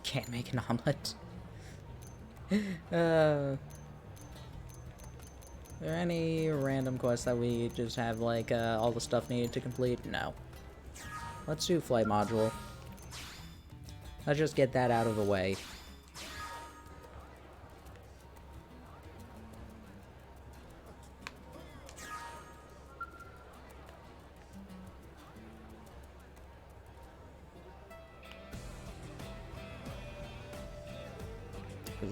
Can't make an omelet. Are there any random quests that we just have, like, all the stuff needed to complete? No. Let's do flight module. Let's just get that out of the way.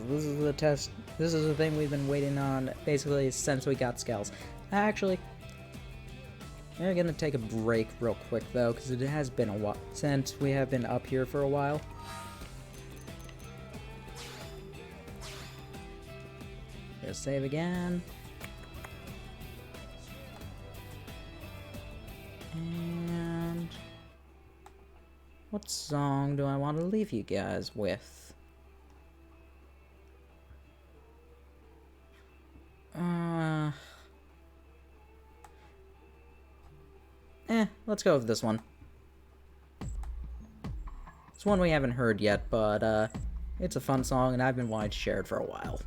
This is the test. This is the thing we've been waiting on basically since we got Scales. Actually, we're gonna take a break real quick though, because it has been a while since we have been up here for a while. Just save again. And what song do I want to leave you guys with? Let's go with this one. It's one we haven't heard yet, but it's a fun song and I've been wanting to share it for a while.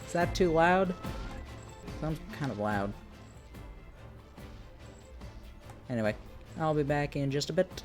Is that too loud? Sounds kind of loud. Anyway, I'll be back in just a bit.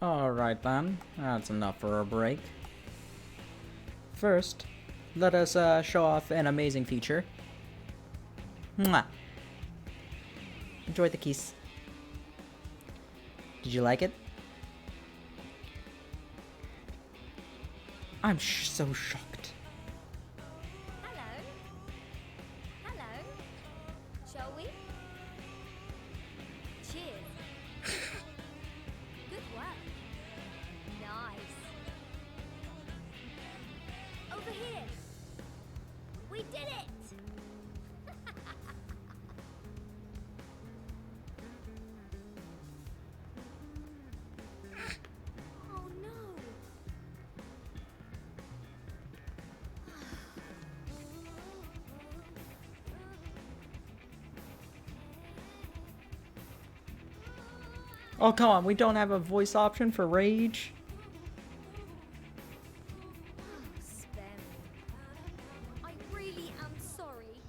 Alright then, that's enough for a break. First, let us show off an amazing feature. Mwah! Enjoy the kiss. Did you like it? I'm so shocked. Hello. Hello. Shall we? Cheers. Good work. Nice. Over here. We did it! Oh no. Oh, come on, we don't have a voice option for Rage? Sven. I really am sorry.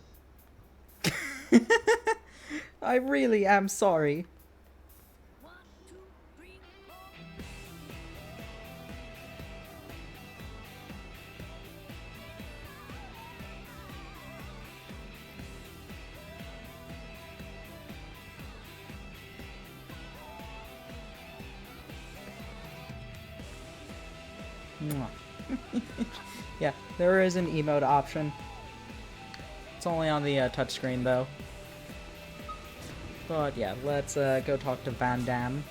I really am sorry. Mwah. Yeah, there is an emote option. It's only on the touchscreen though. But yeah, let's go talk to Van Damme.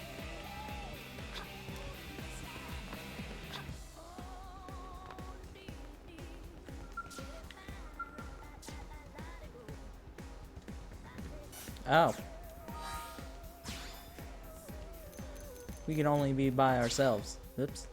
Oh. We can only be by ourselves. Oops.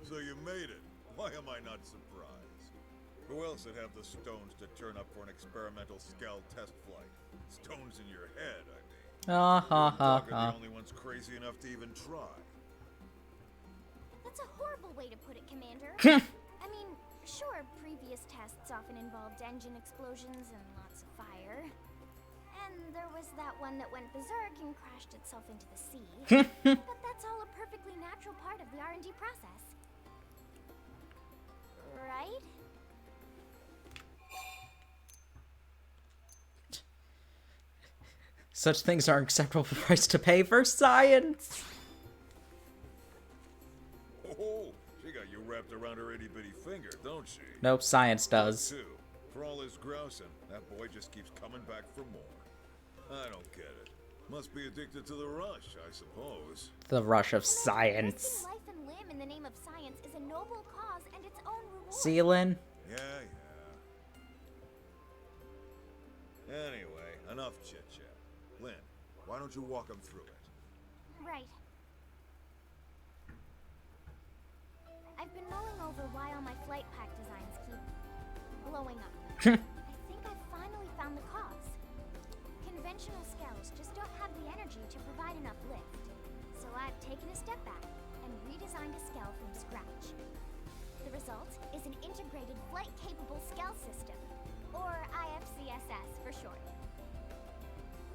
So you made it. Why am I not surprised? Who else would have the stones to turn up for an experimental Skell test flight? Stones in your head, I mean. Ha ha ha Talk are ha. the only ones crazy enough to even try. That's a horrible way to put it, Commander. I mean, sure, previous tests often involved engine explosions and lots of fire. And there was that one that went berserk and crashed itself into the sea. But that's all a perfectly natural part of the R&D process. Right? Such things are acceptable price to pay for science. Oh, she got you wrapped around her itty-bitty finger, don't she? Nope, science does. Too. For all his grousing, that boy just keeps coming back for more. I don't get it. Must be addicted to the rush, I suppose. The rush of science. Risking life and limb in the name of science is a noble cause and its own reward. See you, Lynn? Yeah. Anyway, enough chit-chat. Lynn, why don't you walk him through it? Right. I've been mulling over why all my flight pack designs keep blowing up. I think I've finally found the cause. Conventional skells just don't have the energy to provide enough lift. So I've taken a step back and redesigned a skell from scratch. The result is an integrated flight-capable skell system, or IFCSS for short.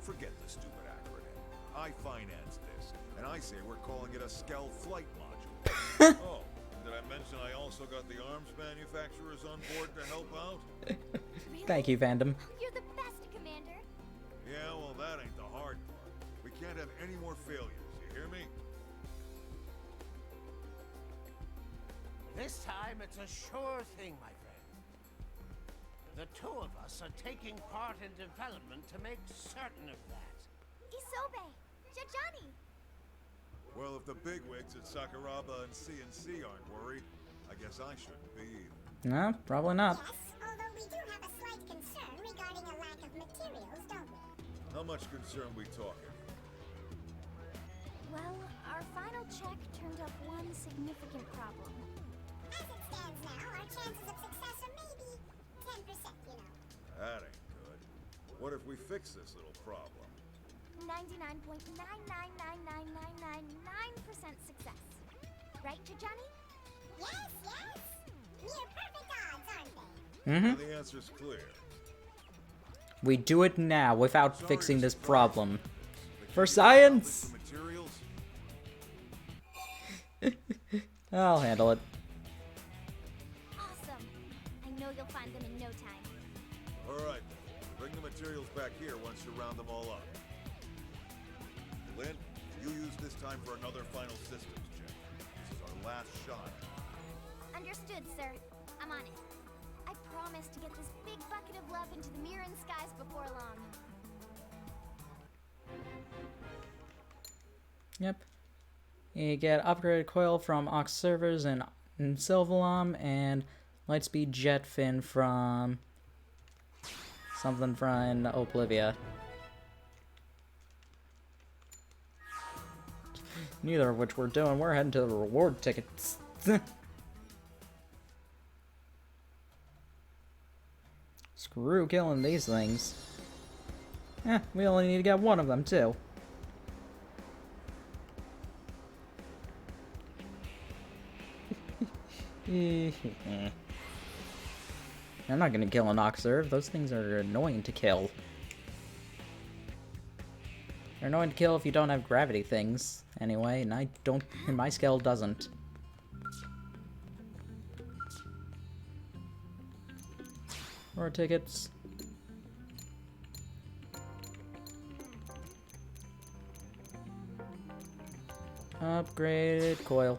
Forget the stupid acronym. I financed this, and I say we're calling it a Skell flight module. Oh, did I mention I also got the arms manufacturers on board to help out? Really? Thank you, Fandom. You're the best, Commander. Yeah, well, that ain't the hard part. We can't have any more failures, you hear me? This time it's a sure thing, my friend. The two of us are taking part in development to make certain of that. Isobe! Jajani! Well, if the bigwigs at Sakuraba and CNC aren't worried, I guess I shouldn't be either. No, probably not. Yes, although we do have a slight concern regarding a lack of materials, don't we? How much concern we talking? Well, our final check turned up one significant problem. As it stands now, our chances of success are maybe 10%, you know. That ain't What if we fix this little problem? 99.9999999% success. Right, Johnny? Yes, yes. Near perfect odds, aren't they? Mm-hmm. The answer's clear. We do it now without Sorry fixing to this surprise problem. you. For But can you salvage science! the materials? I'll handle it. Awesome. I know you'll find them in no time. All right, then. Bring the materials back here once you round them all up. Lynn, you use this time for another final systems check. This is our last shot. Understood, sir. I'm on it. I promise to get this big bucket of love into the Mirren skies before long. Yep. You get upgraded coil from Ox servers in Sylvalam and Lightspeed jet fin from something from Oblivia. Neither of which we're doing. We're heading to the reward tickets. Screw killing these things. We only need to get one of them too. I'm not gonna kill an Oxerve. Those things are annoying to kill. They're annoying to kill if you don't have gravity things, anyway, and I don't, and my scale doesn't. More tickets. Upgraded coil.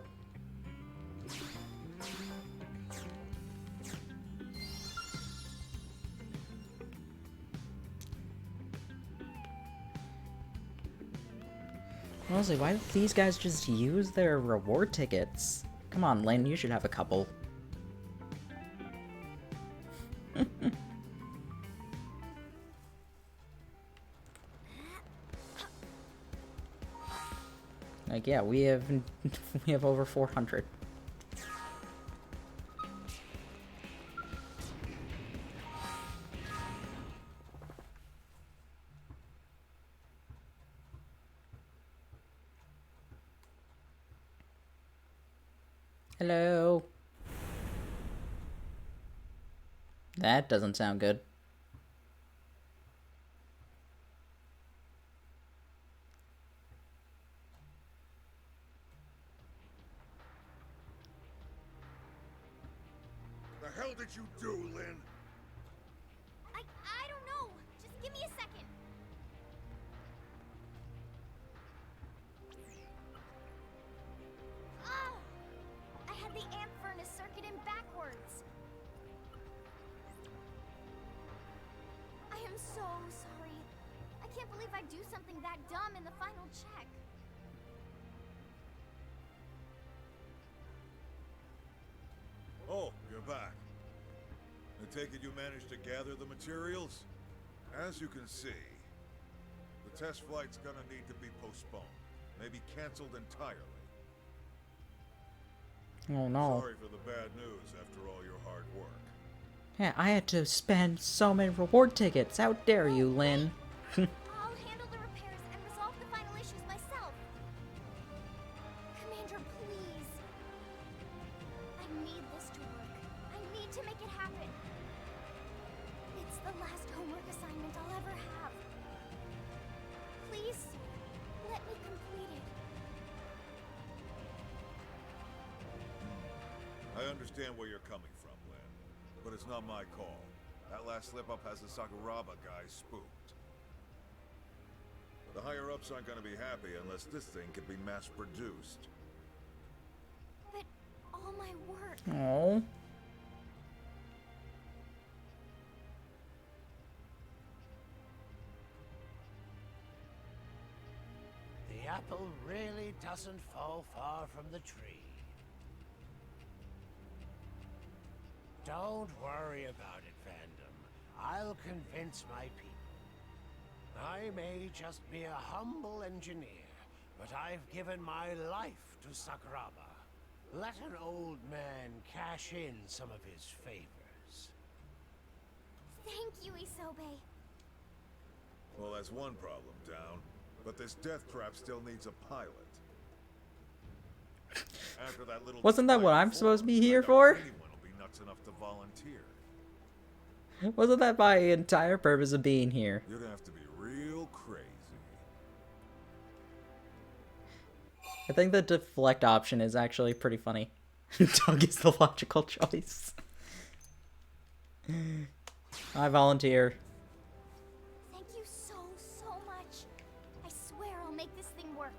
Honestly, why don't these guys just use their reward tickets? Come on, Lynn, you should have a couple. Like, yeah, we have over 400. Hello. That doesn't sound good. The hell did you do, Lynn? I don't know. Just give me a second. Ah! I had the amp furnace circuit in backwards. I am so sorry. I can't believe I'd do something that dumb in the final check. Oh, you're back. I take it you managed to gather the materials? As you can see, the test flight's gonna need to be postponed. Maybe canceled entirely. Oh no. Sorry for the bad news after all your hard work. Yeah, I had to spend so many reward tickets. How dare you, Lynn? I'll handle the repairs and resolve the final issues myself. Commander, please. I need this to work. I need to make it happen. It's the last homework assignment I'll ever have. Please, let me complete it. I understand where you're coming from, Lynn, but it's not my call. That last slip-up has the Sakuraba guy spooked. The higher-ups aren't gonna be happy unless this thing can be mass-produced. But all my work. Oh. The apple really doesn't fall far from the tree. Don't worry about it, fandom. I'll convince my people. I may just be a humble engineer, but I've given my life to Sakuraba. Let an old man cash in some of his favors. Thank you, Isobe. Well, that's one problem down. But this death trap still needs a pilot. After that little Wasn't that what I'm before, supposed to be here I doubt for? anyone will be nuts enough to volunteer. Wasn't that my entire purpose of being here? You'd have to be real crazy. I think the deflect option is actually pretty funny. Doug is the logical choice. I volunteer. Thank you so much. I swear I'll make this thing work.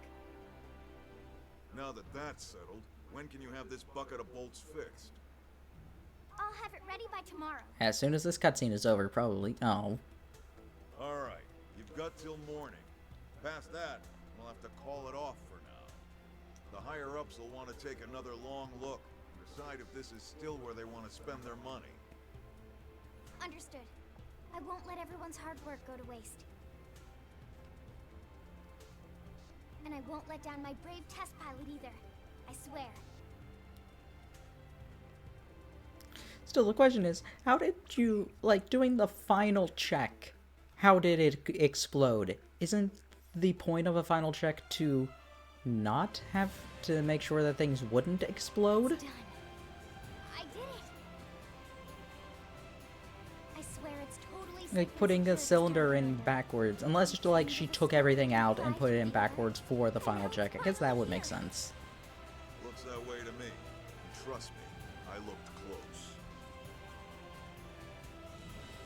Now that that's settled, when can you have this bucket of bolts fixed? I'll have it ready by tomorrow. As soon as this cutscene is over, probably. Oh. Alright, you've got till morning. Past that, we'll have to call it off for now. The higher-ups will want to take another long look, decide if this is still where they want to spend their money. Understood. I won't let everyone's hard work go to waste. And I won't let down my brave test pilot either. I swear. Still, the question is, how did you, like, doing the final check, how did it explode? Isn't the point of a final check to not have to make sure that things wouldn't explode? It's done. I did it. I swear it's totally safe Like, and putting secure a to cylinder start. in backwards. Unless, like, she took everything out and put it in backwards for the final check. I guess that would make sense. Looks that way to me. And trust me, I looked close.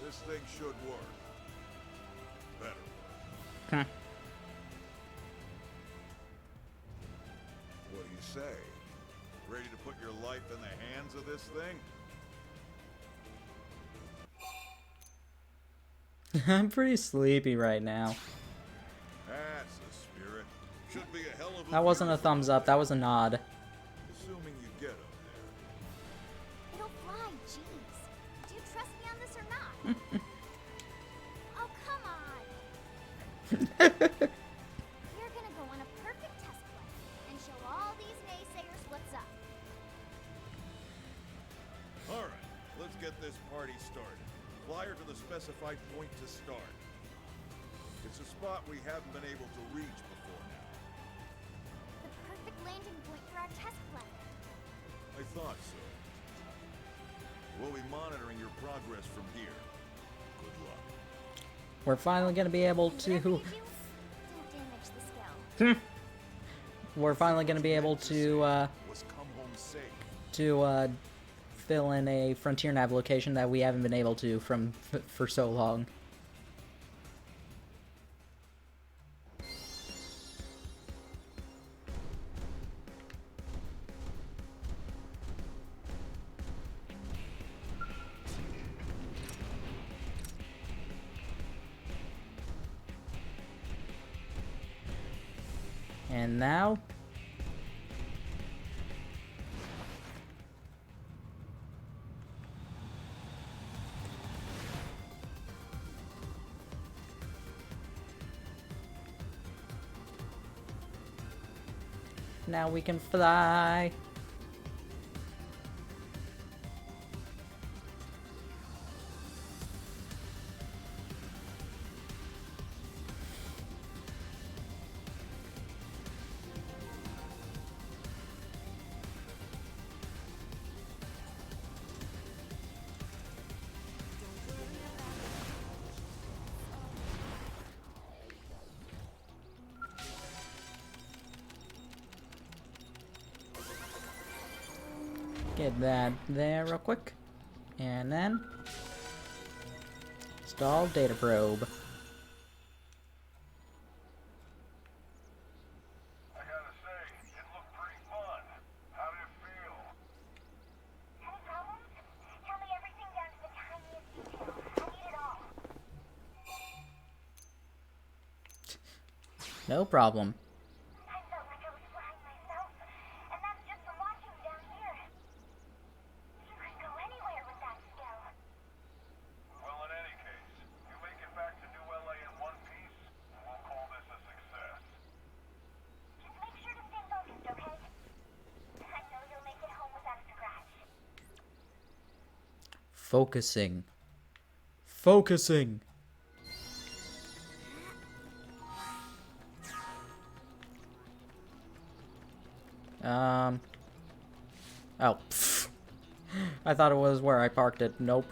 This thing should work. Better work. Huh. What do you say? Ready to put your life in the hands of this thing? I'm pretty sleepy right now. That's the spirit. Should be a hell of a That wasn't a beautiful thumbs up, that was a nod. Assuming you get up It'll fly, jeez. Do you trust me on this or not? Oh, come on. We're gonna go on a perfect test flight and show all these naysayers what's up. there. All right, let's get this party started. Fly her to the specified point to start. It's a spot we haven't been able to reach before now. The perfect landing point for our test flight. I thought so. We'll be monitoring your progress from here. Good luck. We're finally gonna be able And whatever to... you do, don't damage the scale. We're finally gonna be able to, Was come home safe. fill in a Frontier Nav location that we haven't been able to for so long. And now... now we can fly. Get that there real quick. And then install data probe. I gotta say, it looked pretty fun. How did it feel? Any problems? Tell me everything down to the tiniest detail. I need it all. No problem. I felt like I was flying myself, and that's just from watching you down here. You could go anywhere with that skill. Well, in any case, you make it back to New LA in one piece, and we'll call this a success. Just make sure to stay focused, okay? I know you'll make it home without a scratch. Focusing. Focusing. Oh. Pfft. I thought it was where I parked it. Nope.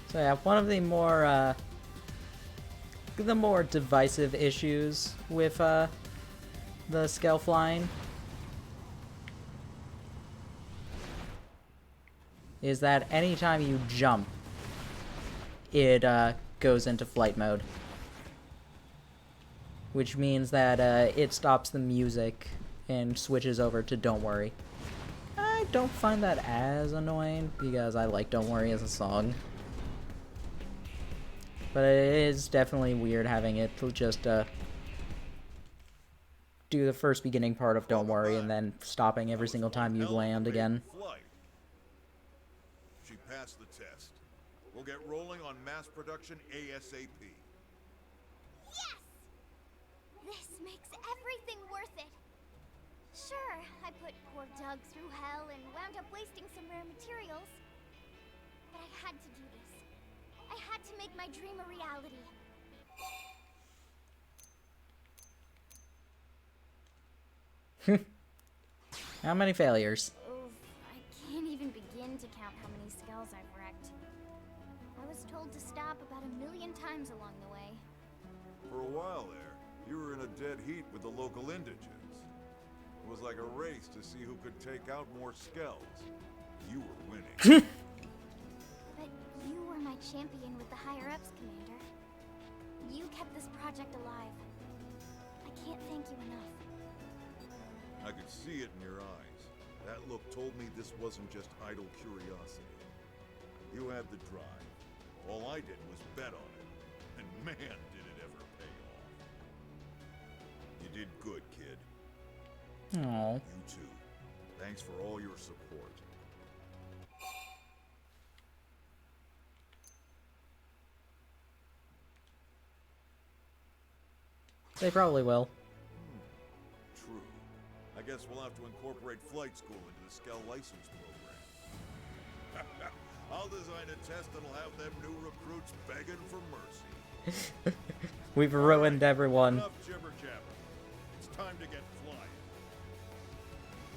So yeah, one of the more divisive issues with the scale flying is that anytime you jump, it goes into flight mode, which means that it stops the music and switches over to Don't Worry. I don't find that as annoying because I like Don't Worry as a song. But it is definitely weird having it just do the first beginning part of Don't Worry and then stopping every single time you land again. She passed the test. We'll get rolling on mass production ASAP. Yes! This makes everything worth it. Sure, I put poor Doug through hell and wound up wasting some rare materials. But I had to do this. I had to make my dream a reality. How many failures? Oof, I can't even begin to count how many skulls I've wrecked. I was told to stop about 1,000,000 times along the way. For a while there, you were in a dead heat with the local indigents. It was like a race to see who could take out more skells. You were winning. But you were my champion with the higher-ups, Commander. You kept this project alive. I can't thank you enough. I could see it in your eyes. That look told me this wasn't just idle curiosity. You had the drive. All I did was bet on it. And man, did it ever pay off. You did good, kid. Aww. You too. Thanks for all your support. They probably will. True. I guess we'll have to incorporate flight school into the Skell license program. I'll design a test that'll have them new recruits begging for mercy. We've ruined everyone. Enough jibber jabber. It's time to get flying.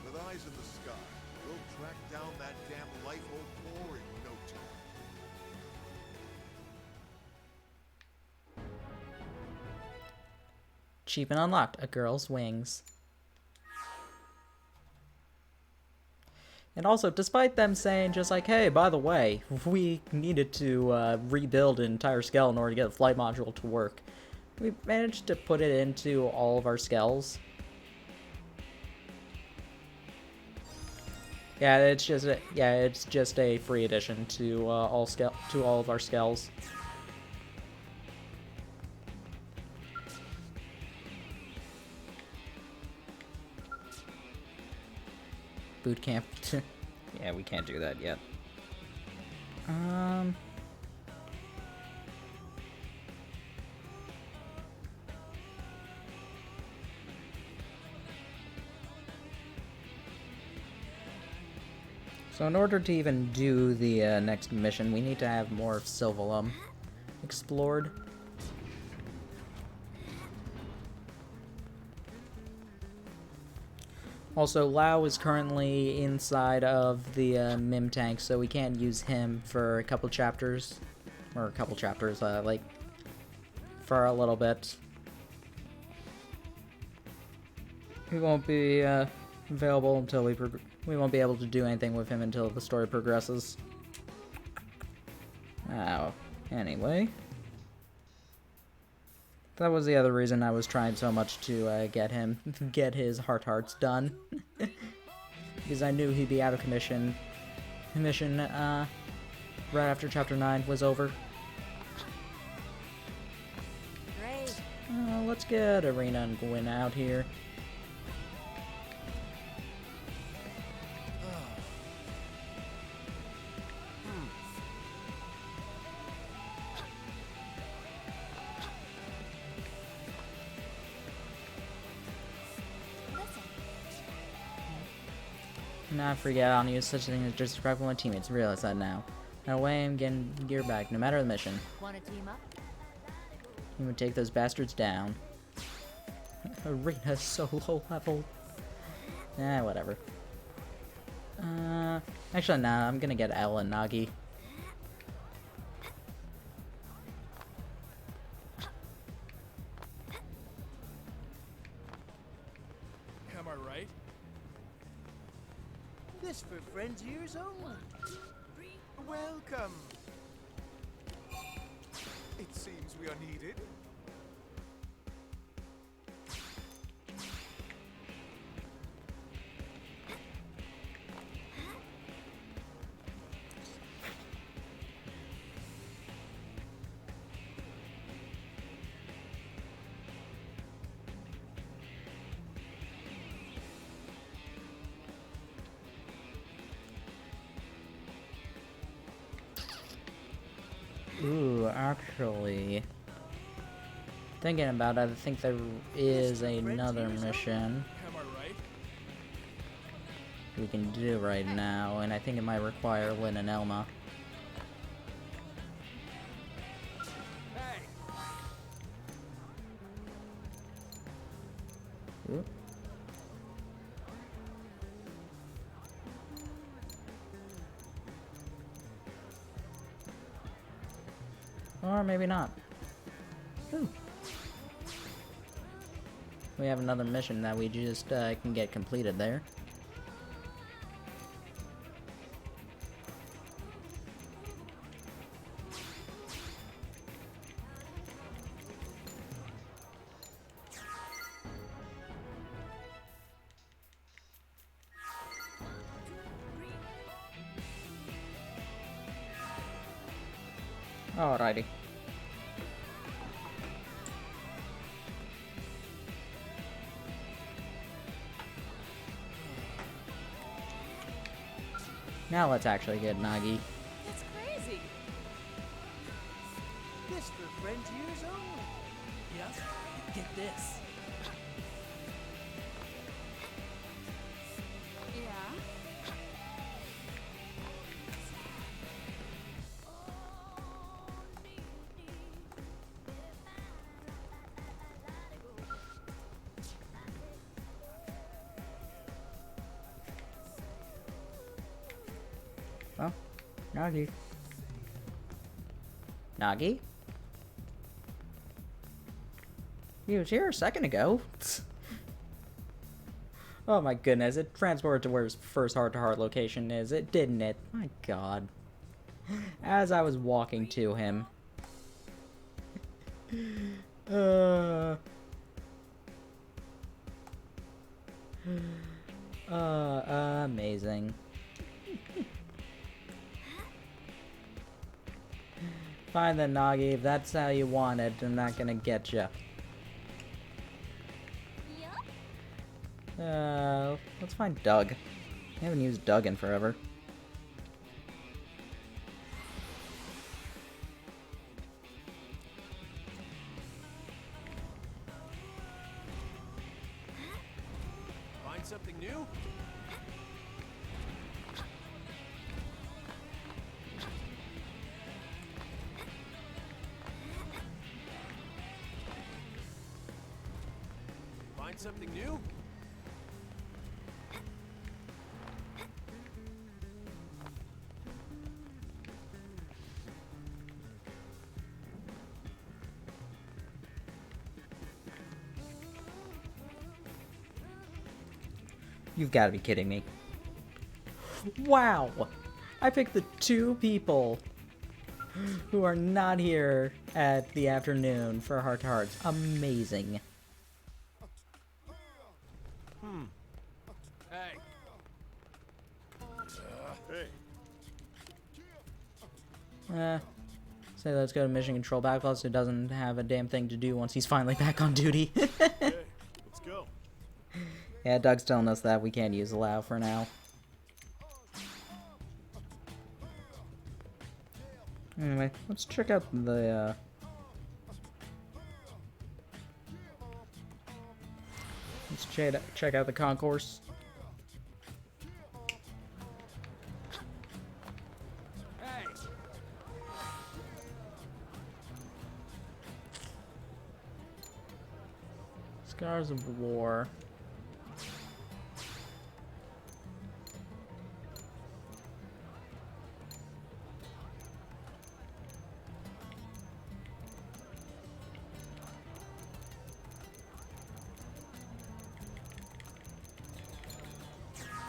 With eyes in the sky, we'll track down that damn life-hold core in no time. Cheap and unlocked. A girl's wings. And also, despite them saying just like, hey, by the way, we needed to rebuild an entire Skell in order to get the flight module to work, we managed to put it into all of our Skells. Yeah, it's just a free addition to all of our Skells. Boot camp. Yeah, we can't do that yet. So in order to even do the next mission, we need to have more of Sylvalum explored. Also, Lao is currently inside of the Mim tank, so we can't use him for a couple chapters. Or a couple chapters, like, for a little bit. He won't be available until we won't be able to do anything with him until the story progresses. Oh, anyway. That was the other reason I was trying so much to get his hearts done. Because I knew he'd be out of commission right after Chapter 9 was over. Great. Let's get Arena and Gwyn out here. Not forget, I don't use such a thing as disrespectful to my teammates. Realize that now. No way I'm getting gear back, no matter the mission. Wanna team up? You would take those bastards down. Arena's so low level. Whatever. Actually, nah, I'm gonna get Elle and Nagi. Am I right? This for friends' ears only. Welcome. It seems we are needed. Ooh, actually, thinking about it, I think there is another mission Am I right? we can do right now, and I think it might require Lynn and Elma. Hey. Ooh. Or maybe not. Ooh. We have another mission that we just can get completed there. Alrighty. Now let's actually get Nagi. That's crazy. This for friends' ears only. Yes. Get this. Yeah? Oh, Nagi. Nagi? He was here a second ago. Oh my goodness, it transported to where his first heart-to-heart location is, didn't it? My god. As I was walking to him. Amazing. Fine then, Nagi, if that's how you want it, I'm not gonna get you. Let's find Doug. I haven't used Doug in forever. Find something new? Find something new? You've got to be kidding me. Wow! I picked the two people who are not here at the afternoon for Heart to Hearts. Amazing. Hey. Hey. say let's go to Mission Control Backlog so he doesn't have a damn thing to do once he's finally back on duty. Okay, let's go. Yeah, Doug's telling us that we can't use allow for now. Anyway, let's check out the, let's check out the concourse. Scars of War.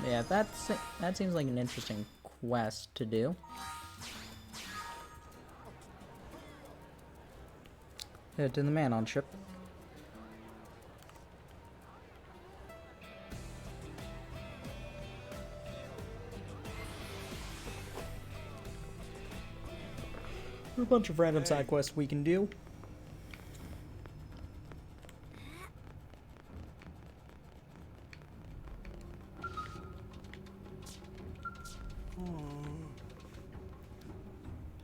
Yeah, that seems like an interesting quest to do. Head to the man-on ship. A bunch of random side quests we can do.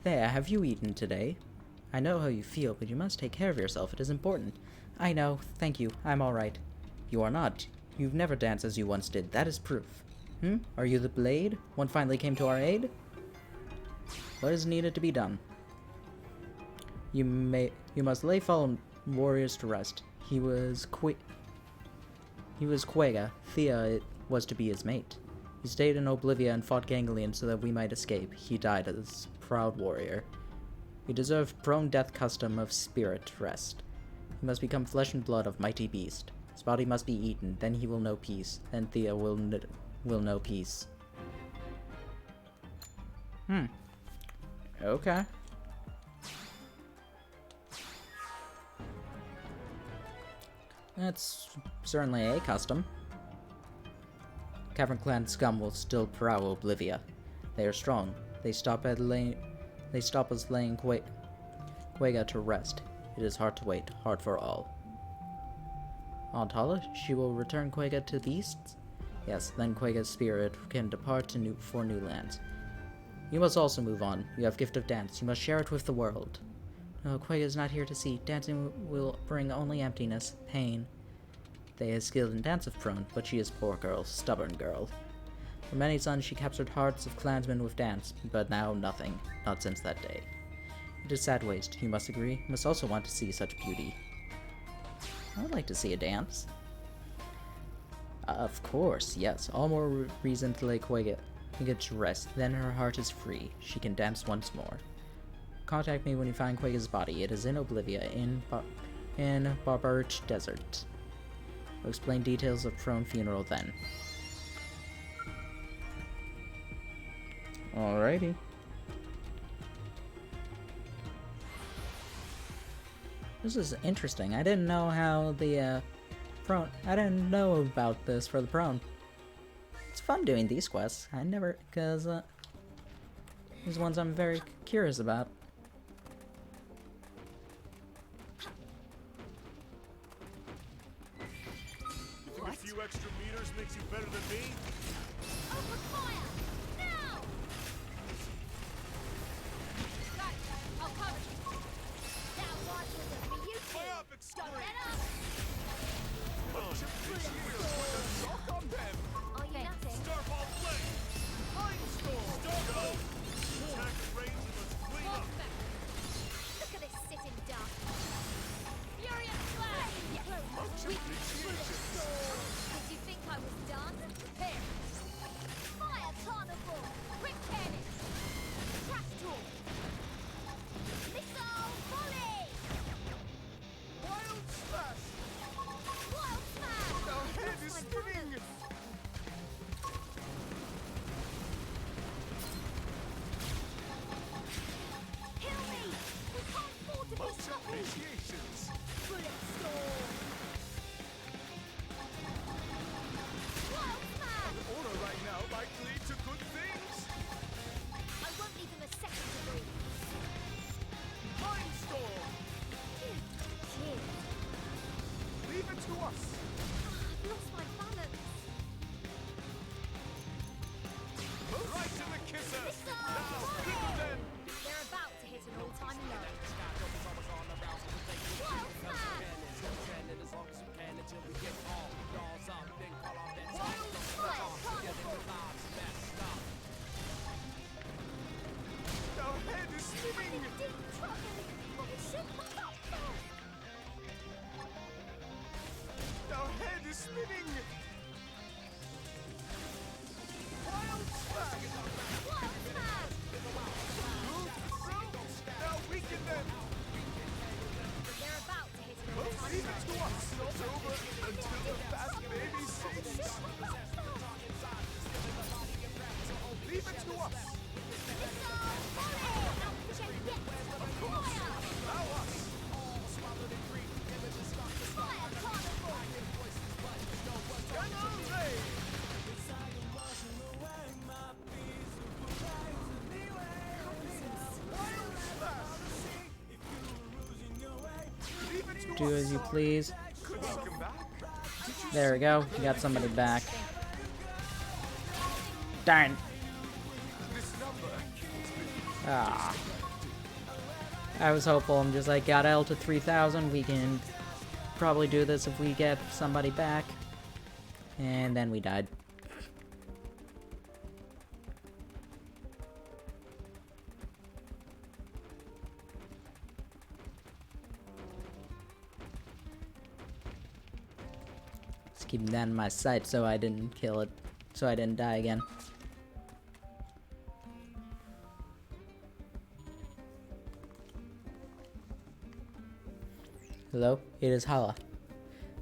There, have you eaten today? I know how you feel, but you must take care of yourself. It is important. I know. Thank you. I'm alright. You are not. You've never danced as you once did. That is proof. Are you the blade? One finally came to our aid? What is needed to be done? You must lay fallen warriors to rest. He was Quega. Thea was to be his mate. He stayed in Oblivia and fought Ganglion so that we might escape. He died as proud warrior. He deserved prone death custom of spirit rest. He must become flesh and blood of mighty beast. His body must be eaten, then he will know peace. Then Thea will know peace. Okay. That's certainly a custom. Cavern Clan scum will still prowl Oblivia. They are strong. They stop us laying Quega to rest. It is hard to wait, hard for all. Antala, she will return Quega to beasts? Yes, then Quega's spirit can depart for new lands. You must also move on. You have gift of dance. You must share it with the world. No, Quega is not here to see. Dancing will bring only emptiness, pain. They is skilled in dance of prone, but she is poor girl, stubborn girl. For many suns she captured hearts of clansmen with dance, but now nothing, not since that day. It is sad waste, you must agree. You must also want to see such beauty. I would like to see a dance. Of course, yes. All more reason to lay Quega to rest. Then her heart is free. She can dance once more. Contact me when you find Quega's body. It is in Oblivia, in Barbarich Desert. I'll explain details of Prone funeral then. Alrighty. This is interesting. I didn't know how the Prone. I didn't know about this for the Prone. It's fun doing these quests. I never, because these ones I'm very curious about. You think a few extra meters makes you better than me? Open fire! Now! I'll cover you. That watch was a for you two. Up, Don't let up! Come on, shock on them! Are you nothing? Starball flame! Flame storm! Starball! Attack the range and let's clean up! Look at this sitting duck. Furious flash! Weak bullet sword. Did you think I was done? Prepare. Fire I've lost my balance. Right to the kisser! They're about to hit an all-time low. Wild smash! Our head is spinning! Deep trouble! It should pop up first. Our head is spinning! Wild smash! Wild smash! Now weaken them! They're about to hit an all-time Leave low. it to us! It's over until the fast baby sings! Leave it to us! Do as you please. Welcome back. There we go. We got somebody back. Darn. Ah. I was hopeful. I'm just like, got L to 3,000. We can probably do this if we get somebody back. And then we died. Just keeping that in my sight so I didn't kill it. So I didn't die again. Hello? It is Hala.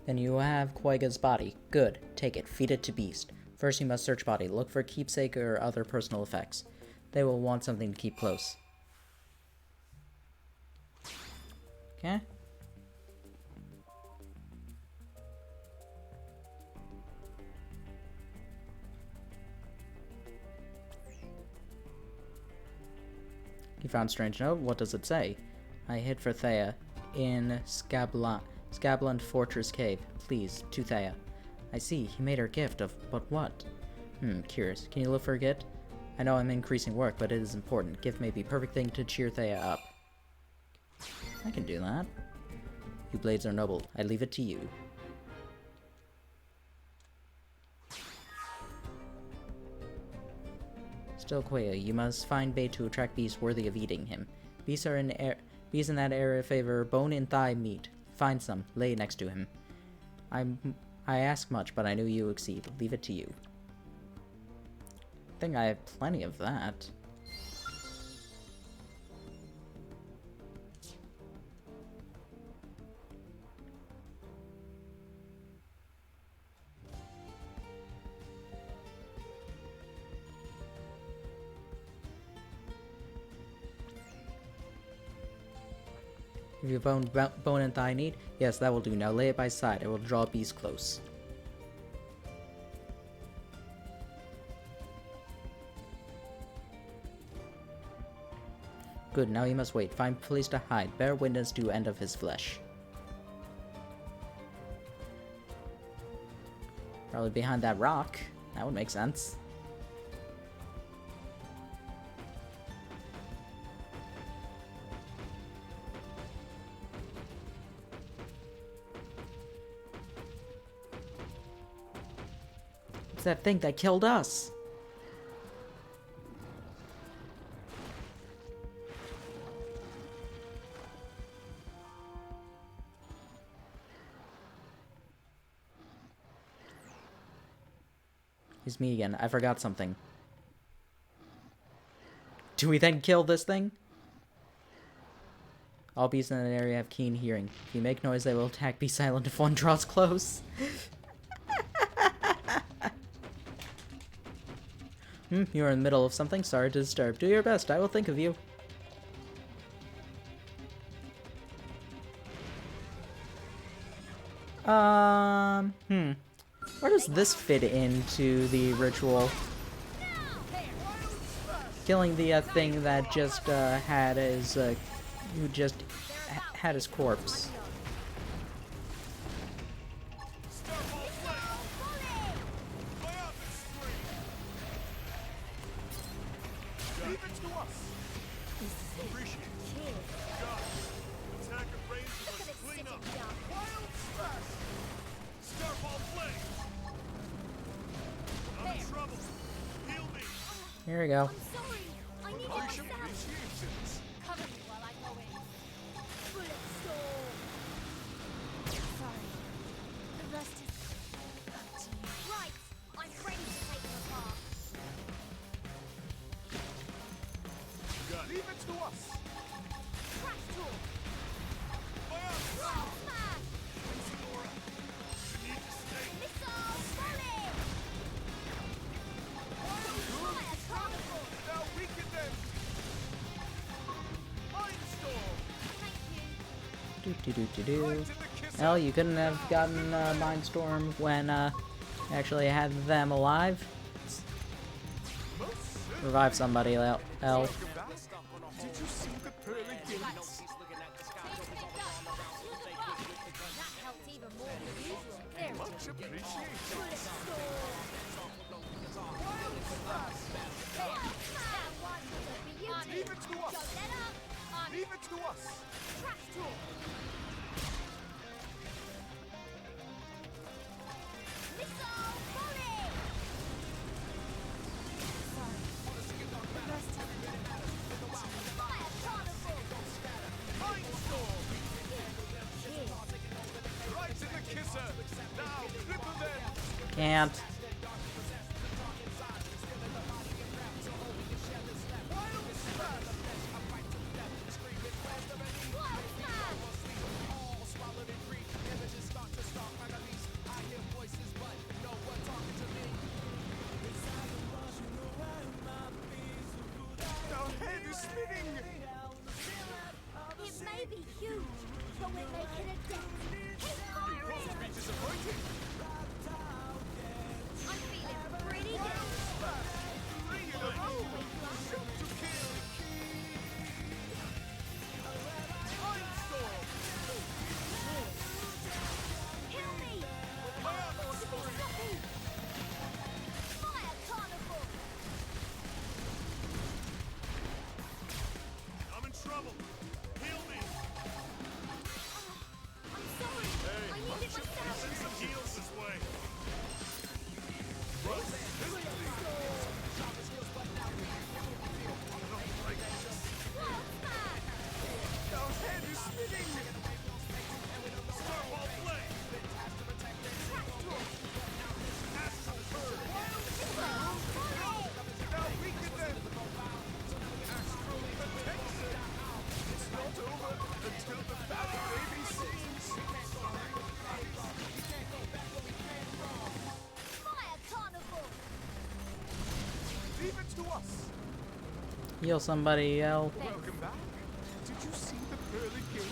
Then you have Koiga's body. Good. Take it. Feed it to Beast. First you must search body. Look for keepsake or other personal effects. They will want something to keep close. Okay? You found strange note? What does it say? I hid for Thea in Scabland Fortress Cave. Please, to Thea. I see, he made her gift of, but what? Curious. Can you look for a gift? I know I'm increasing work, but it is important. Gift may be perfect thing to cheer Thea up. I can do that. You blades are noble. I leave it to you. Still Koya, you must find bait to attract beasts worthy of eating him. Beasts are beasts in that area favor bone and thigh meat. Find some, lay it next to him. I ask much, but I knew you exceed. Leave it to you. I think I have plenty of that. If you bone and thigh need? Yes, that will do. Now lay it by side. I will draw beasts close. Good, now you must wait. Find place to hide. Bear witness to end of his flesh. Probably behind that rock. That would make sense. That thing that killed us. It's me again. I forgot something. Do we then kill this thing? All beasts in that area have keen hearing. If you make noise, they will attack. Be silent if one draws close. You are in the middle of something. Sorry to disturb. Do your best. I will think of you. Where does this fit into the ritual? Killing the thing that just had his who just had his corpse. Appreciate it. Got it. Attack at range and let's clean up. Wild smash! Starfall flame! I'm in trouble. Heal me. Here we go. I'm sorry. I need I it should myself. appreciate it. Cover me while I go in. Bullet storm. Sorry. The rest is up to you. Right. I'm ready to take them apart. Got it. Leave it to us. Crash tool. Fire! Wild smash. Isidora, you need to stay. Missile volley. Fire carnival. Now weaken them. Mindstorm. Thank you. Do. Well, you couldn't have gotten Mindstorm when actually had them alive. Revive somebody, L. Did you see the pearly gates? That helped even more than usual. There it Much is. appreciated. Bullet storm. Wild smash. That one was a beauty. Leave it to us. Go let up. Leave it to us. Crash tool. Missile volley. Sorry. The rest is fire carnival. Mindstorm. Cheers. Right in the kisser. Now cripple them. Can't. Wild smash. Wild smash. Our head is spinning. It may be huge, but we're making a dent. Keep Supposed to be firing. disappointing. I'm feeling pretty good. Bring it on. Shoot to kill. Mindstorm. Kill me. Fire Sloppy. Fire carnival. I'm in trouble. Heal me. I'm sorry. Hey, I need it myself. send some heals this way. Wild smash. Our head is spinning. Starfall flame. Crash tool. Astral bird. Missile volley. Now weaken them. Astral protection. It's not over until the battle baby sings. Fire carnival. Leave it to us. Heal somebody, L. Welcome back. Did you see the pearly gates?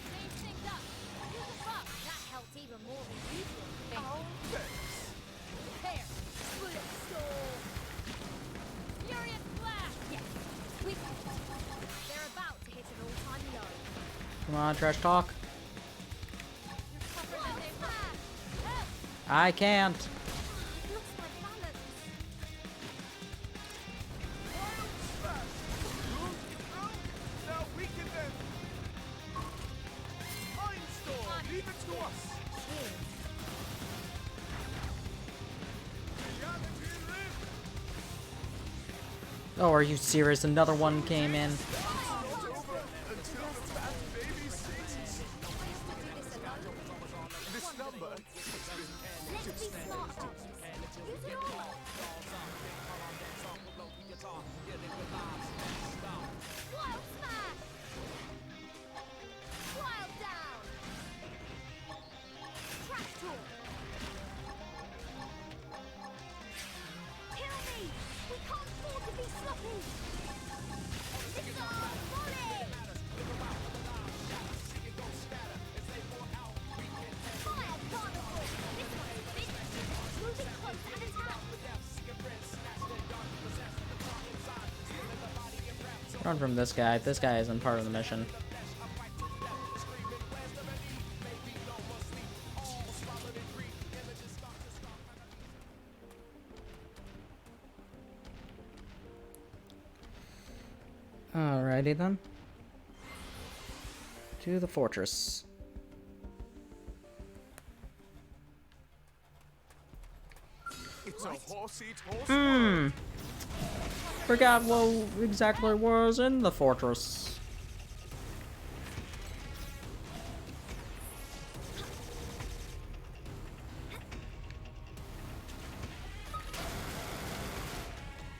Change things up. Use the buff. That helped even more than usual. Oh, thanks. There. Bullet storm. Furious flash. Yes. We. They're about to hit an all-time low. Come on, trash talk. Wild smash. Help. I can't. I've lost my balance. Wild smash. No. Now weaken them. Mindstorm. Leave it to us. Cheers. Reality lives. Oh, are you serious? Another one came in. It's not over until the bat baby sings. I have to do this alone. This number. Let's be smart about this. Use it all. Wild smash. Wild down. Crash tool. Kill me. We can't afford to be sloppy. Missile volley. Fire carnival. This one's big. Moving close and attack. Run from this guy. This guy isn't part of the mission. Alright. Alrighty then. To the fortress. It's a horse-eat horse. Forgot what exactly was in the fortress.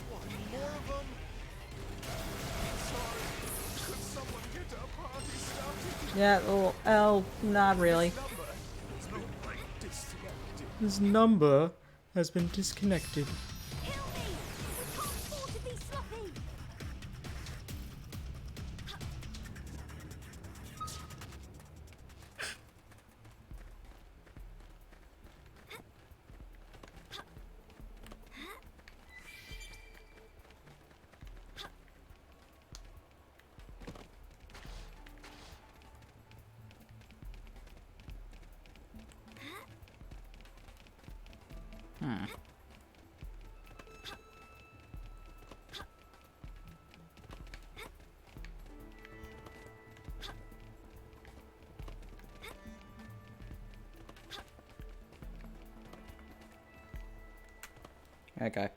What, more of them? Sorry, could someone get a party started? Yeah, well, not really. This number has been disconnected. Kill me! We can't afford to be sloppy! Okay.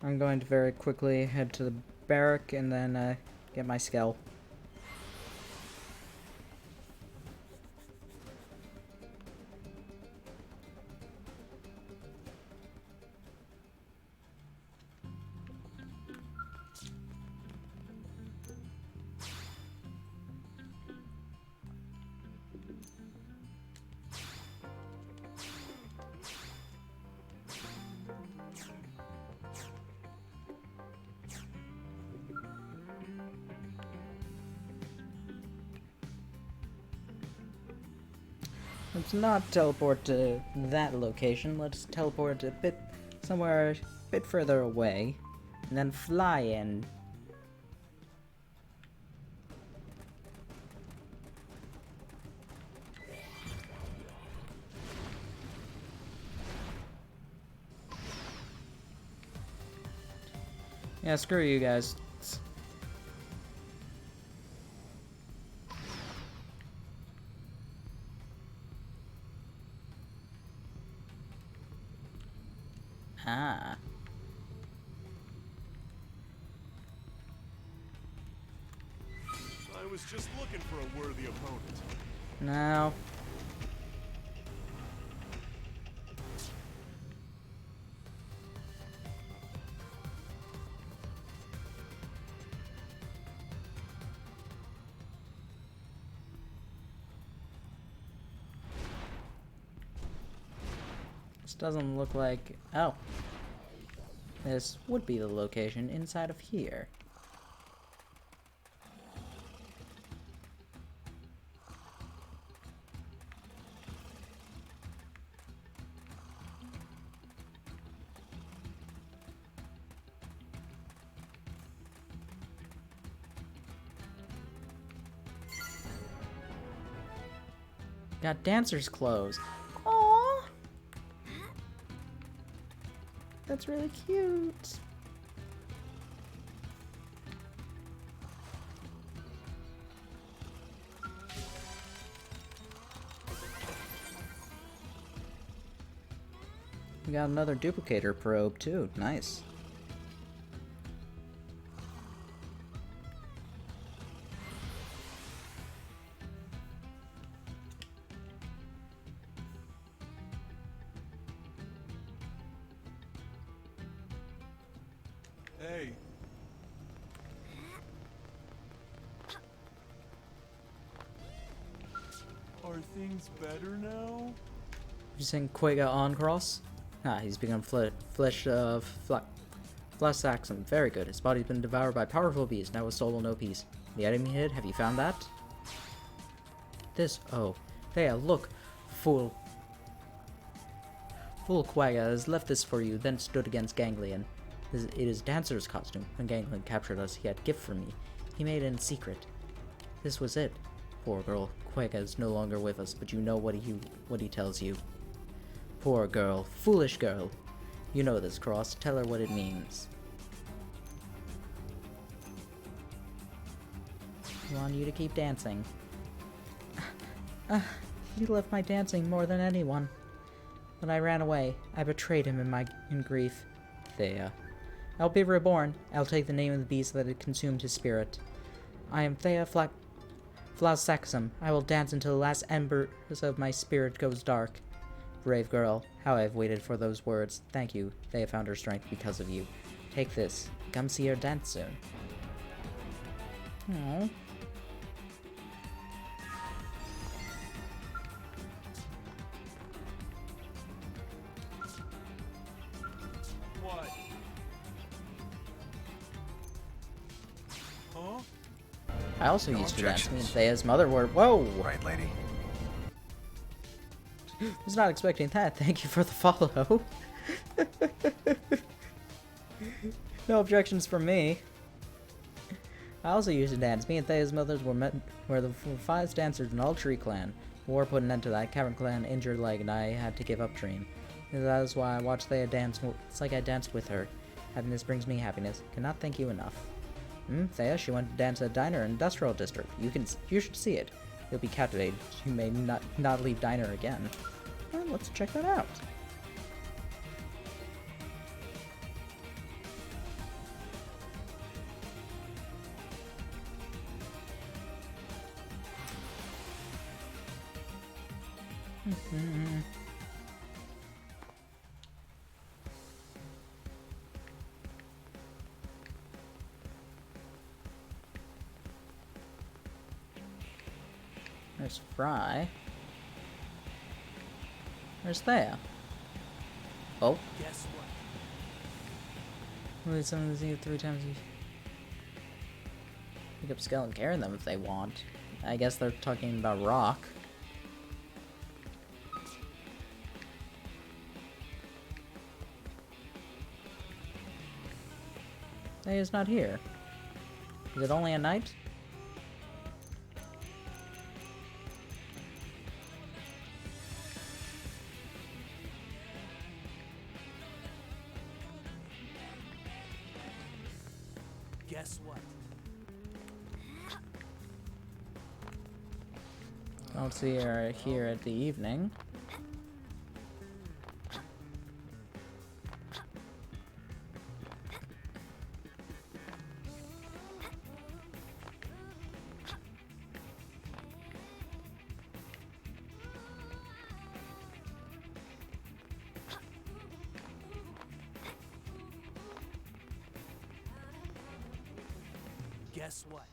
I'm going to very quickly head to the barrack and then get my skull. Let's not teleport to that location. Let's teleport a bit somewhere a bit further away, and then fly in. Yeah, screw you guys. Ah. I was just looking for a worthy opponent. No. This doesn't look like... Oh. This would be the location inside of here. Got dancer's clothes. Aww. That's really cute. We got another duplicator probe too. Nice. Hey. Are things better now? You saying Quega on cross? Ah, he's become flesh Saxon. Very good. His body's been devoured by powerful beasts, now with soul no peace. The enemy hid, have you found that? This, oh. There, look. Fool Quagga has left this for you, then stood against Ganglion. It is Dancer's costume. When Ganglion captured us, he had a gift for me. He made it in secret. This was it. Poor girl. Quagga is no longer with us, but you know what he tells you. Poor girl. Foolish girl. You know this cross. Tell her what it means. I want you to keep dancing. He loved my dancing more than anyone. When I ran away, I betrayed him in grief. Thea. I'll be reborn. I'll take the name of the beast that had consumed his spirit. I am Thea Flasaxum. I will dance until the last embers of my spirit goes dark. Brave girl, how I've waited for those words. Thank you. Thea found her strength because of you. Take this. Come see her dance soon. Aww. What? Huh? I also No used to dance. Me and objections. Thea's mother were. Whoa! Right, lady. Was not expecting that. Thank you for the follow. No objections from me. I also used to dance. Me and Thea's mothers were the finest dancers in all Tree Clan. War put an end to that. Cavern Clan injured leg, and I had to give up Dream. That is why I watched Thea dance. It's like I danced with her. Happiness brings me happiness. Cannot thank you enough. Thea, she went to dance at a diner in Industrial District. You should see it. You'll be captivated. You may not leave diner again. Well, let's check that out. There's Fry. There's Thea. Oh. Guess what? Only some of these 3 times you pick up skill and carry them if they want. I guess they're talking about rock. Thea's not here. Is it only at night? Guess what? Don't see her here at the evening. Guess what?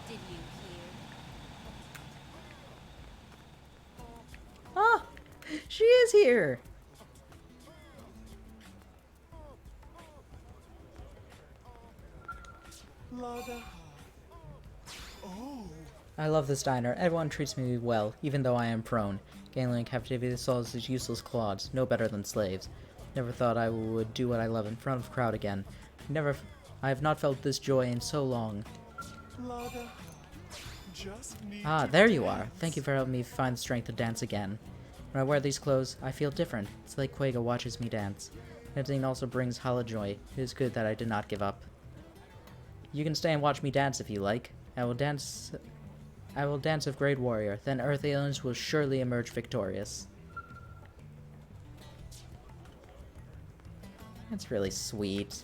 Did you hear? Ah! She is here! I love this diner. Everyone treats me well, even though I am prone. Gangling in captivity souls his useless clods, no better than slaves. Never thought I would do what I love in front of a crowd again. I have not felt this joy in so long. Ah, there you are. Thank you for helping me find the strength to dance again. When I wear these clothes, I feel different. It's like Quaga watches me dance. Dancing also brings hollow joy. It is good that I did not give up. You can stay and watch me dance if you like. I will dance with Great Warrior. Then Earth aliens will surely emerge victorious. That's really sweet.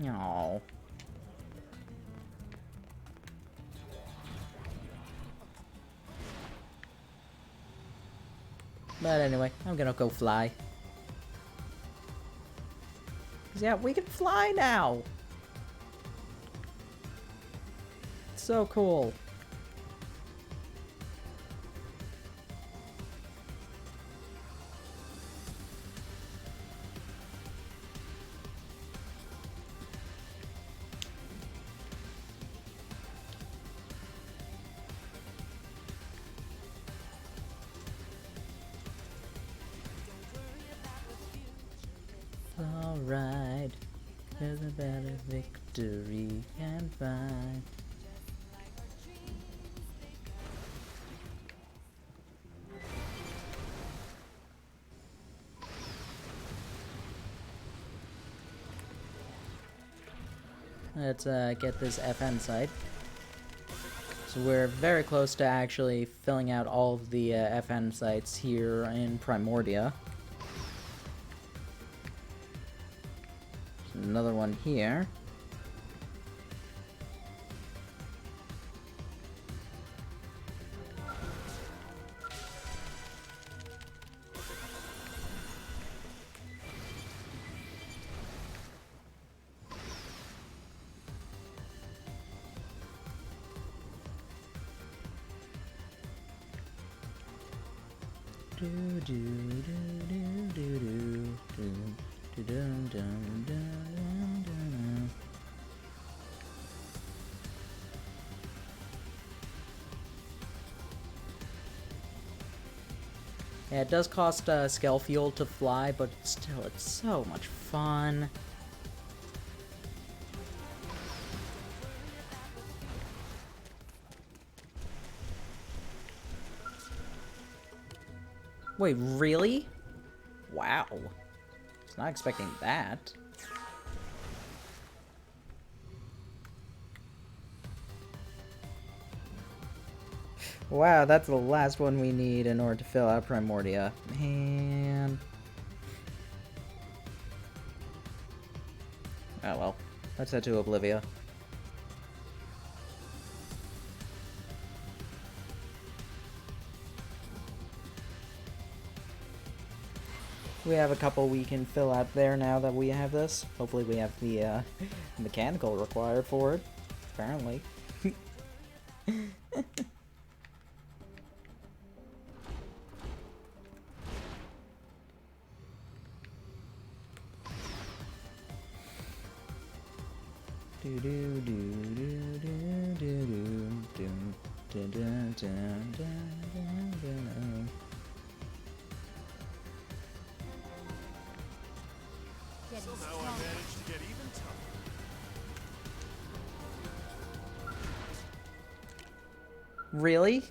Aww. But anyway, I'm gonna go fly. 'Cause yeah, we can fly now! It's so cool. Alright, there's a better victory and find. Let's get this FN site. So we're very close to actually filling out all of the FN sites here in Primordia. There's another one here. Yeah, it does cost scale fuel to fly, but still, it's so much fun. Wait, really? Wow. I was not expecting that. Wow, that's the last one we need in order to fill out Primordia. Man. Oh well. Let's head to Oblivia. We have a couple we can fill out there now that we have this. Hopefully we have the mechanical required for it. Apparently. Do do do do do do do do do do do. Somehow I managed to get even tougher. Really?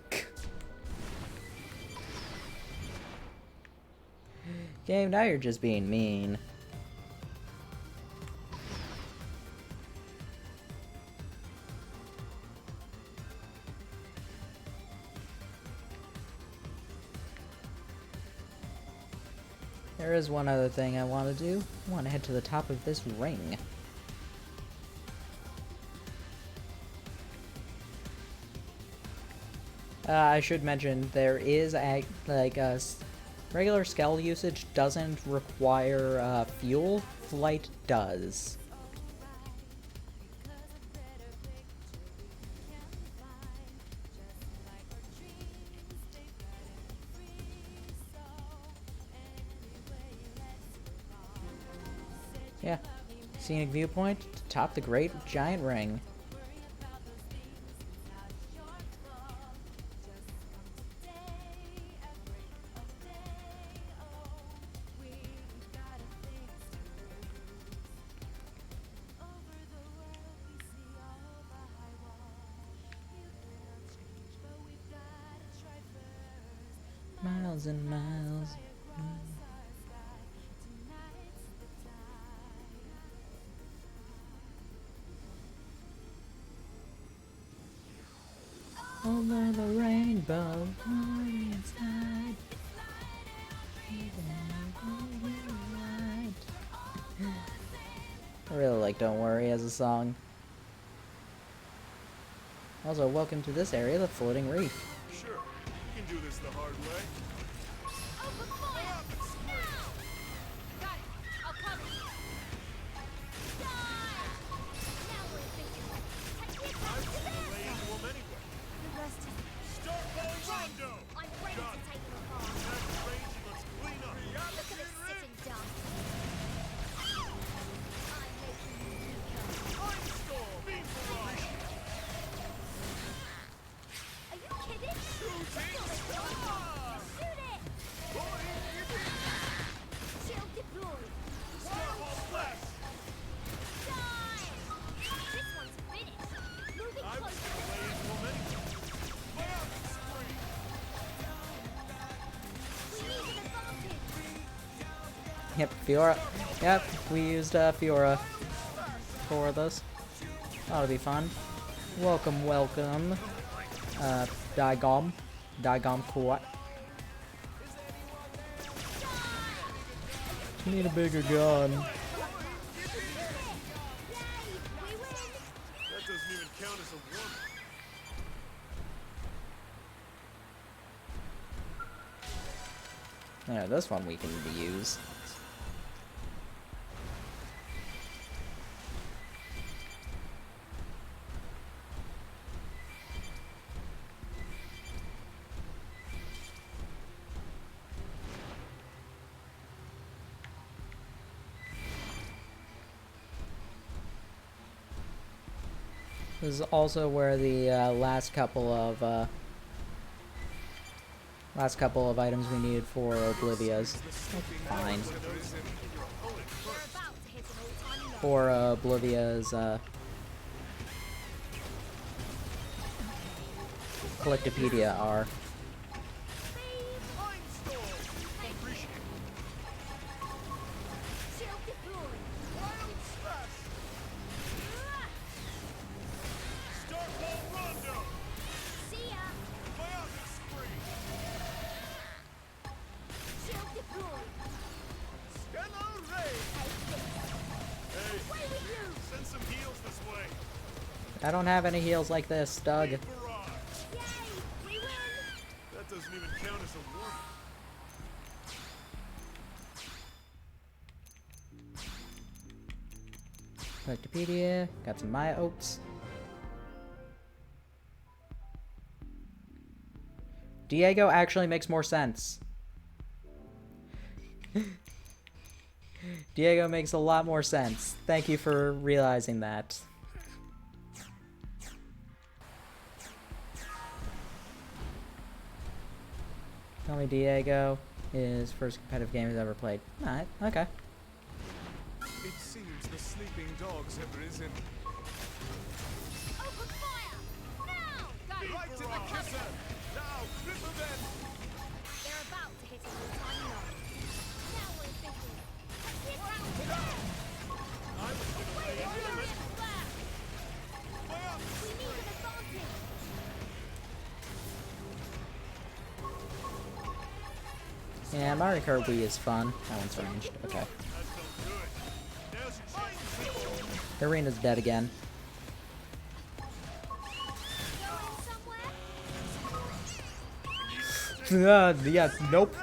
Game, now you're just being mean. There is one other thing I want to do. I want to head to the top of this ring. I should mention there is regular Skell usage doesn't require fuel. Flight does. Yeah, scenic viewpoint to top the great giant ring. Miles and miles. Over the rainbow, inside. I really like Don't Worry as a song. Also, welcome to this area, the Floating Reef. Sure, you can do this the hard way. Yep, Fiora. Yep, we used Fiora for this. That'll be fun. Welcome, welcome. Digom. Digom Quat. Need a bigger gun. That doesn't even count as a woman. Yeah, this one we can use. This is also where the last couple of items we needed for Oblivia's. Fine. For Oblivia's Collectopedia are. I don't have any heals like this, Doug. That doesn't even count as a woman. Collectopedia, got some Maya oats. Diego actually makes more sense. Diego makes a lot more sense. Thank you for realizing that. Tell me Diego, his first competitive game he's ever played. Alright, okay. It seems the sleeping dogs have risen. Open fire! Now! Got it! Right to the kisser! Now, cripple them! They're about to hit a new-time low. Now we're thinking. Hit out! I was gonna lay into them. We need an advantage! Yeah, Mario Kart Wii is fun. That one's ranged. Okay. The arena's dead again. Yeah, nope.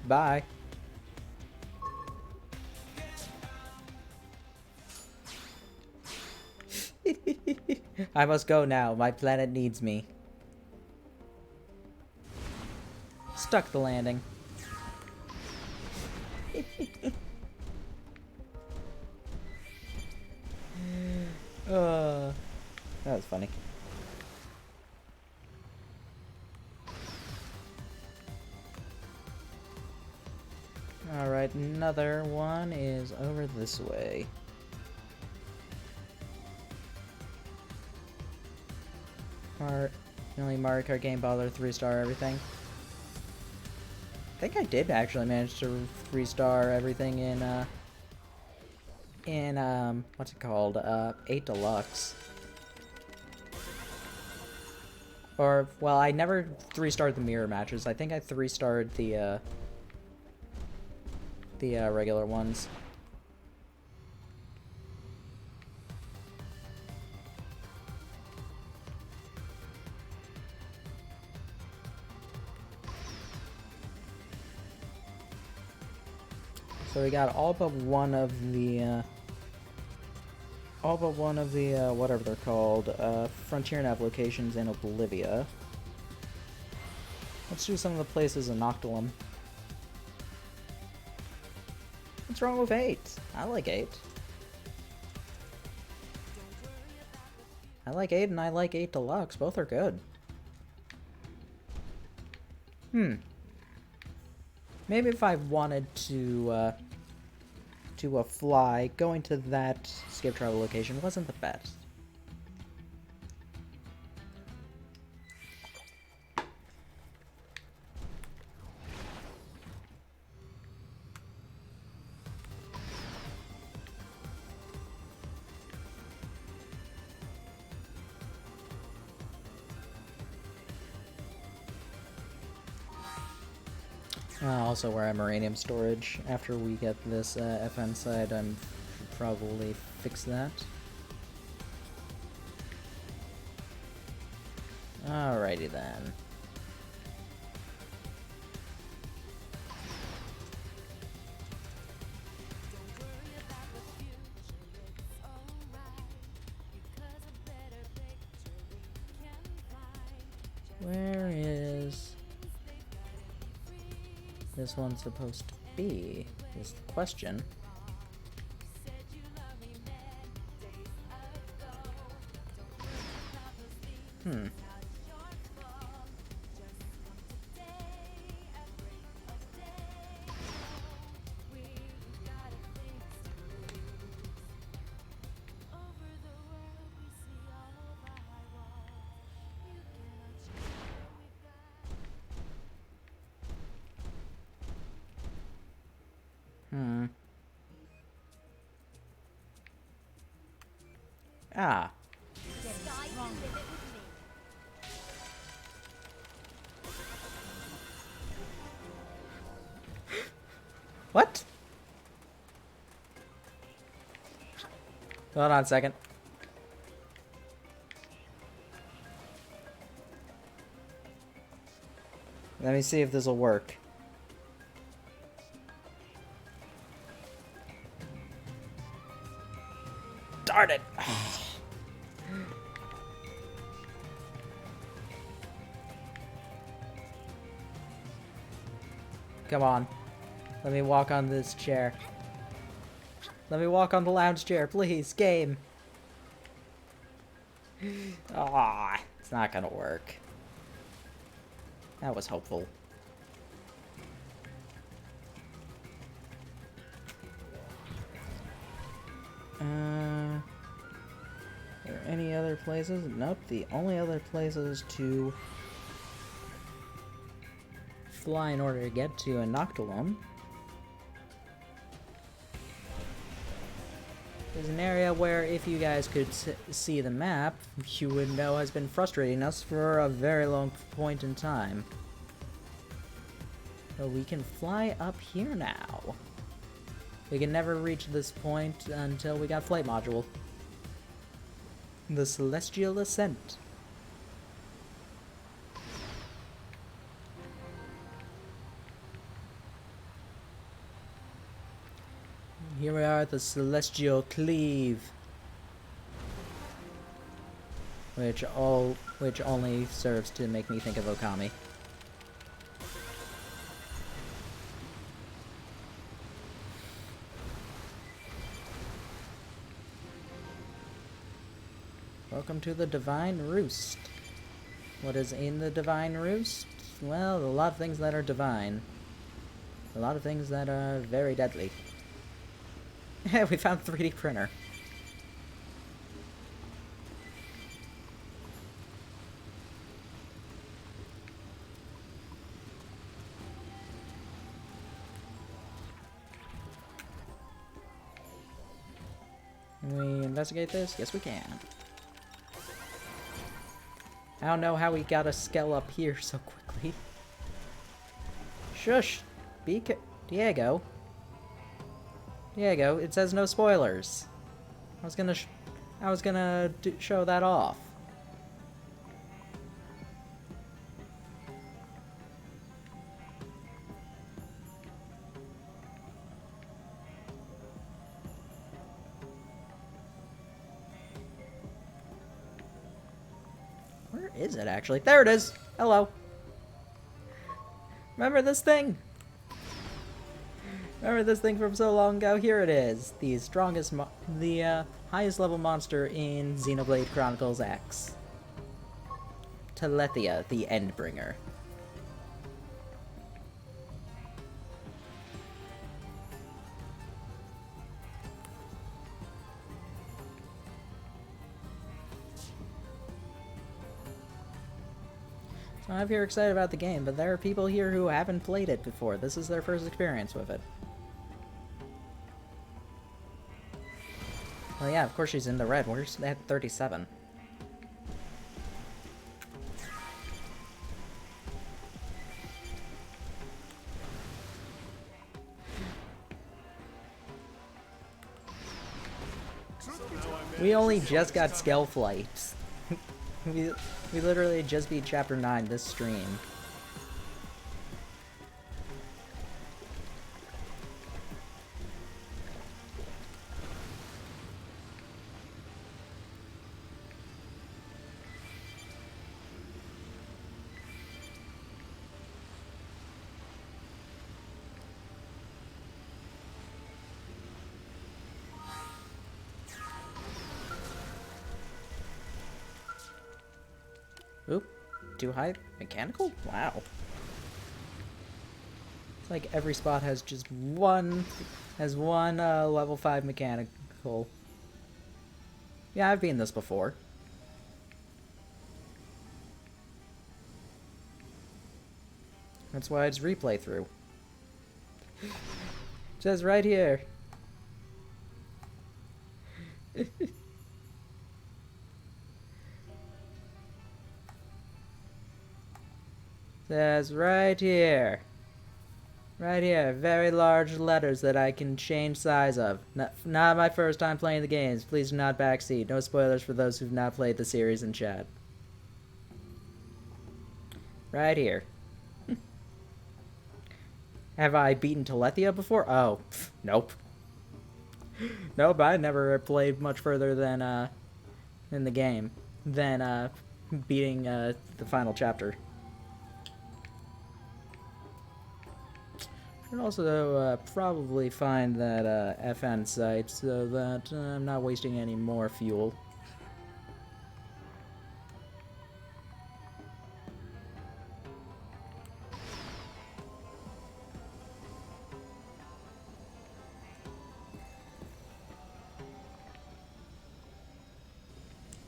Bye. I must go now. My planet needs me. Stuck the landing. That was funny. Alright, another one is over this way. The only Mario Kart game bother 3-star everything. I think I did actually manage to 3-star everything in what's it called? 8 Deluxe. Or, well, I never 3-starred the mirror matches. I think I 3-starred the regular ones. So we got all but one of the whatever they're called, Frontier Nav locations in Oblivia. Let's do some of the places in Noctilum. What's wrong with 8? I like 8. I like 8 and I like 8 Deluxe. Both are good. Maybe if I wanted to fly, going to that skip travel location wasn't the best. Also, we're at Uranium storage. After we get this FN side, I should probably fix that. Alrighty then. Where is this one supposed to be, is the question. Ah. What? Hold on a second. Let me see if this will work. Darn it! Come on. Let me walk on this chair. Let me walk on the lounge chair, please, game. Ah, it's not gonna work. That was hopeful. Are there any other places? Nope, the only other places to fly in order to get to a Noctilum is an area where, if you guys could see the map, you would know has been frustrating us for a very long point in time. But we can fly up here now. We can never reach this point until we got Flight Module. The Celestial Ascent. Here we are at the Celestial Cleave, which only serves to make me think of Okami. Welcome to the Divine Roost. What is in the Divine Roost? Well, a lot of things that are divine. A lot of things that are very deadly. We found a 3D printer. Can we investigate this? Yes, we can. I don't know how we got a Skell up here so quickly. Shush! Diego. Diego, it says no spoilers. I was gonna show that off. Where is it actually? There it is! Hello. Remember this thing? Remember this thing from so long ago? Here it is. The strongest, highest level monster in Xenoblade Chronicles X. Telethia, the Endbringer. So I'm here excited about the game, but there are people here who haven't played it before. This is their first experience with it. Well, yeah, of course she's in the red. We're at 37. We only just got scale flights. we literally just beat chapter 9 this stream. Oop, too high mechanical? Wow. It's like every spot has just one, level 5 mechanical. Yeah, I've been this before. That's why it's replay through. It says right here. Says right here. Right here, very large letters that I can change size of. Not my first time playing the games. Please do not backseat. No spoilers for those who've not played the series in chat. Right here. Have I beaten Telethia before? Oh, nope. Nope, I never played much further than, in the game than, beating, the final chapter. Should also probably find that FN site so that I'm not wasting any more fuel.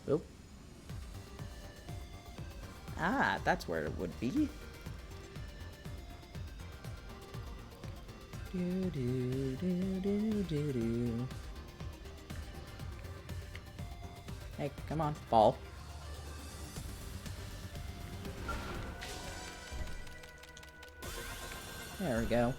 Oop. Ah, that's where it would be. Do, do, do, do, do, do. Hey, come on, fall. There we go.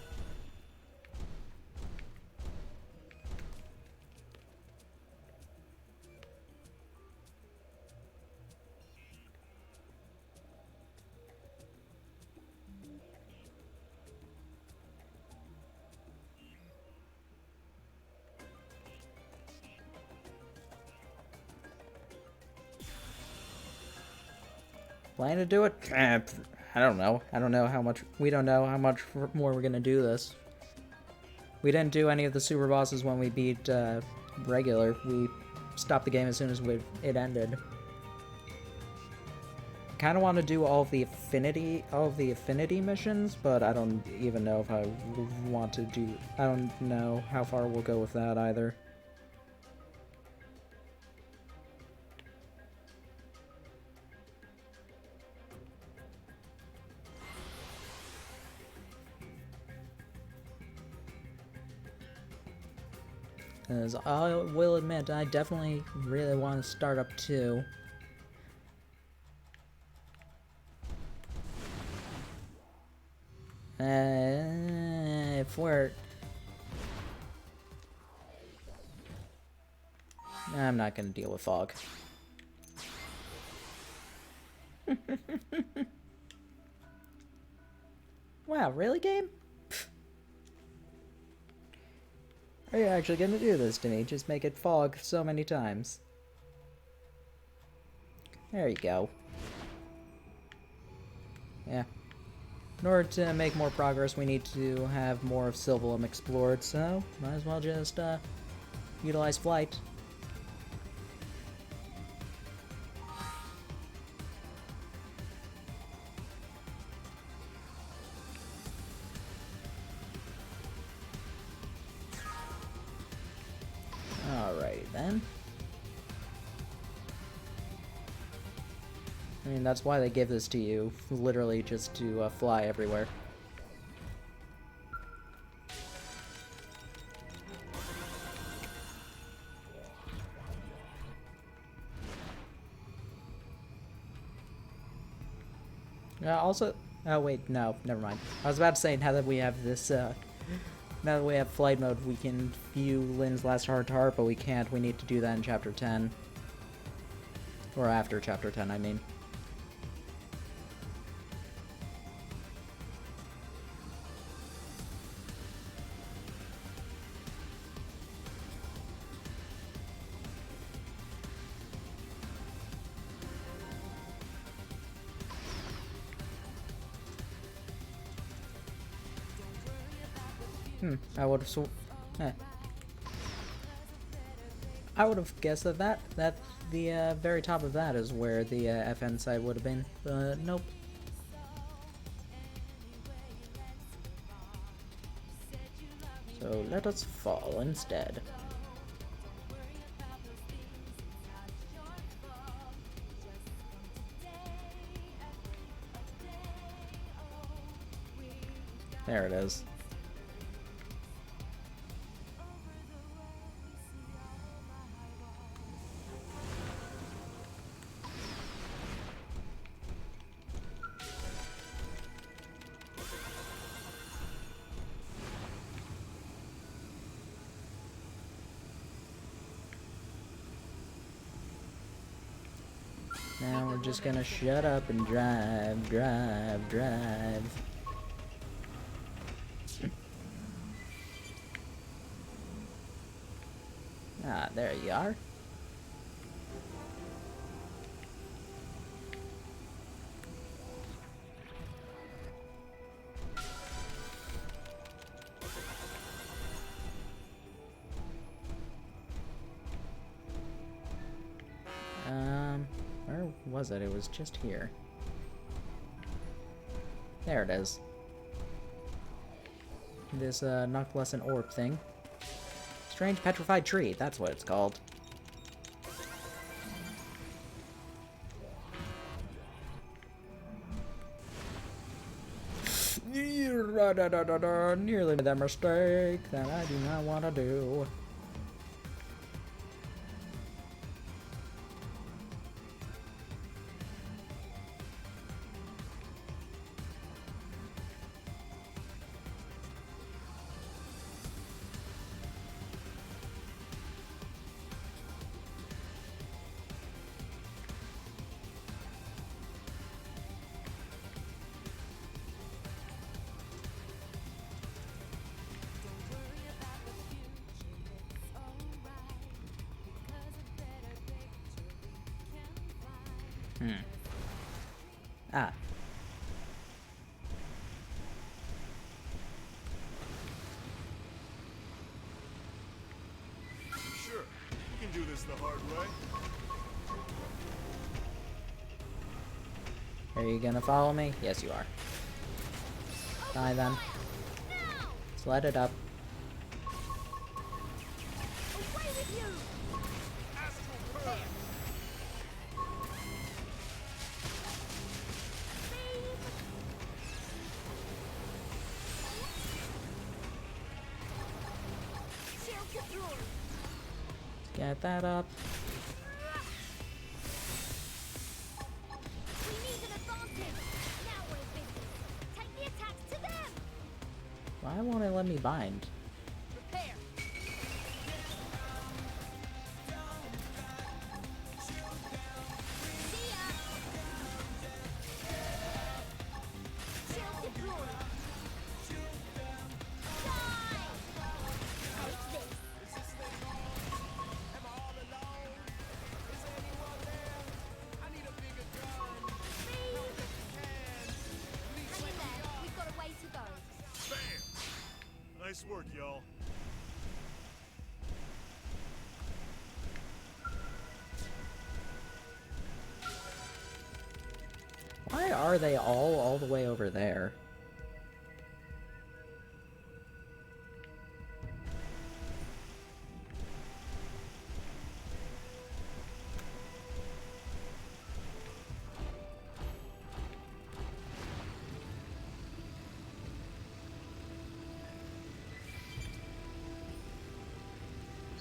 Plan to do it? I don't know. I don't know how much. We don't know how much more we're gonna do this. We didn't do any of the super bosses when we beat regular. We stopped the game as soon as it ended. I kind of want to do all of the affinity missions, but I don't even know if I want to do. I don't know how far we'll go with that either. Because I will admit, I definitely really want to start up 2. If we're... I'm not going to deal with fog. Wow, really, game? Are you actually gonna do this to me? Just make it fog so many times. There you go. Yeah. In order to make more progress, we need to have more of Sylvalum explored, so might as well just, utilize flight. Alright then. I mean, that's why they give this to you, literally just to fly everywhere. Also, oh wait, no, never mind. I was about to say, now that we have this Now that we have flight mode, we can view Lynn's last heart-to-heart, but we can't. We need to do that in Chapter 10. Or after Chapter 10, I mean. I would have I would have guessed that the very top of that is where the FN site would have been, but nope. So let us fall instead. There it is. Now we're just gonna shut up and drive, drive, drive. Ah, there you are. Where was it? It was just here. There it is. This Noctilescent orb thing. Strange petrified tree, that's what it's called. Nearly made that mistake that I do not want to do. Ah. Sure, you can do this the hard way. Are you gonna follow me? Yes, you are. Die then. Let's let it up. Away with you! Get that up. We need an advantage. Now we're in business. Take the attacks to them. Why won't it let me bind? Prepare. See ya. Shield deployed. Die. Take this. Hang in there. We've got a way to go. Bam! Nice work, y'all. Why are they all the way over there?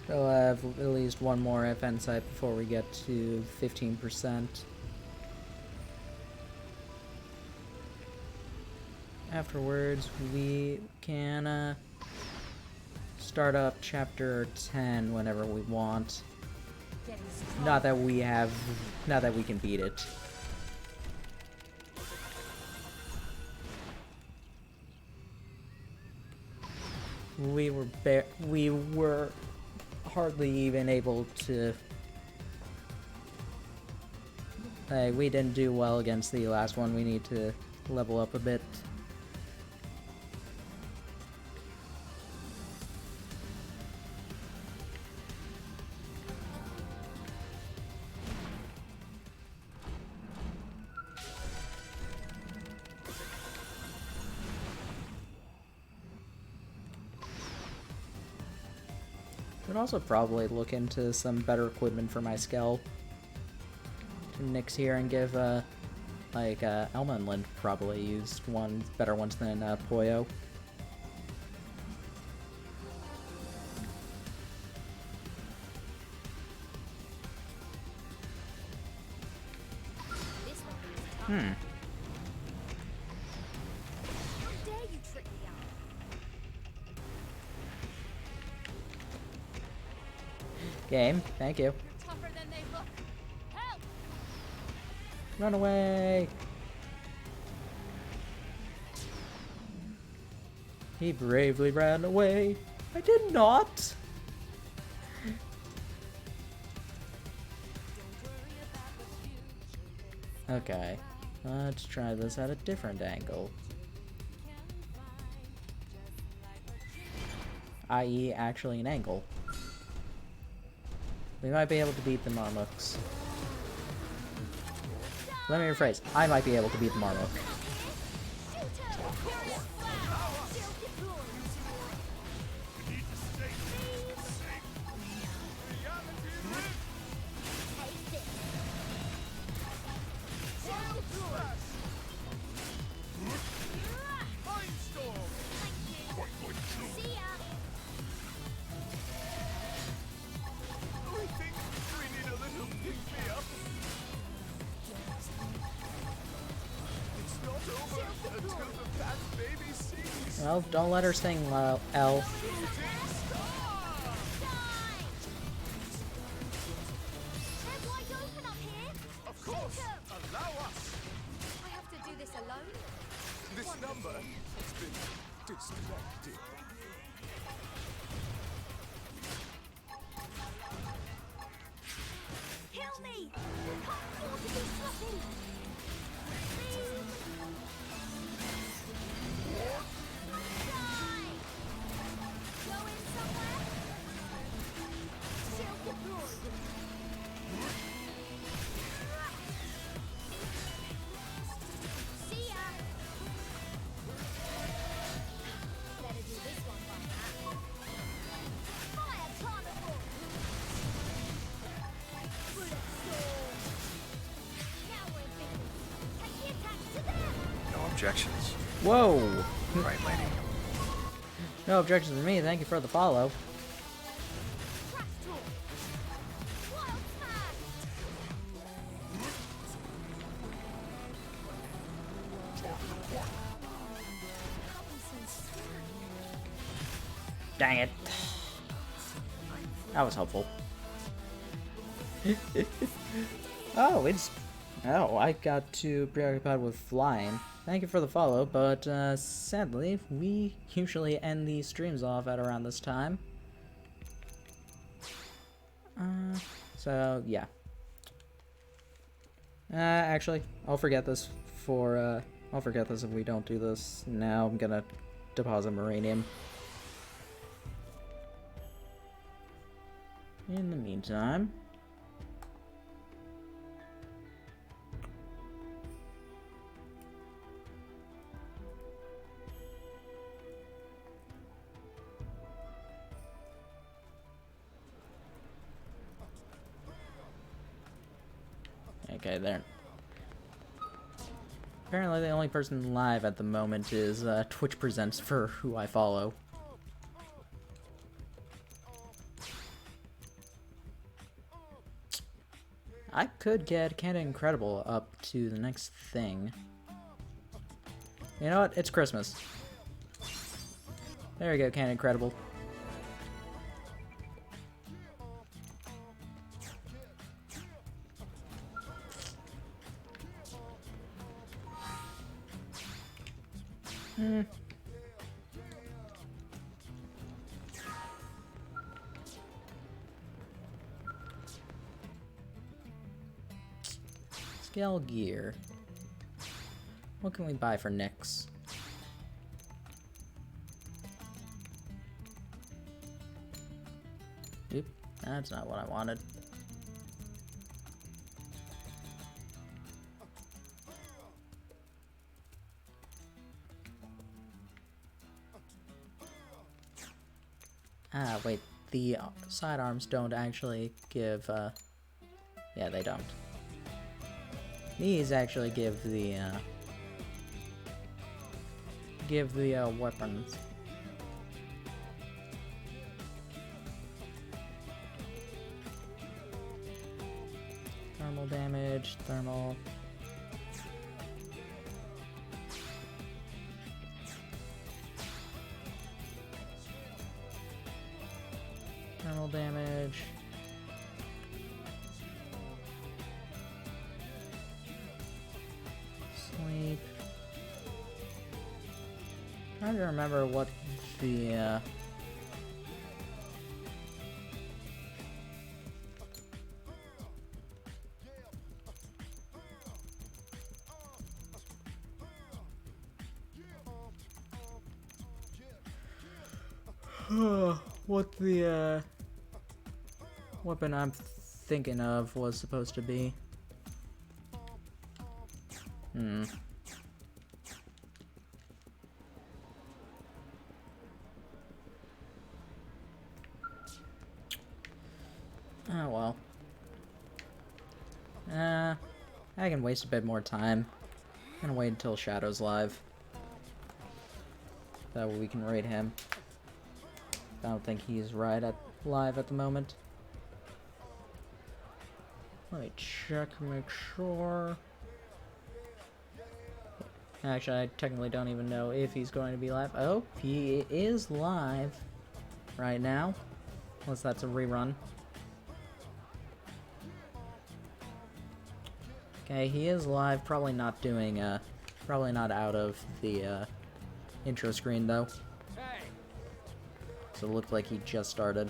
Still have at least one more FN site before we get to 15%. Afterwards, we can start up chapter 10 whenever we want. Not that we can beat it. We were hardly even able to. We didn't do well against the last one. We need to level up a bit. Could also probably look into some better equipment for my Skell to nix here and give, Elma and Lind probably used better ones than, Poyo. Game, thank you. Tougher than they look. Help! Run away! He bravely ran away. I did not! Okay, let's try this at a different angle. I.e. actually an angle. We might be able to beat the Marmooks. Let me rephrase. I might be able to beat the Marmook. Well, don't let her sing, L. Of course! Allow us! I have to do this alone? This number has been disconnected. Kill me! You can't afford to be sloppy! Die! Going somewhere? Shield deployed! See ya! Better do this one by now. Fire Chronicles! Bullet storm! Now we're in business. Take the attack to them! No objections. Whoa! Right, lady. No objections from me, thank you for the follow. Crash talk! Wild smash! Dang it. That was helpful. Oh, I got too preoccupied with flying. Thank you for the follow, but sadly, we usually end these streams off at around this time. So, yeah. Actually, I'll forget this if we don't do this now. I'm gonna deposit Maranium. In the meantime... Okay, there. Apparently the only person live at the moment is Twitch Presents for who I follow. I could get Canada Incredible up to the next thing. You know what? It's Christmas. There you go, Canada Incredible. Scale gear. What can we buy for Nyx? Oop, that's not what I wanted. Ah, wait, the sidearms don't actually give, yeah, they don't. These actually give the weapons. Thermal damage, thermal. Thermal damage. Sleep. Trying to remember what the what the weapon I'm thinking of was supposed to be. Oh well. I can waste a bit more time. I'm gonna wait until Shadow's live. That way we can raid him. I don't think he's live at the moment. Let me check, make sure. Actually, I technically don't even know if he's going to be live. Oh, he is live right now. Unless that's a rerun. Okay, he is live. Probably not doing, probably not out of the, intro screen, though. So it looked like he just started.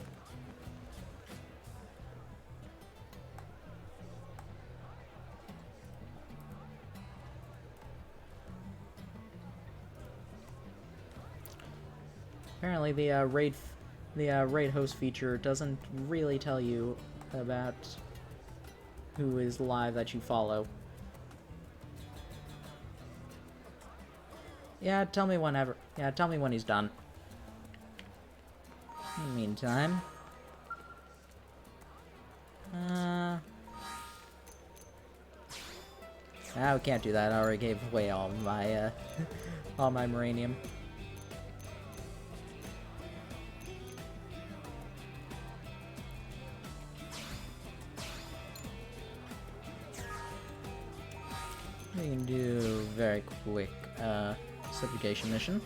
Apparently the raid host feature doesn't really tell you about who is live that you follow. Yeah, tell me whenever. Yeah, tell me when he's done. In the meantime, we can't do that. I already gave away all my all my Maranium. We can do a very quick subjugation mission.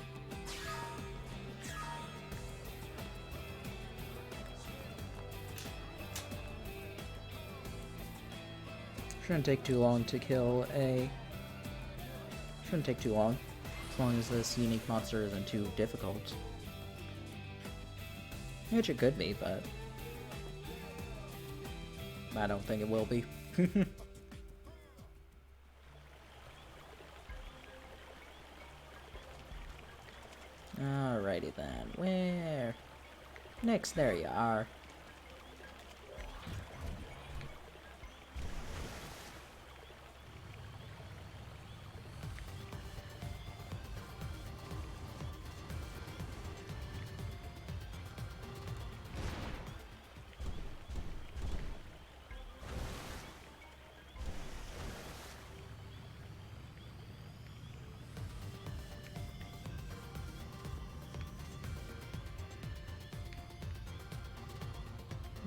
Shouldn't take too long to kill a... Shouldn't take too long, as long as this unique monster isn't too difficult. Which it could be, but... I don't think it will be. Alrighty then, where? Next, there you are.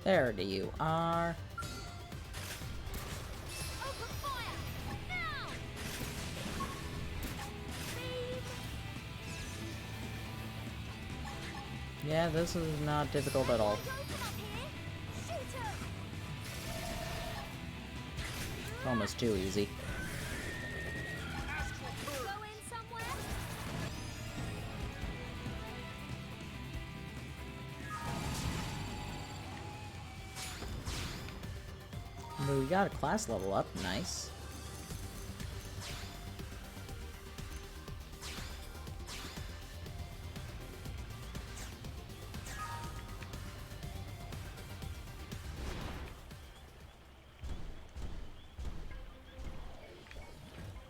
There you are. Yeah, this is not difficult at all. Almost too easy. But we got a class level up, nice.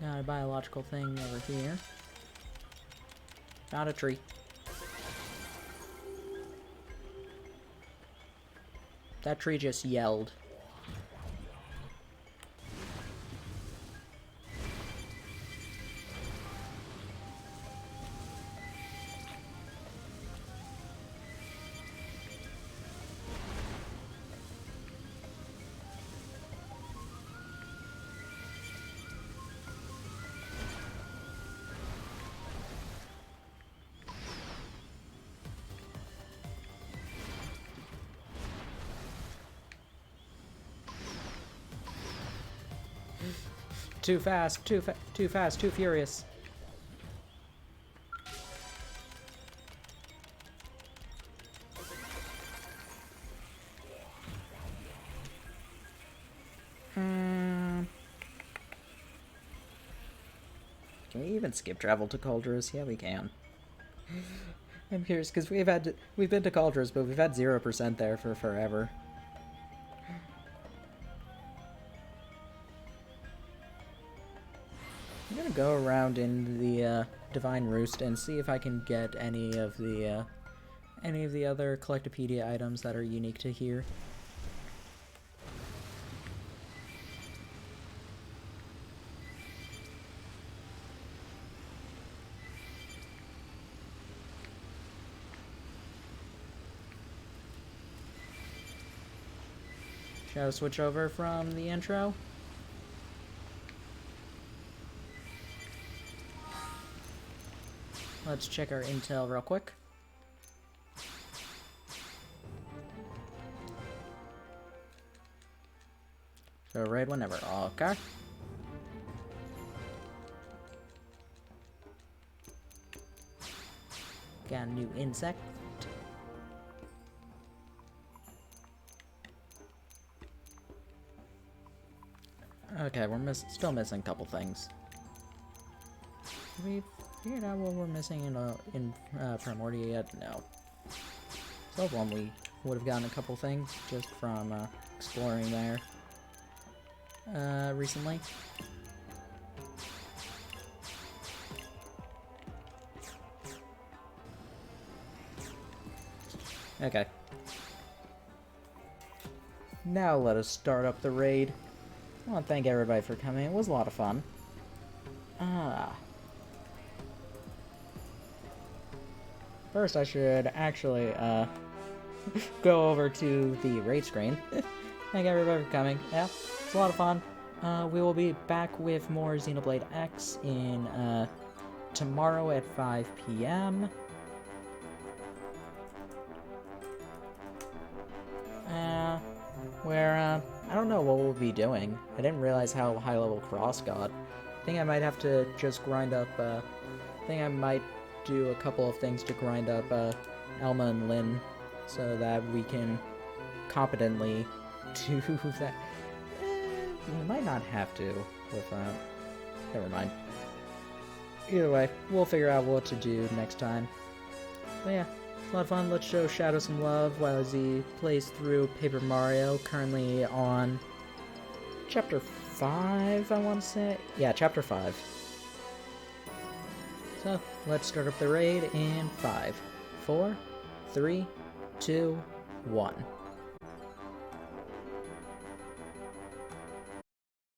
Got a biological thing over here. Found a tree. That tree just yelled. Too fast, too fast, too furious. Can we even skip travel to Cauldres? Yeah, we can. I'm curious because we've been to Cauldres, but we've had 0% there for forever. I'm gonna go around in the Divine Roost and see if I can get any of the other Collectopedia items that are unique to here. Shall I switch over from the intro? Let's check our intel real quick. So raid whenever. Okay. Got a new insect. Okay, we're still missing a couple things. Have we figured out what we're missing in Primordia yet? No. So one we would have gotten a couple things just from exploring there recently. Okay. Now let us start up the raid. I want to thank everybody for coming. It was a lot of fun. First, I should actually go over to the raid screen. Thank everybody for coming. Yeah, it's a lot of fun. We will be back with more Xenoblade X in tomorrow at 5 p.m. Where I don't know what we'll be doing. I didn't realize how high level Cross got. I think I might have to just grind up. I think I might do a couple of things to grind up Elma and Lynn so that we can competently do that. We might not have to with never mind. Either way, we'll figure out what to do next time. But yeah, it's a lot of fun. Let's show Shadow some love while he plays through Paper Mario, currently on Chapter 5, I want to say. Yeah, Chapter 5. So, let's start up the raid in 5, 4, 3, 2, 1.